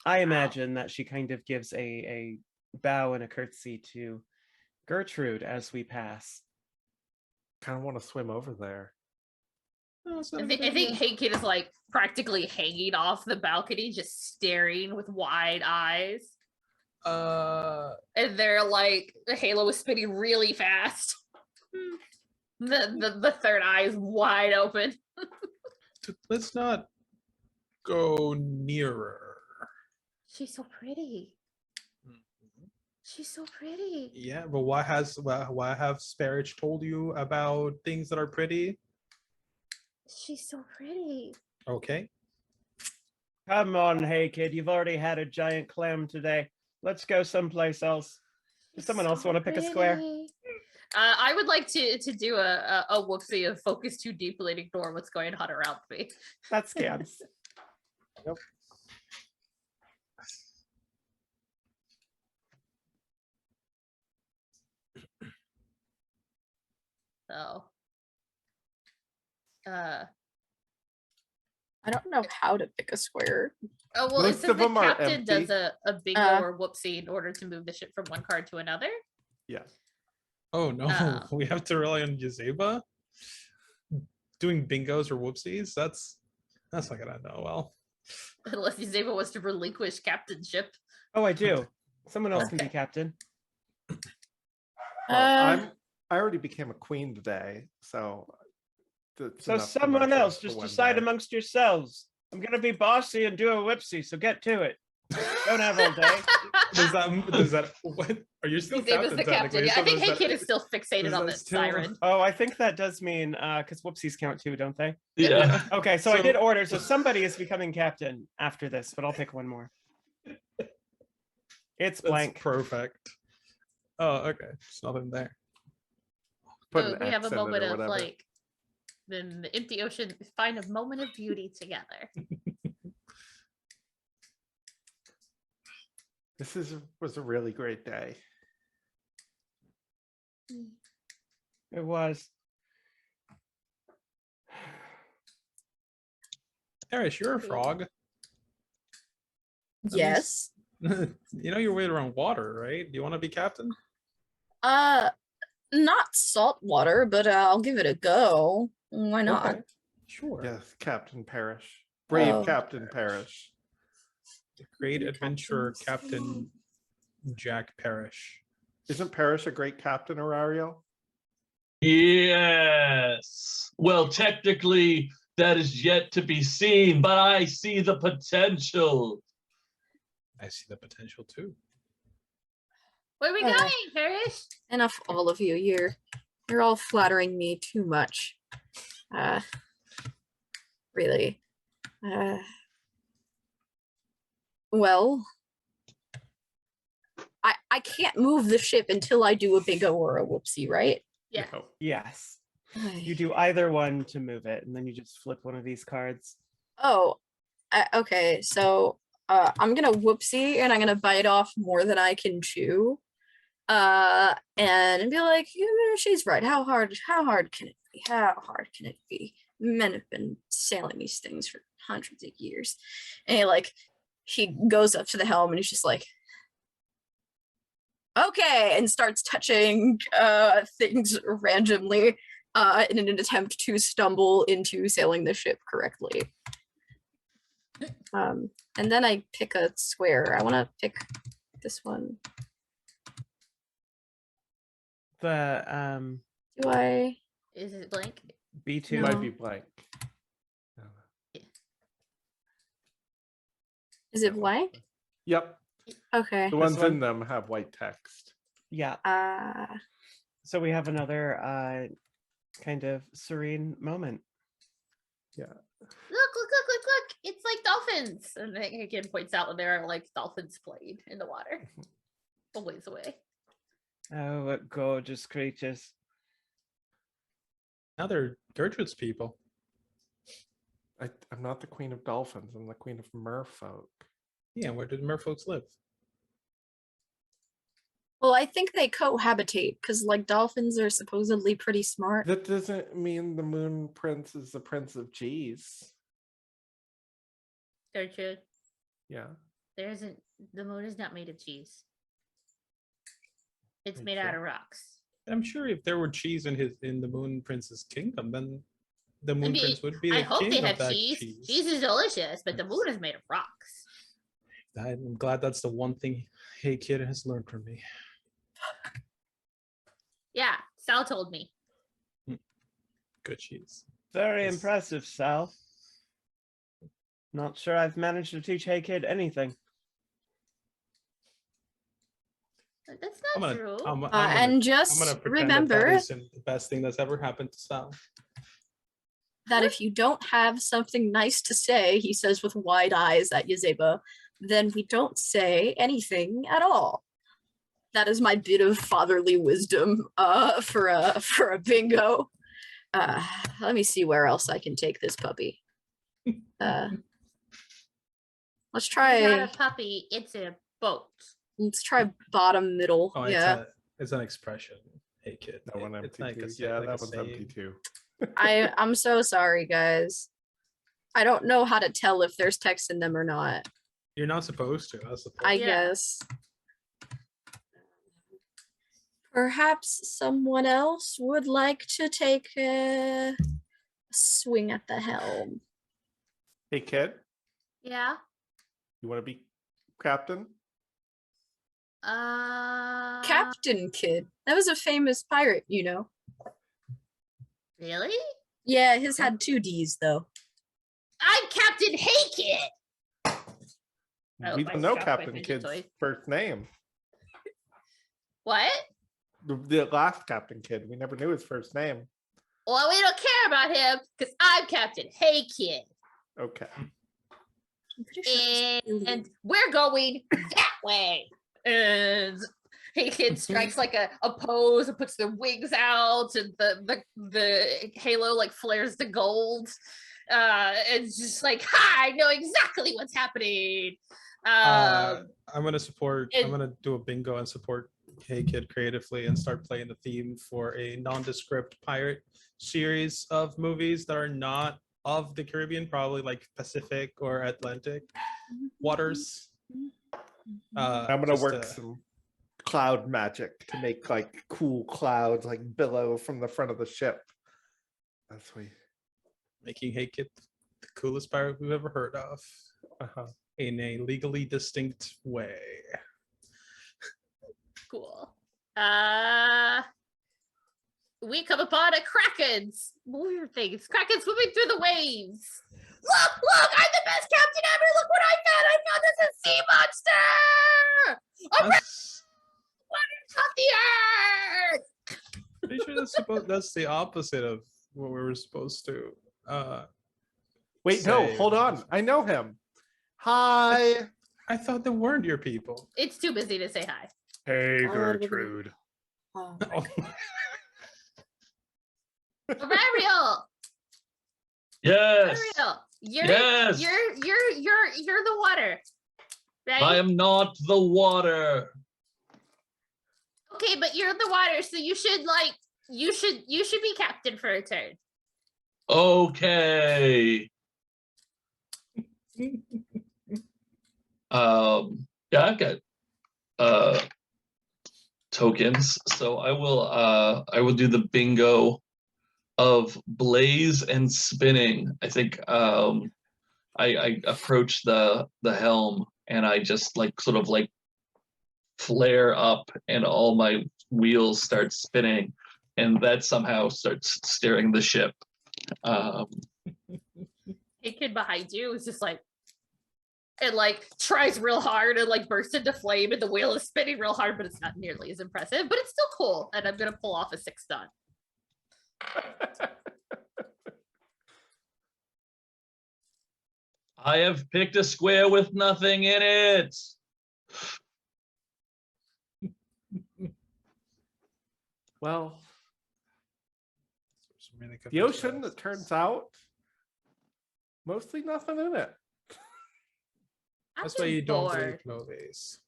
I imagine that she kind of gives a bow and a curtsy to Gertrude as we pass. Kind of want to swim over there. Oh, I think Hey Kid is like practically hanging off the balcony, just staring with wide eyes. And they're like, the halo is spinning really fast. The third eye is wide open. Let's not go nearer. She's so pretty. She's so pretty. Yeah, but why have Sparrow told you about things that are pretty? She's so pretty. Okay. Come on, hey kid, you've already had a giant clam today. Let's go someplace else. Does someone else want to pick a square? I would like to do a whoopsie of focus too deeply and ignore what's going on around me. That scans. Yep. So, I don't know how to pick a square. oh well, Most it says of the them are captain does empty. a bingo or whoopsie in order to move the ship from one card to another. Yeah. Oh no, Oh. we have to rely on Yazeba doing bingos or whoopsies. That's not gonna know well. Unless Yazeba was to relinquish captainship. Oh, I do. Someone else can be captain. Well, I already became a queen today, so. So someone else just decide amongst yourselves. I'm gonna be bossy and do a whoopsie, so get to it. Don't have all day. Does that what are you still Yazeba's the captain. Yeah, I think Hey Kid is still fixated on that siren. Oh, I think that does mean because whoopsies count too, don't they? Yeah. Okay, so I did order, so somebody is becoming captain after this, but I'll pick one more. It's blank. That's perfect. Oh, okay. There's nothing there. So we have a moment of like, then the empty ocean find a moment of beauty together. This was a really great day. It was. Erish, you're a frog. Yes. You know your way around water, right? Do you want to be captain? Not salt water, but I'll give it a go. Why not? Okay. Sure. Yes, Captain Parrish. Brave Oh. Captain Parrish. The great adventurer, Captain Jack Parrish. Isn't Parrish a great captain, Arario? Yes. Well, technically, that is yet to be seen, but I see the potential. I see the potential too. Where are we going, Parrish? Enough, all of you. You're all flattering me too much. Really. Well, I can't move the ship until I do a bingo or a whoopsie, right? Yeah. No. Yes. You do either one to move it, and then you just flip one of these cards. Oh, okay. So I'm gonna whoopsie, and I'm gonna bite off more than I can chew, and be like, she's right. How hard can it be? How hard can it be? Men have been sailing these things for hundreds of years, and he goes up to the helm, and he's just like, okay, and starts touching things randomly, in an attempt to stumble into sailing the ship correctly. And then I pick a square. I want to pick this one. The Do I? Is it blank? B2 It might be blank. Is it blank? Yep. Okay. The ones in them have white text. Yeah. So we have another kind of serene moment. Yeah. Look! It's like dolphins. And the kid points out when there are like dolphins playing in the water, a ways away. Oh, what gorgeous creatures! Now they're Gertrude's people. I'm not the queen of dolphins. I'm the queen of merfolk. Yeah, where did merfolks live? Well, I think they cohabitate because, like, dolphins are supposedly pretty smart. That doesn't mean the moon prince is the prince of cheese. Gertrude, Yeah. the moon is not made of cheese. It's Are you made out sure? of rocks. I'm sure if there were cheese in the Moon Prince's kingdom, then the Moon Prince would be I the hope king they of have that cheese. cheese. Cheese is delicious, but the moon is made of rocks. I'm glad that's the one thing Hey Kid has learned from me. Yeah, Sal told me. Good cheese. Very impressive, Sal. Not sure I've managed to teach Hey Kid anything. That's I'm not gonna, true. And just I'm gonna pretend remember that isn't the best thing that's ever happened to Sal. that if you don't have something nice to say, he says with wide eyes at Yazeba, then we don't say anything at all. That is my bit of fatherly wisdom for a bingo. Let me see where else I can take this puppy. Let's It's try. not a puppy, it's a boat. Let's try bottom middle. Oh, yeah. it's an expression. Hey Kid. That one It's empty like too. a Yeah, like that a one's saying. empty too. I'm so sorry, guys. I don't know how to tell if there's text in them or not. You're not supposed to. That's the point. I guess. Perhaps someone else would like to take a swing at the helm. Hey, kid, Yeah. you want to be captain? Captain Kidd. That was a famous pirate, you know. Really? Yeah, his had 2 D's though. I'm Captain Hey Kid. We I don't know dropped my Captain fidget Kidd's toy. first name. What? The last Captain Kidd, we never knew his first name. Well, we don't care about him because I'm Captain Hey Kid. Okay. And we're going that way. And Hey Kid strikes like a pose and puts their wings out, and the halo like flares to gold. It's just like, ha! I know exactly what's happening. I'm gonna support. I'm and- gonna do a bingo and support Hey Kid creatively and start playing the theme for a nondescript pirate series of movies that are not of the Caribbean, probably like Pacific or Atlantic waters. I'm gonna work some cloud magic to make like cool clouds like billow from the front of the ship. That's sweet. Making Hey Kid the coolest pirate we've ever heard of, in a legally distinct way. Cool. We come upon a kraken's weird things. Kraken swimming through the waves. Look! I'm the best captain ever. Look what I found! I found this a sea monster. Waters off the earth. Pretty sure that's the opposite of what we were supposed to. Wait, no, say. hold on. I know him. Hi. I thought they weren't your people. It's too busy to say hi. Hey, Gertrude. Ariel. Yes. Ariel. You're Yes. you're the water. Right? I am not the water. Okay, but you're the water, so you should be captain for a turn. Okay. Yeah, I've got tokens, so I will do the bingo of blaze and spinning. I think I approach the helm and I just like sort of like flare up and all my wheels start spinning and that somehow starts steering the ship. A kid behind you is just like, and like tries real hard and like bursts into flame and the wheel is spinning real hard, but it's not nearly as impressive, but it's still cool. And I'm gonna pull off a 6 stun. I have picked a square with nothing in it. Well, the ocean, it turns out, mostly nothing in it. That's why you don't believe movies.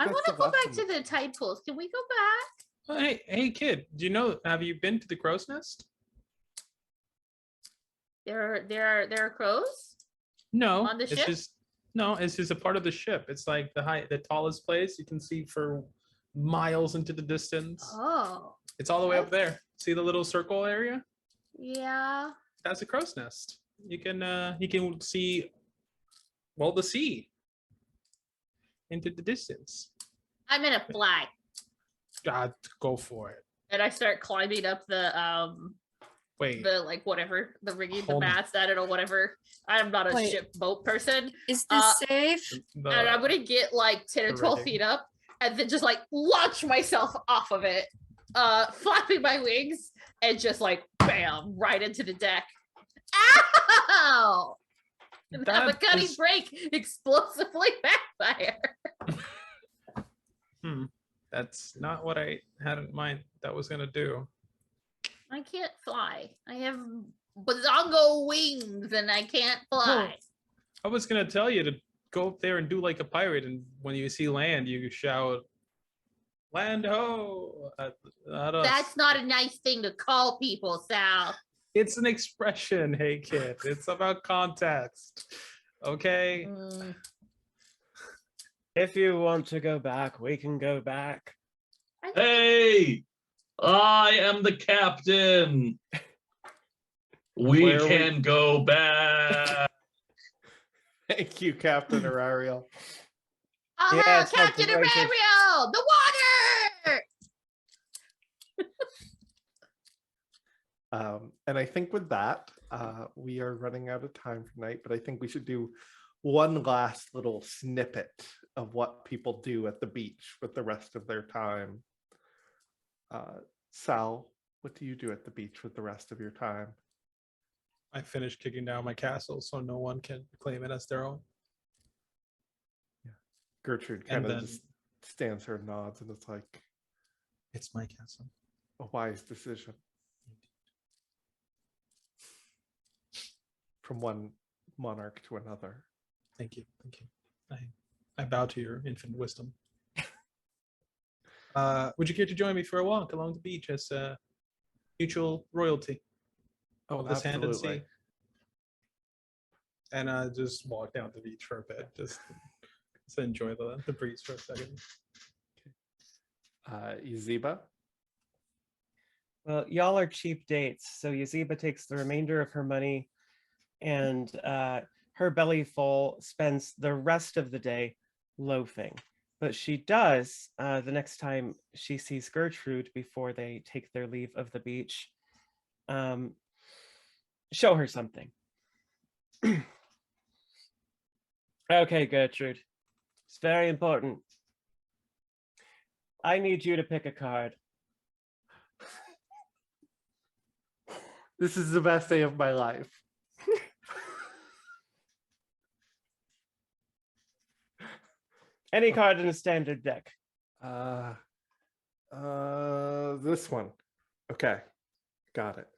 I want to go back to the tide pools. Can we go back? Oh, hey, kid. Do you know? Have you been to the crow's nest? There are crows. No, On the it's ship? it's just a part of the ship. It's like the tallest place you can see for miles into the distance. Oh. It's all the way up there. See the little circle area? Yeah. That's a crow's nest. You can see, well, the sea into the distance. I'm gonna fly. God, go for it. And I start climbing up the Wait. the like whatever the rigging, the Hold on. mast, I don't know, whatever. I'm not a Wait. ship boat person. Is this safe? And I'm gonna get like 10 or the 12 rigging. feet up and then just like launch myself off of it, flapping my wings and just like bam right into the deck. Ow! And have a That cutting is- break, explosively backfire. That's not what I had in mind that was gonna do. I can't fly. I have bazongo wings and I can't fly. I was gonna tell you to go up there and do like a pirate, and when you see land, you shout, "Land ho!" at us. That's not a nice thing to call people, Sal. It's an expression, hey kid. It's about context. Okay. If you want to go back, we can go back. Hey, I am the captain. We Where we- can go back. Thank you, Captain Arariel. Aha, Yes, Captain that's right. Ariel! The water! And I think with that, we are running out of time for tonight, but I think we should do one last little snippet of what people do at the beach with the rest of their time. Sal, what do you do at the beach with the rest of your time? I finished kicking down my castle, so no one can claim it as their own. Gertrude And kind of then- just stands her and nods, and it's like It's my castle. a wise decision from one monarch to another. Thank you. Thank you. I bow to your infinite wisdom. Would you care to join me for a walk along the beach as mutual royalty? Oh, Hold this hand and absolutely. see. And just walk down the beach for a bit. Just enjoy the breeze for a second. Yazeba? Well, y'all are cheap dates, so Yazeba takes the remainder of her money and her belly full spends the rest of the day loafing. But she does, the next time she sees Gertrude before they take their leave of the beach, show her something. Okay, Gertrude. It's very important. I need you to pick a card. This is the best day of my life. Any card in a standard deck. This one. Okay, got it.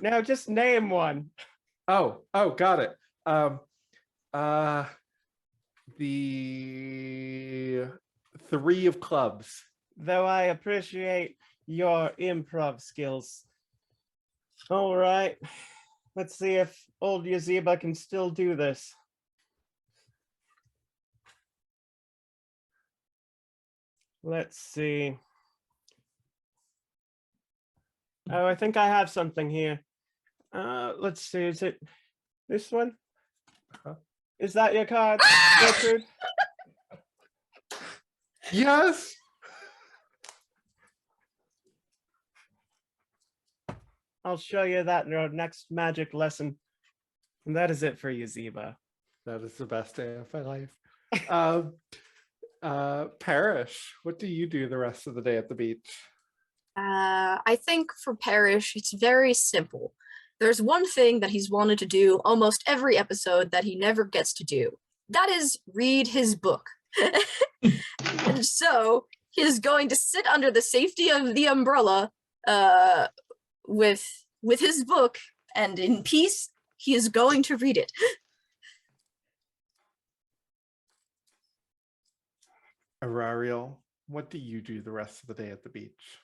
Now just name one. Oh, got it. The 3 of clubs. Though I appreciate your improv skills. All right, let's see if old Yazeba can still do this. Let's see. Oh, I think I have something here. Let's see. Is it this one? Is that your card, Gertrude? Yes. I'll show you that in our next magic lesson. And that is it for Yazeba. That is the best day of my life. Parrish, what do you do the rest of the day at the beach? I think for Parrish, it's very simple. There's one thing that he's wanted to do almost every episode that he never gets to do. That is read his book. And so he is going to sit under the safety of the umbrella with his book, and in peace, he is going to read it. Arariel, what do you do the rest of the day at the beach?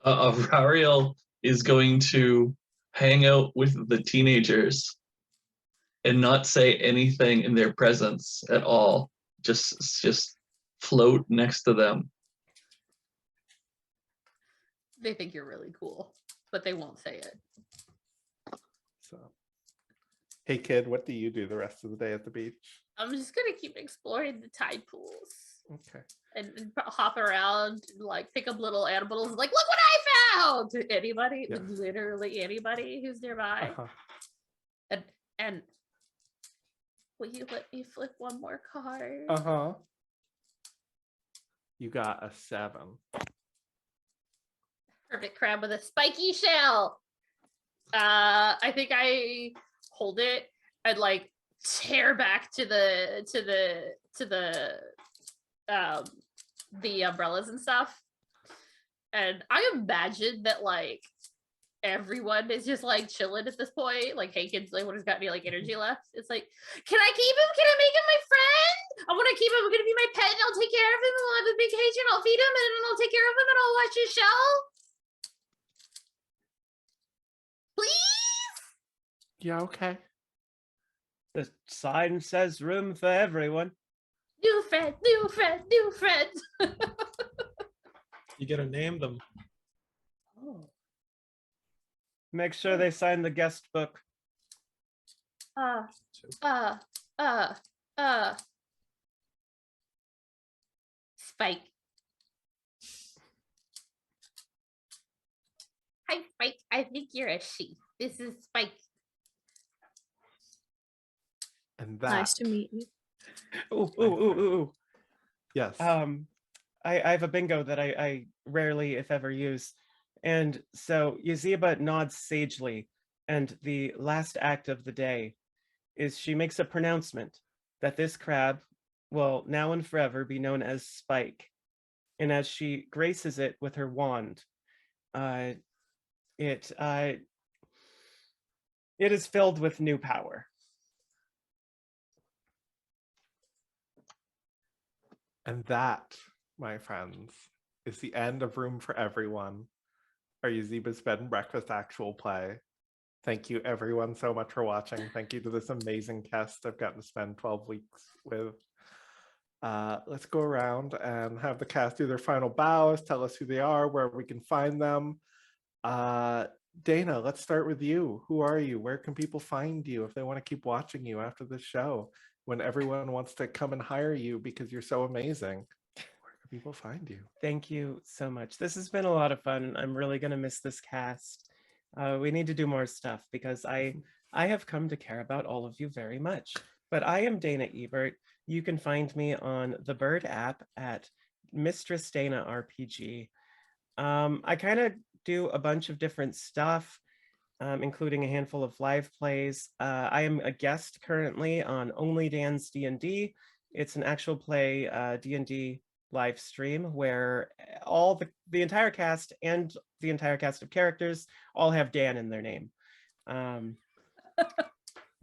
Aurariel is going to hang out with the teenagers and not say anything in their presence at all. Just float next to them. They think you're really cool, but they won't say it. So, hey kid, what do you do the rest of the day at the beach? I'm just gonna keep exploring the tide pools. Okay. And hop around, and, like pick up little animals. Like, look what I found! To anybody, Yeah. literally anybody who's nearby. And will you let me flip one more card? You got a 7. Perfect crab with a spiky shell. I think I hold it and like tear back to the umbrellas and stuff. And I imagine that like everyone is just like chilling at this point. Like, hey kids, like what has got any like energy left? It's like, can I keep him? Can I make him my friend? I want to keep him. I'm gonna be my pet and I'll take care of him and we'll have a big cage and I'll feed him and I'll take care of him and I'll watch his shell. Please? Yeah, okay. The sign says room for everyone. New friend, new friend, new friend. You gotta name them. Oh. Make sure they sign the guest book. Spike. Hi, Spike. I think you're a she. This is Spike. And that. Nice to meet you. Ooh. Yes. I have a bingo that I rarely, if ever, use. And so Yazeba nods sagely, and the last act of the day is she makes a pronouncement that this crab will now and forever be known as Spike. And as she graces it with her wand, it is filled with new power. And that, my friends, is the end of Room for Everyone, our Yazeba's Bed and Breakfast actual play. Thank you everyone so much for watching. Thank you to this amazing cast I've gotten to spend 12 weeks with. Let's go around and have the cast do their final bows, tell us who they are, where we can find them. Dana, let's start with you. Who are you? Where can people find you if they want to keep watching you after this show? When everyone wants to come and hire you because you're so amazing, where can people find you? Thank you so much. This has been a lot of fun. I'm really going to miss this cast. We need to do more stuff because I have come to care about all of you very much. But I am Dana Ebert. You can find me on the Bird app at Mistress Dana RPG. I kind of do a bunch of different stuff, including a handful of live plays. I am a guest currently on Only Dan's D&D. It's an actual play D&D live stream where all the entire cast and the entire cast of characters all have Dan in their name.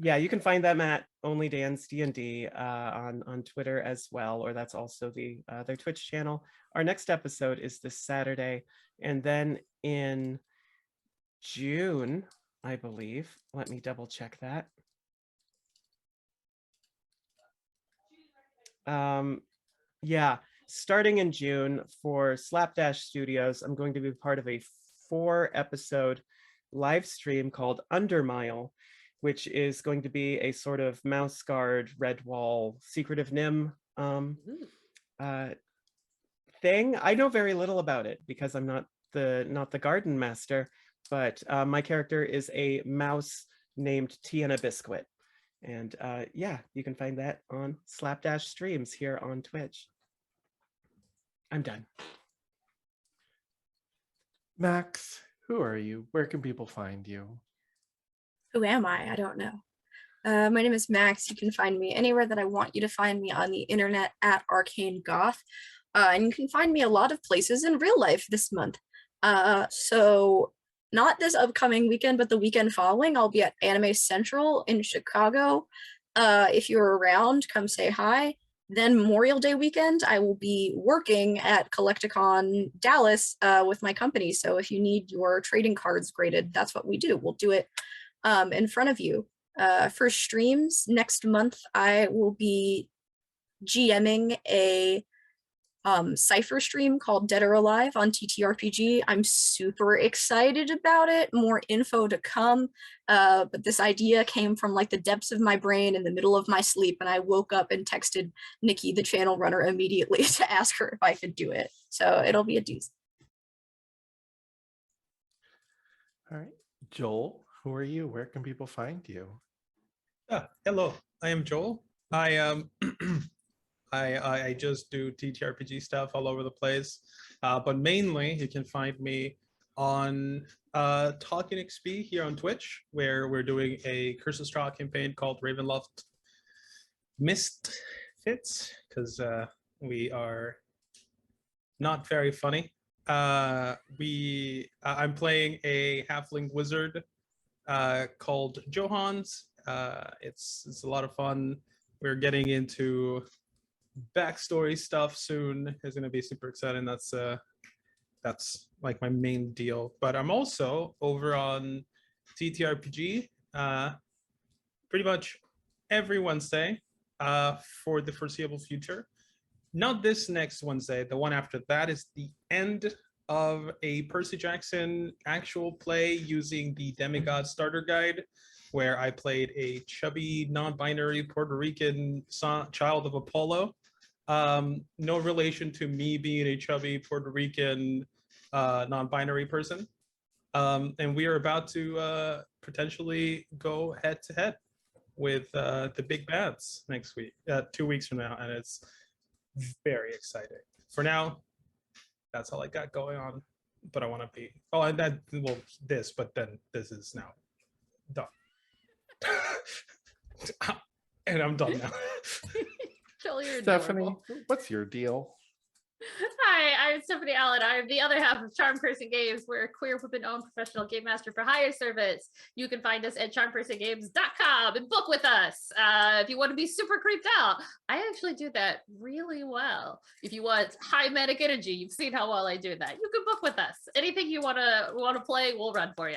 Yeah, you can find them at Only Dan's D&D on Twitter as well, or that's also their Twitch channel. Our next episode is this Saturday, and then in June, I believe. Let me double check that. Yeah, starting in June for Slapdash Studios, I'm going to be part of a 4-episode live stream called Undermile, which is going to be a sort of mouse guard, Redwall, Secret of Nim thing. I know very little about it because I'm not the garden master, but my character is a mouse named Tiana Biscuit. And yeah, you can find that on Slapdash Streams here on Twitch. I'm done. Max, who are you? Where can people find you? Who am I? I don't know. My name is Max. You can find me anywhere that I want you to find me on the internet at Arcane Goth. And you can find me a lot of places in real life this month. So not this upcoming weekend, but the weekend following, I'll be at Anime Central in Chicago. If you're around, come say hi. Then Memorial Day weekend, I will be working at Collecticon Dallas with my company. So if you need your trading cards graded, that's what we do. We'll do it in front of you. For streams next month, I will be GMing a Cypher stream called Dead or Alive on TTRPG. I'm super excited about it. More info to come. But this idea came from like the depths of my brain in the middle of my sleep, and I woke up and texted Nikki, the channel runner, immediately to ask her if I could do it. So it'll be a doozy. All right. Joel, who are you? Where can people find you? Hello, I am Joel. I I just do TTRPG stuff all over the place, but mainly you can find me on Talking XP here on Twitch, where we're doing a Curse of Straw campaign called Ravenloft Misfits, because we are not very funny. I'm playing a halfling wizard called Johans. It's a lot of fun. We're getting into backstory stuff soon. It's going to be super exciting. That's like my main deal. But I'm also over on TTRPG pretty much every Wednesday for the foreseeable future. Not this next Wednesday, the one after that is the end of a Percy Jackson actual play using the Demigod Starter Guide, where I played a chubby, non-binary Puerto Rican child of Apollo. No relation to me being a chubby Puerto Rican non-binary person. And we are about to potentially go head-to-head with the big bads next week, 2 weeks from now, and it's very exciting. For now, that's all I got going on, but I want to be, and then, well, but then this is now done. And I'm done now. Joel, you're Stephanie, adorable. what's your deal? Hi, I'm Stephanie Allen. I'm the other half of Charm Person Games. We're a queer women-owned professional game master for hire service. You can find us at charmpersongames.com and book with us. If you want to be super creeped out, I actually do that really well. If you want high manic energy, you've seen how well I do that. You can book with us. Anything you want to play, we'll run for you.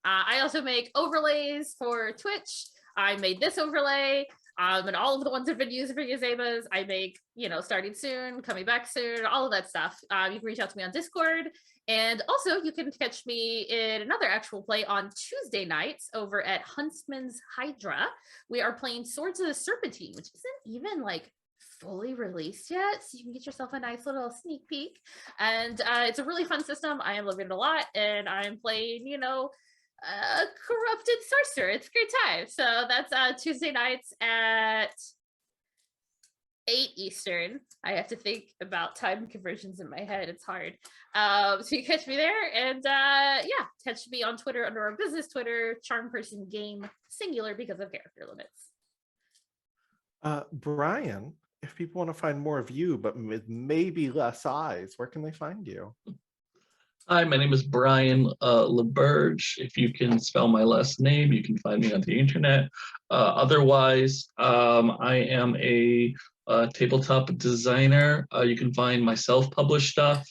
I also make overlays for Twitch. I made this overlay. And all of the ones that have been used for Yazeba's, I make, starting soon, coming back soon, all of that stuff. You can reach out to me on Discord. And also you can catch me in another actual play on Tuesday nights over at Huntsman's Hydra. We are playing Swords of the Serpentine, which isn't even fully released yet. So you can get yourself a nice little sneak peek. And it's a really fun system. I am loving it a lot. And I'm playing, a corrupted sorcerer. It's a great time. So that's Tuesday nights at 8 Eastern. I have to think about time conversions in my head. It's hard. So you catch me there, and catch me on Twitter under our business Twitter, Charm Person Game, singular because of character limits. Brian, if people want to find more of you, but with maybe less eyes, where can they find you? Hi, my name is Brian LeBurge. If you can spell my last name, you can find me on the internet. Otherwise, I am a tabletop designer. You can find my self-published stuff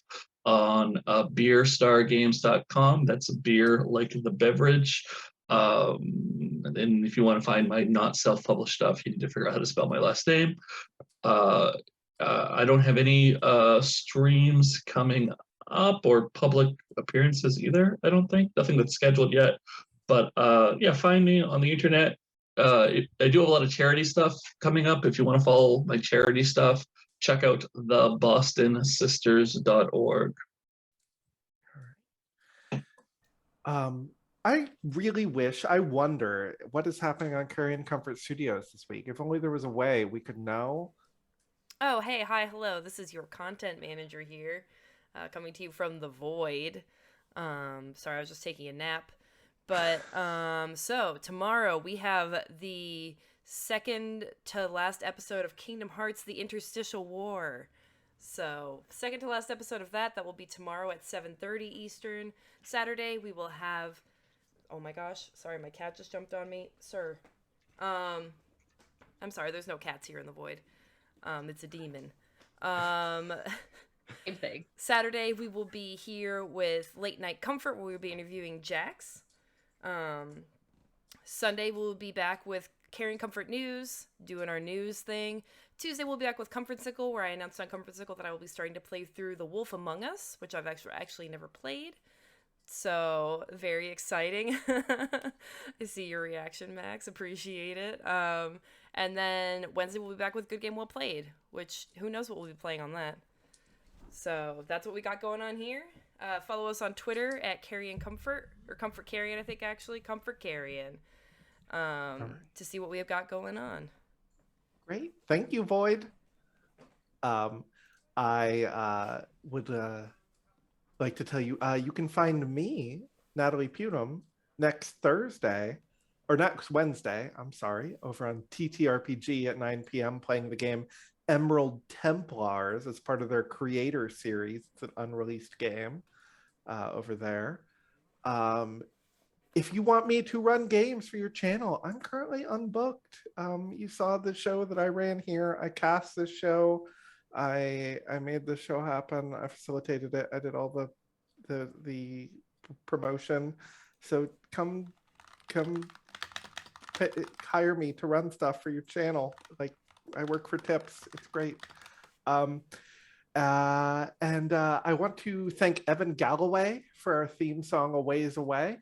on beerstargames.com. That's a beer like the beverage. And then if you want to find my not self-published stuff, you need to figure out how to spell my last name. I don't have any streams coming up or public appearances either. I don't think nothing that's scheduled yet. But yeah, find me on the internet. I do have a lot of charity stuff coming up. If you want to follow my charity stuff, check out thebostonsisters.org. I really wish, I wonder what is happening on Carrion Comfort Studios this week. If only there was a way we could know. Oh, hey, hi, hello. This is your content manager here, coming to you from the void. Sorry, I was just taking a nap. But so tomorrow we have the second to last episode of Kingdom Hearts: The Interstitial War. So second to last episode of that will be tomorrow at 7:30 Eastern. Saturday we will have. Oh my gosh! Sorry, my cat just jumped on me, sir. I'm sorry. There's no cats here in the void. It's a demon. Same thing. Saturday we will be here with Late Night Comfort, where we'll be interviewing Jax. Sunday we'll be back with Carrying Comfort News, doing our news thing. Tuesday we'll be back with Comfortsicle, where I announced on Comfortsicle that I will be starting to play through The Wolf Among Us, which I've actually never played. So very exciting. I see your reaction, Max. Appreciate it. And then Wednesday we'll be back with Good Game Well Played, which who knows what we'll be playing on that. So that's what we got going on here. Follow us on Twitter at Carrion Comfort, or Comfort Carrion, I think actually. Comfort Carrion. To see what we have got going on. Great. Thank you, Void. I would like to tell you, you can find me, Natalie Putum, next Wednesday, I'm sorry, over on TTRPG at 9 p.m. playing the game Emerald Templars as part of their creator series. It's an unreleased game over there. If you want me to run games for your channel, I'm currently unbooked. You saw the show that I ran here. I cast this show. I made this show happen. I facilitated it. I did all the promotion. So come hire me to run stuff for your channel. Like, I work for tips. It's great. And I want to thank Evan Galloway for our theme song, A Ways Away.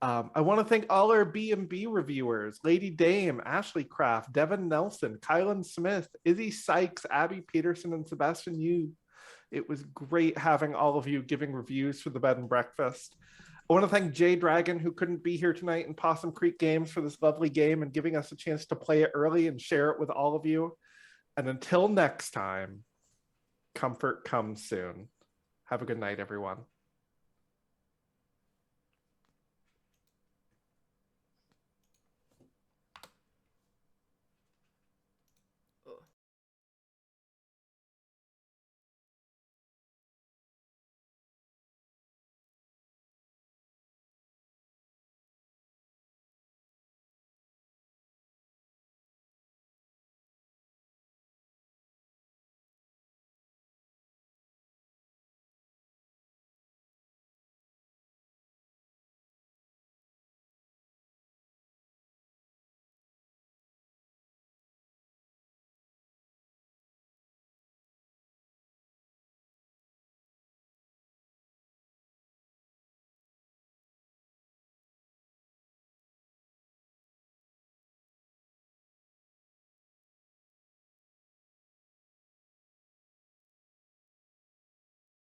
I want to thank all our B&B reviewers, Lady Dame, Ashley Kraft, Devin Nelson, Kylan Smith, Izzy Sykes, Abby Peterson, and Sebastian Yu. It was great having all of you giving reviews for the bed and breakfast. I want to thank Jay Dragon, who couldn't be here tonight, and Possum Creek Games for this lovely game and giving us a chance to play it early and share it with all of you. And until next time, comfort comes soon. Have a good night, everyone.